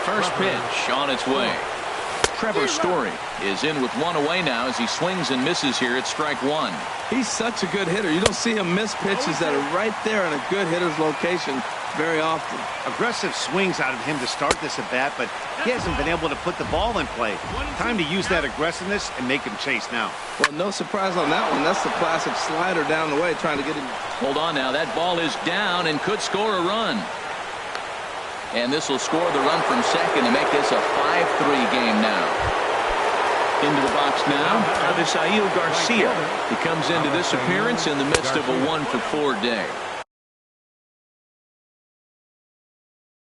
[SPEAKER 1] First pitch on its way. Trevor Story is in with one away now as he swings and misses here at strike one.
[SPEAKER 3] He's such a good hitter. You don't see him miss pitches that are right there in a good hitter's location. very often.
[SPEAKER 4] Aggressive swings out of him to start this at bat, but he hasn't been able to put the ball in play. Time to use that aggressiveness and make him chase now.
[SPEAKER 3] Well, no surprise on that one. That's the classic slider down the way, trying to get him.
[SPEAKER 1] Hold on now. That ball is down and could score a run. And this will score the run from second to make this a 5-3 game now. Into the box now, Avisail Garcia. He comes into this appearance in the midst of a 1-for-4 day.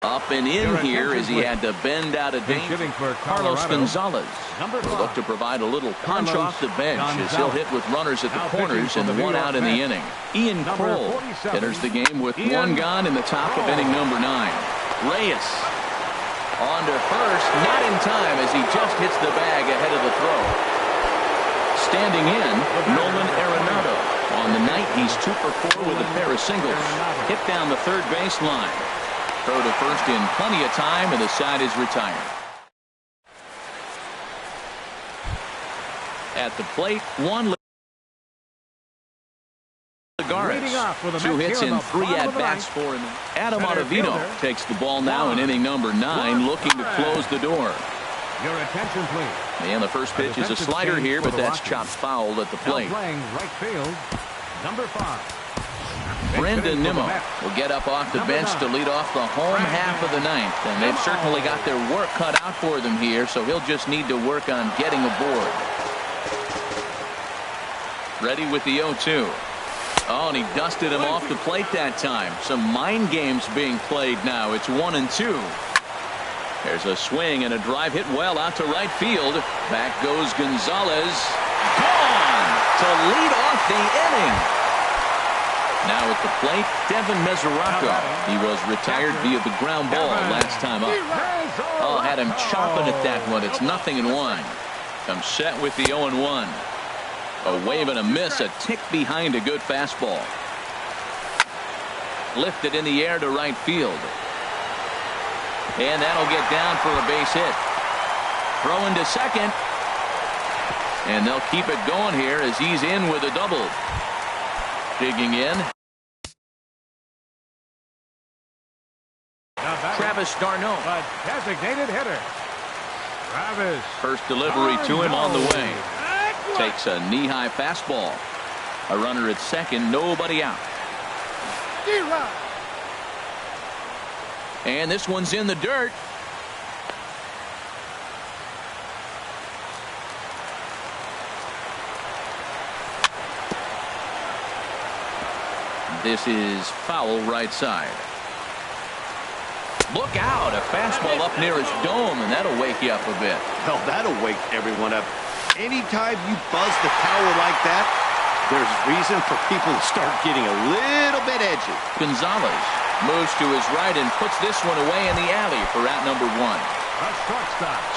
[SPEAKER 1] Up and in here as he had to bend out of danger. Carlos Gonzalez will look to provide a little punch off the bench as he'll hit with runners at the corners and 1 out in the inning. Ian Kroll enters the game with 1 gone in the top of inning number 9. Reyes on to first, not in time as he just hits the bag ahead of the throw. Standing in, Nolan Arenado. On the night, he's 2-for-4 with a pair of singles. Hit down the third base line. Throw to first in plenty of time, and the side is retired. At the plate, Juan Lagares. 2 hits in 3 at-bats for him. Adam Ottavino takes the ball now in inning number 9, looking to close the door.
[SPEAKER 2] Your attention, please.
[SPEAKER 1] And the first pitch is a slider here, but that's chopped foul at the plate.
[SPEAKER 2] Playing right field, number 5.
[SPEAKER 1] Brendan Nimmo will get up off the bench to lead off the home half of the 9th. And they've certainly got their work cut out for them here, so he'll just need to work on getting aboard. Ready with the 0-2. Oh, and he dusted him off the plate that time. Some mind games being played now. It's 1-2. There's a swing and a drive hit well out to right field. Back goes Gonzalez. Gone to lead off the inning. Now at the plate, Devin Mesoraco. He was retired via the ground ball last time up. Oh, had him chopping at that one. It's 0-1. Comes set with the 0-1. A wave and a miss, a tick behind a good fastball. Lifted in the air to right field. And that'll get down for a base hit. Throwing to second. And they'll keep it going here as he's in with a double. Digging in. Travis d'Arnaud.
[SPEAKER 2] A designated hitter. Travis.
[SPEAKER 1] First delivery to him on the way. Takes a knee-high fastball. A runner at second, nobody out. And this one's in the dirt. This is foul right side. Look out, a fastball up near his dome, and that'll wake you up a bit.
[SPEAKER 4] Well, that'll wake everyone up. Anytime you buzz the tower like that, there's reason for people to start getting a little bit edgy.
[SPEAKER 1] Gonzalez moves to his right and puts this one away in the alley for out number 1.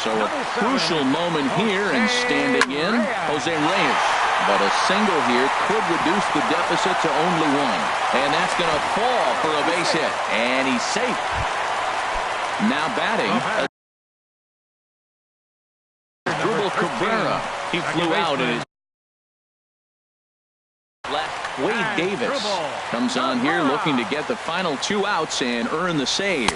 [SPEAKER 1] So a crucial moment here, and standing in, Jose Reyes. But a single here could reduce the deficit to only 1. And that's going to fall for a base hit. And he's safe. Now batting. Dribble Cabrera. He flew out in his left. Wade Davis comes on here looking to get the final 2 outs and earn the save.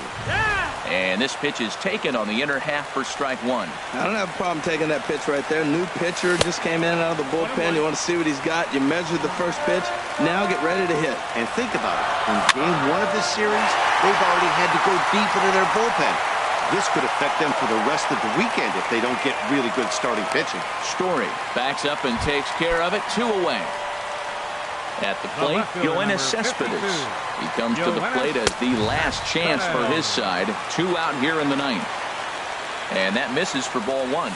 [SPEAKER 1] And this pitch is taken on the inner half for strike 1.
[SPEAKER 3] I don't have a problem taking that pitch right there. New pitcher just came in and out of the bullpen. You want to see what he's got. You measure the first pitch. Now get ready to hit.
[SPEAKER 4] And think about it. In game 1 of this series, they've already had to go deep into their bullpen. This could affect them for the rest of the weekend if they don't get really good starting pitching.
[SPEAKER 1] Story backs up and takes care of it. 2 away. At the plate, Yoenis Cespedes. He comes to the plate as the last chance for his side. 2 out here in the 9th. And that misses for ball 1.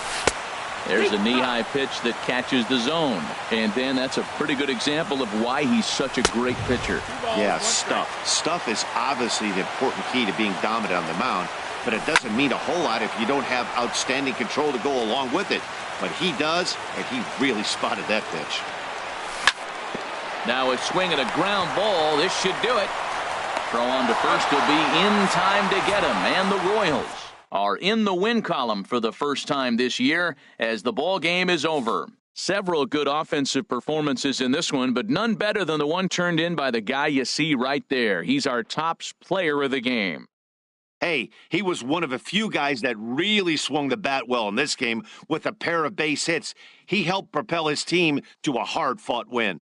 [SPEAKER 1] There's a knee-high pitch that catches the zone. And then that's a pretty good example of why he's such a great pitcher.
[SPEAKER 4] Yeah, stuff. Stuff is obviously the important key to being dominant on the mound. But it doesn't mean a whole lot if you don't have outstanding control to go along with it. But he does, and he really spotted that pitch.
[SPEAKER 1] Now a swing and a ground ball. This should do it. Throw on to first will be in time to get him. And the Royals are in the win column for the first time this year as the ball game is over. Several good offensive performances in this one, but none better than the one turned in by the guy you see right there. He's our top player of the game.
[SPEAKER 4] Hey, he was one of a few guys that really swung the bat well in this game with a pair of base hits. He helped propel his team to a hard-fought win.